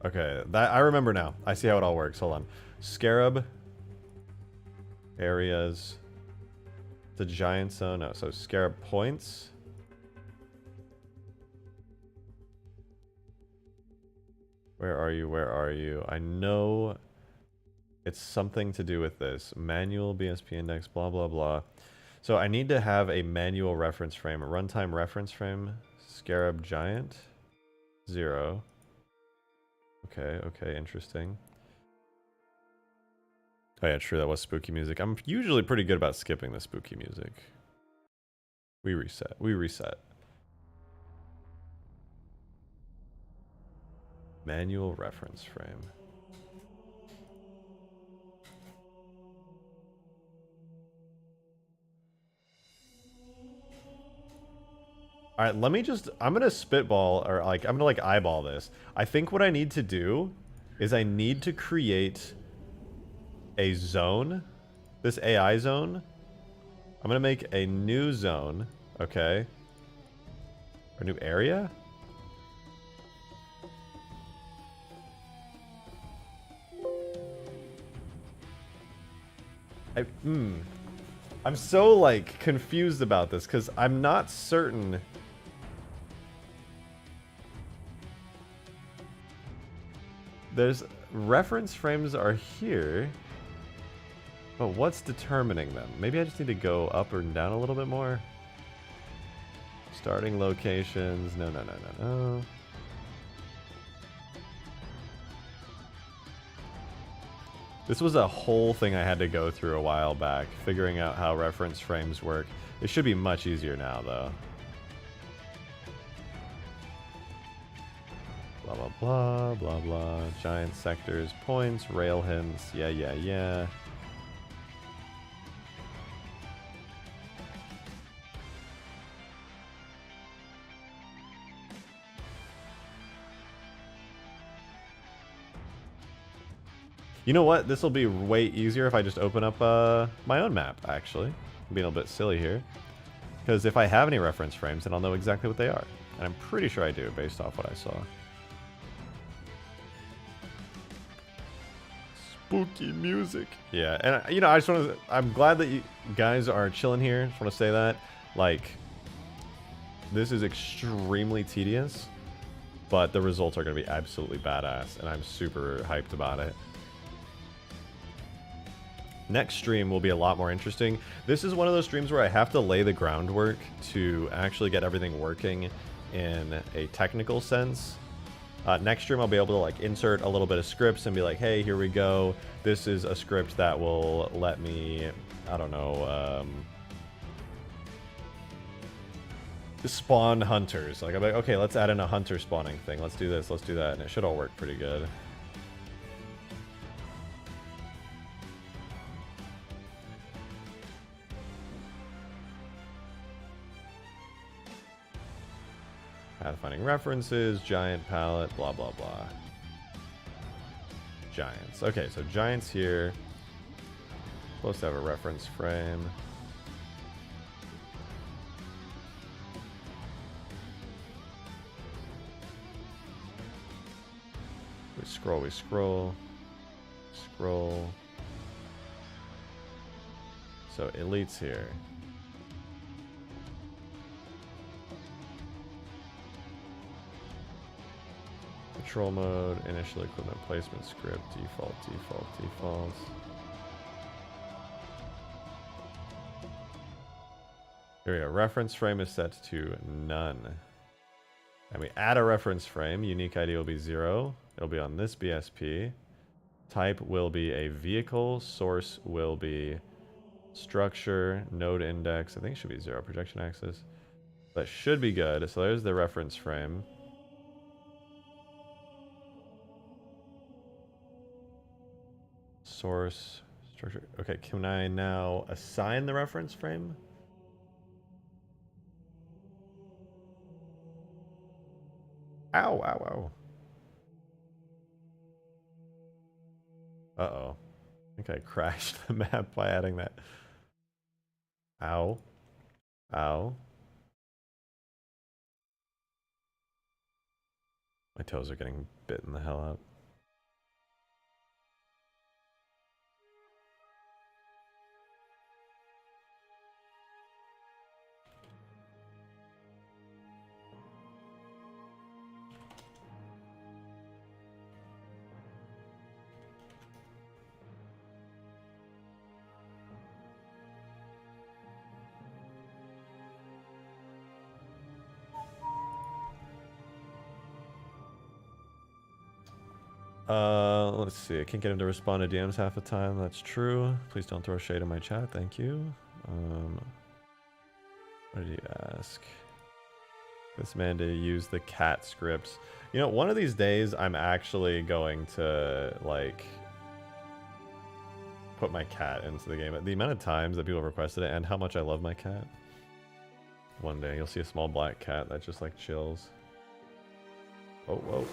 Speaker 1: Okay, that I remember now. I see how it all works. Hold on. Scarab areas. The giant zone. No, so scarab points. Where are you? Where are you? I know it's something to do with this. Manual BSP index, blah, blah, blah. So I need to have a manual reference frame, a runtime reference frame. Scarab giant. 0. Okay, okay, interesting. Oh yeah, true, that was spooky music. I'm usually pretty good about skipping the spooky music. We reset, we reset. Manual reference frame. Alright, let me just, I'm gonna spitball, or like, I'm gonna like eyeball this. I think what I need to do is I need to create a zone, this AI zone. I'm gonna make a new zone, okay? Or new area? I'm so like confused about this because I'm not certain. There's reference frames are here, but what's determining them? Maybe I just need to go up or down a little bit more. Starting locations. No, no, no, no, no. This was a whole thing I had to go through a while back, figuring out how reference frames work. It should be much easier now, though. Blah, blah, blah, blah, blah. Giant sectors, points, rail hints. Yeah, yeah, yeah. You know what? This will be way easier if I just open up my own map, actually. I'm being a bit silly here. Because if I have any reference frames, then I'll know exactly what they are. And I'm pretty sure I do, based off what I saw. Spooky music. Yeah, and you know, I just want to, I'm glad that you guys are chilling here. Just want to say that. Like, this is extremely tedious, but the results are going to be absolutely badass, and I'm super hyped about it. Next stream will be a lot more interesting. This is one of those streams where I have to lay the groundwork to actually get everything working in a technical sense. Next stream I'll be able to like insert a little bit of scripts and be like, hey, here we go. This is a script that will let me, I don't know, spawn hunters. Like I'm like, okay, let's add in a hunter spawning thing. Let's do this, let's do that, and it should all work pretty good. Pathfinding references, giant palette, blah, blah, blah. Giants. Okay, so giants here. Supposed to have a reference frame. We scroll, we scroll. Scroll. So elites here. Control mode, initial equipment placement script, default, default, default. Here we go. Reference frame is set to none. And we add a reference frame. Unique ID will be 0. It'll be on this BSP. Type will be a vehicle. Source will be structure. Node index, I think it should be 0. Projection axis. That should be good. So there's the reference frame. Source, structure. Okay, can I now assign the reference frame? Ow, ow, ow. Uh-oh. I think I crashed the map by adding that. Ow. Ow. My toes are getting bitten the hell up. Let's see. I can't get him to respond to DMs half the time. That's true. Please don't throw shade in my chat. Thank you. What did he ask? This man to use the cat scripts. You know, one of these days I'm actually going to, like, put my cat into the game. The amount of times that people requested it and how much I love my cat. One day you'll see a small black cat that just, like, chills. Oh, whoa.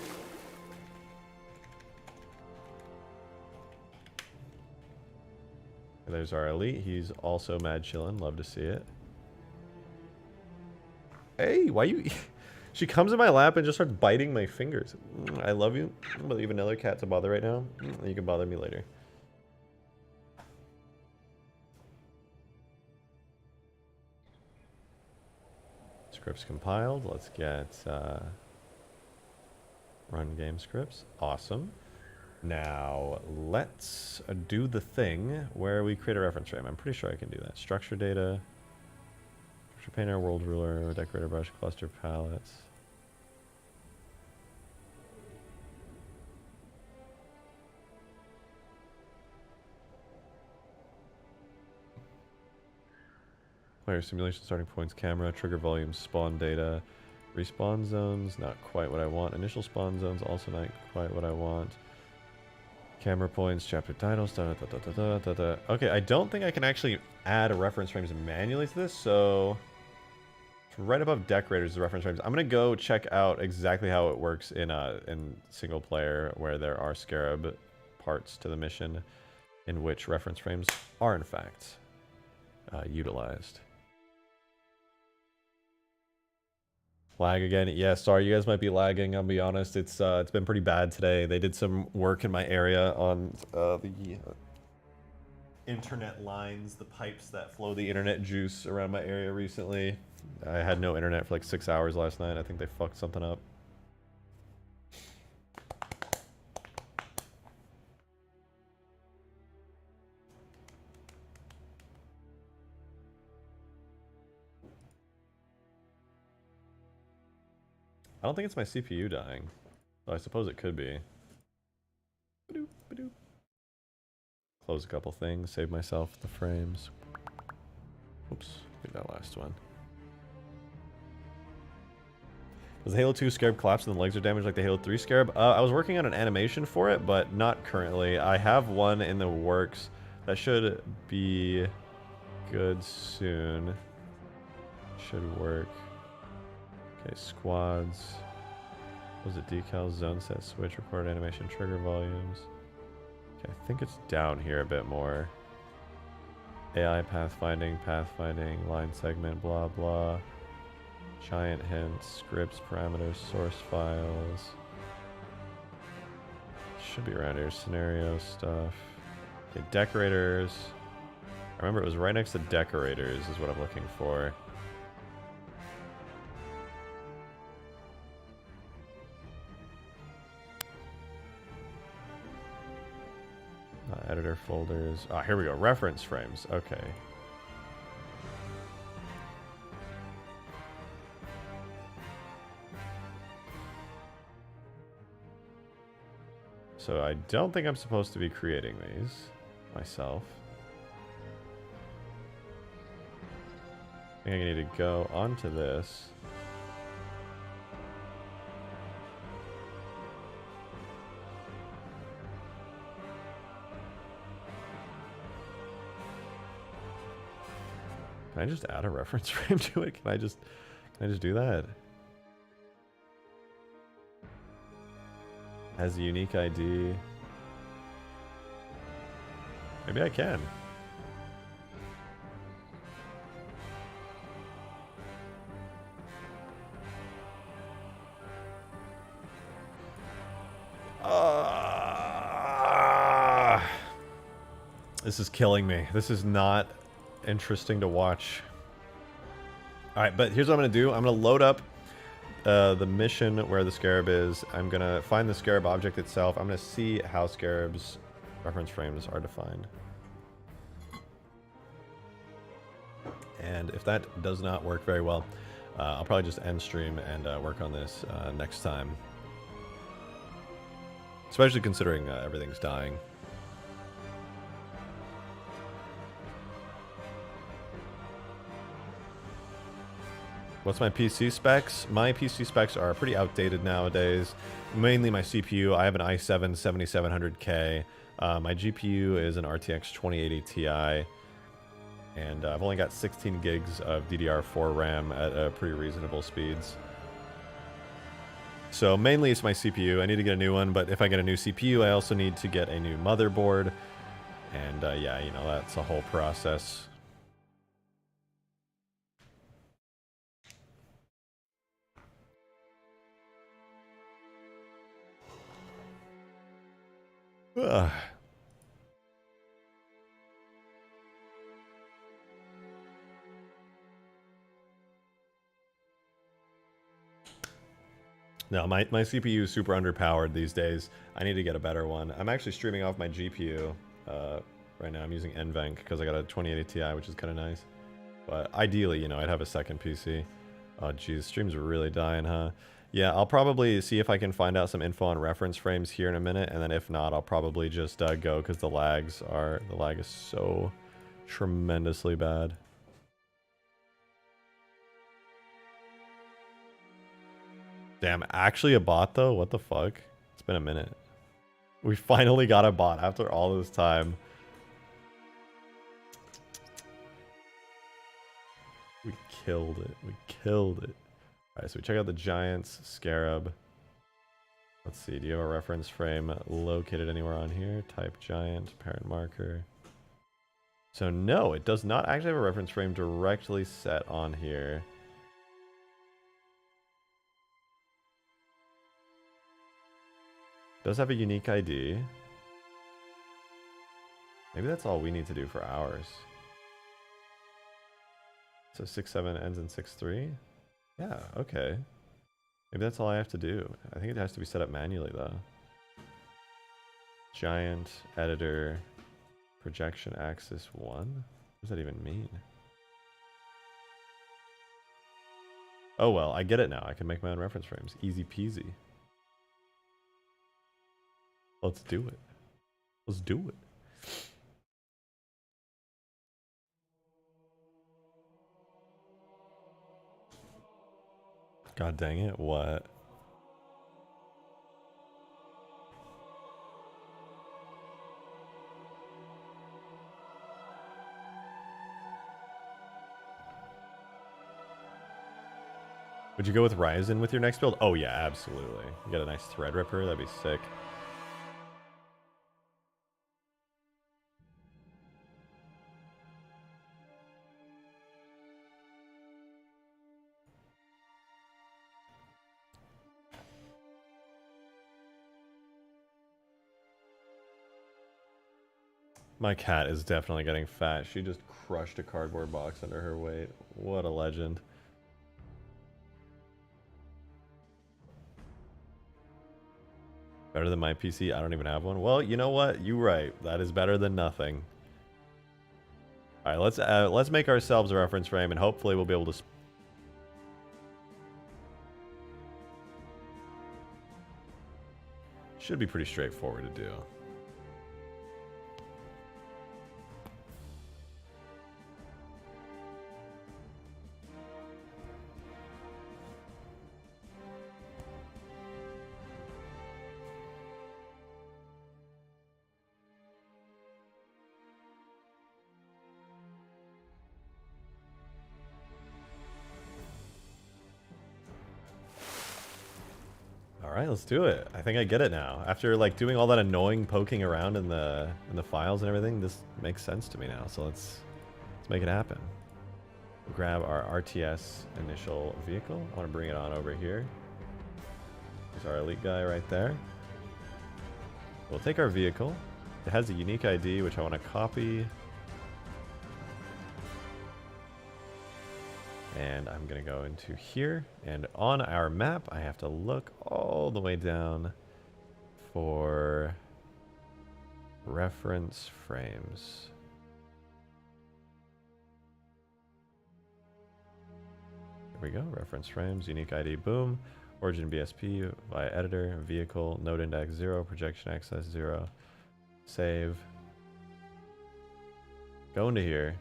Speaker 1: There's our elite. He's also mad chillin'. Love to see it. Hey, why you... She comes in my lap and just starts biting my fingers. I love you, but you have another cat to bother right now. You can bother me later. Scripts compiled. Let's get run game scripts. Awesome. Now, let's do the thing where we create a reference frame. I'm pretty sure I can do that. Structure data, structure painter, world ruler, decorator brush, cluster palettes. Player simulation starting points, camera, trigger volume, spawn data, respawn zones, not quite what I want. Initial spawn zones, also not quite what I want. Camera points, chapter titles, da, da, da, da, da, da. Okay, I don't think I can actually add reference frames manually to this, so right above decorators, the reference frames. I'm gonna go check out exactly how it works in single player, where there are scarab parts to the mission, in which reference frames are in fact utilized. Lag again. Yeah, sorry, you guys might be lagging. I'll be honest. It's been pretty bad today. They did some work in my area on the internet lines, the pipes that flow the internet juice around my area recently. I had no internet for like 6 hours last night. I think they fucked something up. I don't think it's my CPU dying, though I suppose it could be. Ba-doop, ba-doop. Close a couple things, save myself the frames. Oops, get that last one. Does the Halo 2 Scarab collapse and the legs are damaged like the Halo 3 Scarab? I was working on an animation for it, but not currently. I have one in the works that should be good soon. Should work. Okay, squads. Was it decals, zone set, switch, record animation, trigger volumes? Okay, I think it's down here a bit more. AI pathfinding, line segment, blah blah. Giant hints, scripts, parameters, source files. Should be around here. Scenario stuff. Okay, decorators. I remember it was right next to decorators is what I'm looking for. Editor folders. Ah, here we go. Reference frames. Okay. So I don't think I'm supposed to be creating these myself. I think I need to go onto this. Can I just add a reference frame to it? Can I just do that? Has a unique ID. Maybe I can. This is killing me. This is not interesting to watch. Alright, but here's what I'm going to do. I'm going to load up the mission where the scarab is. I'm going to find the scarab object itself. I'm going to see how scarabs reference frames are defined. And if that does not work very well, I'll probably just end stream and work on this next time. Especially considering everything's dying. What's my PC specs? My PC specs are pretty outdated nowadays. Mainly my CPU. I have an i7 7700K. My GPU is an RTX 2080 Ti. And I've only got 16 gigs of DDR4 RAM at pretty reasonable speeds. So mainly it's my CPU. I need to get a new one, but if I get a new CPU, I also need to get a new motherboard. And yeah, you know, that's a whole process. Ugh. No, my CPU is super underpowered these days. I need to get a better one. I'm actually streaming off my GPU right now. I'm using NVENC because I got a 2080 Ti, which is kind of nice. But ideally, you know, I'd have a second PC. Oh, geez, streams are really dying, huh? Yeah, I'll probably see if I can find out some info on reference frames here in a minute, and then if not, I'll probably just go because the lag is so tremendously bad. Damn, actually a bot though? What the fuck? It's been a minute. We finally got a bot after all this time. We killed it. We killed it. Alright, so we check out the Giants, Scarab. Let's see, do you have a reference frame located anywhere on here? Type Giant, parent marker. So no, it does not actually have a reference frame directly set on here. Does have a unique ID. Maybe that's all we need to do for ours. So 6.7 ends in 6.3? Yeah, okay. Maybe that's all I have to do. I think it has to be set up manually though. Giant, editor, projection axis 1? What does that even mean? Oh well, I get it now. I can make my own reference frames. Easy peasy. Let's do it. Let's do it. God dang it, what? Would you go with Ryzen with your next build? Oh yeah, absolutely. You got a nice Threadripper, that'd be sick. My cat is definitely getting fat. She just crushed a cardboard box under her weight. What a legend. Better than my PC? I don't even have one. Well, you know what? You're right. That is better than nothing. All right, let's make ourselves a reference frame, and hopefully we'll be able to. Should be pretty straightforward to do. right, let's do it. I think I get it now. After like doing all that annoying poking around in the files and everything, this makes sense to me now. So let's make it happen. Grab our RTS initial vehicle. I want to bring it on over here. There's our elite guy right there. We'll take our vehicle. It has a unique ID, which I want to copy. And I'm going to go into here. And on our map, I have to look all the way down for reference frames. Here we go. Reference frames, unique ID, boom. Origin BSP via editor, vehicle, node index 0, projection access 0. Save. Go into here.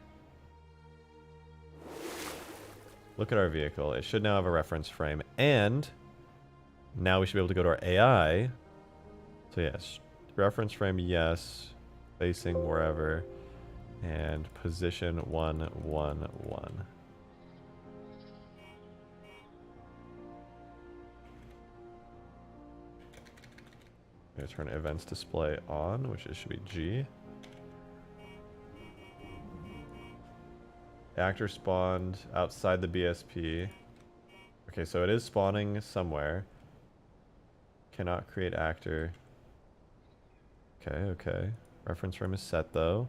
Speaker 1: Look at our vehicle. It should now have a reference frame. And now we should be able to go to our AI. So yes, reference frame, yes. Facing wherever. And position 111. I'm going to turn events display on, which should be G. Actor spawned outside the BSP. Okay, so it is spawning somewhere. Cannot create actor. Okay, okay. Reference frame is set though.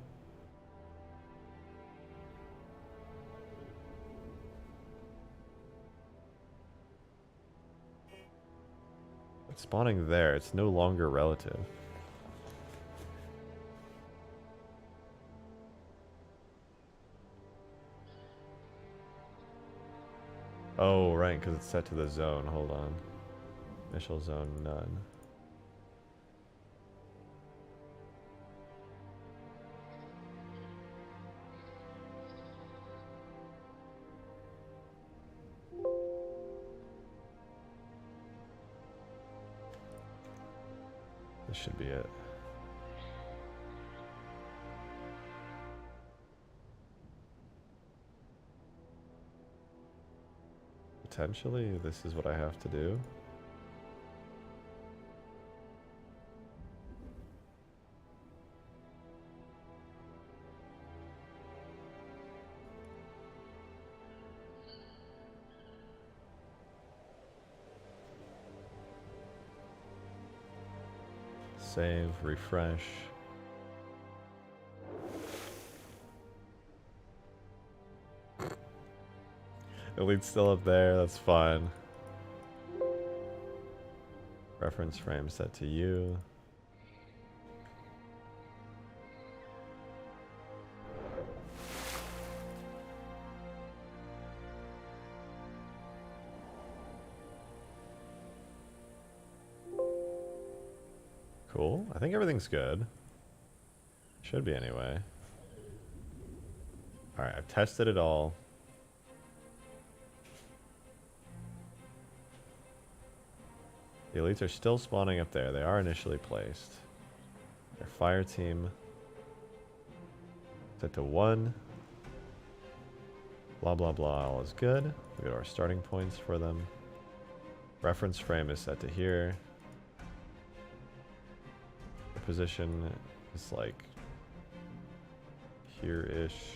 Speaker 1: It's spawning there. It's no longer relative. Oh, right, because it's set to the zone. Hold on. Initial zone, none. This should be it. Potentially, this is what I have to do. Save, refresh. Elite's still up there, that's fine. Reference frame set to you. Cool. I think everything's good. Should be anyway. Alright, I've tested it all. The elites are still spawning up there. They are initially placed. Their fire team set to 1. Blah, blah, blah. All is good. We go to our starting points for them. Reference frame is set to here. The position is like here-ish.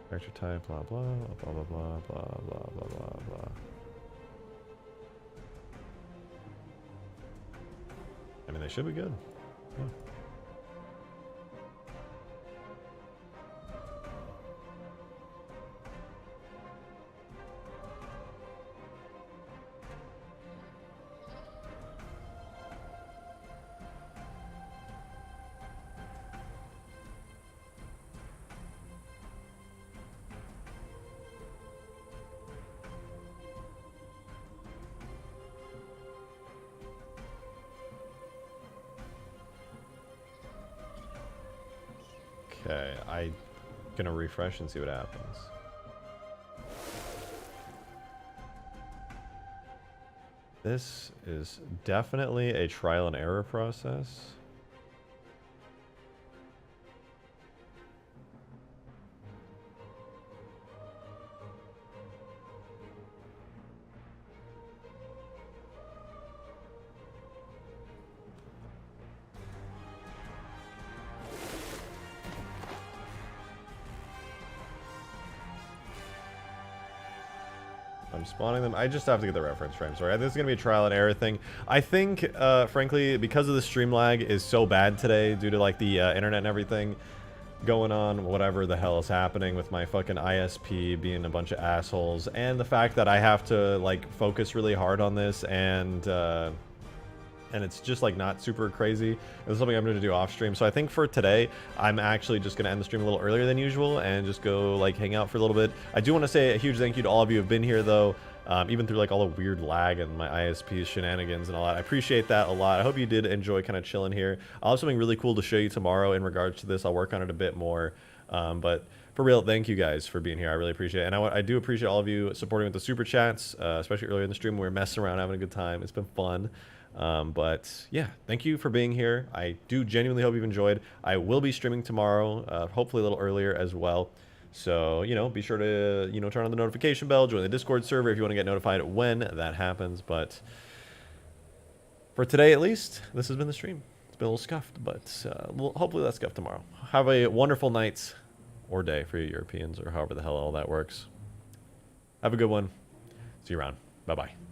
Speaker 1: Character type, blah, blah, blah, blah, blah, blah, blah, blah, blah, blah. I mean, they should be good. Yeah. Okay, I'm gonna refresh and see what happens. This is definitely a trial and error process. I'm spawning them. I just have to get the reference frame. Sorry, this is going to be a trial and error thing. I think, frankly, because of the stream lag is so bad today due to, like, the internet and everything going on, whatever the hell is happening with my fucking ISP being a bunch of assholes, and the fact that I have to, like, focus really hard on this, and it's just, like, not super crazy. This is something I'm going to do off stream. So I think for today, I'm actually just going to end the stream a little earlier than usual and just go, like, hang out for a little bit. I do want to say a huge thank you to all of you who have been here, though, even through, like, all the weird lag and my ISP's shenanigans and all that. I appreciate that a lot. I hope you did enjoy kind of chilling here. I'll have something really cool to show you tomorrow in regards to this. I'll work on it a bit more. But for real, thank you guys for being here. I really appreciate it. And I do appreciate all of you supporting with the super chats, especially earlier in the stream. We were messing around, having a good time. It's been fun. But yeah, thank you for being here. I do genuinely hope you've enjoyed. I will be streaming tomorrow, hopefully a little earlier as well. So, you know, be sure to, you know, turn on the notification bell, join the Discord server if you want to get notified when that happens. But for today, at least, this has been the stream. It's been a little scuffed, but we'll hopefully that's scuffed tomorrow. Have a wonderful night or day for you Europeans, or however the hell all that works. Have a good one. See you around. Bye-bye.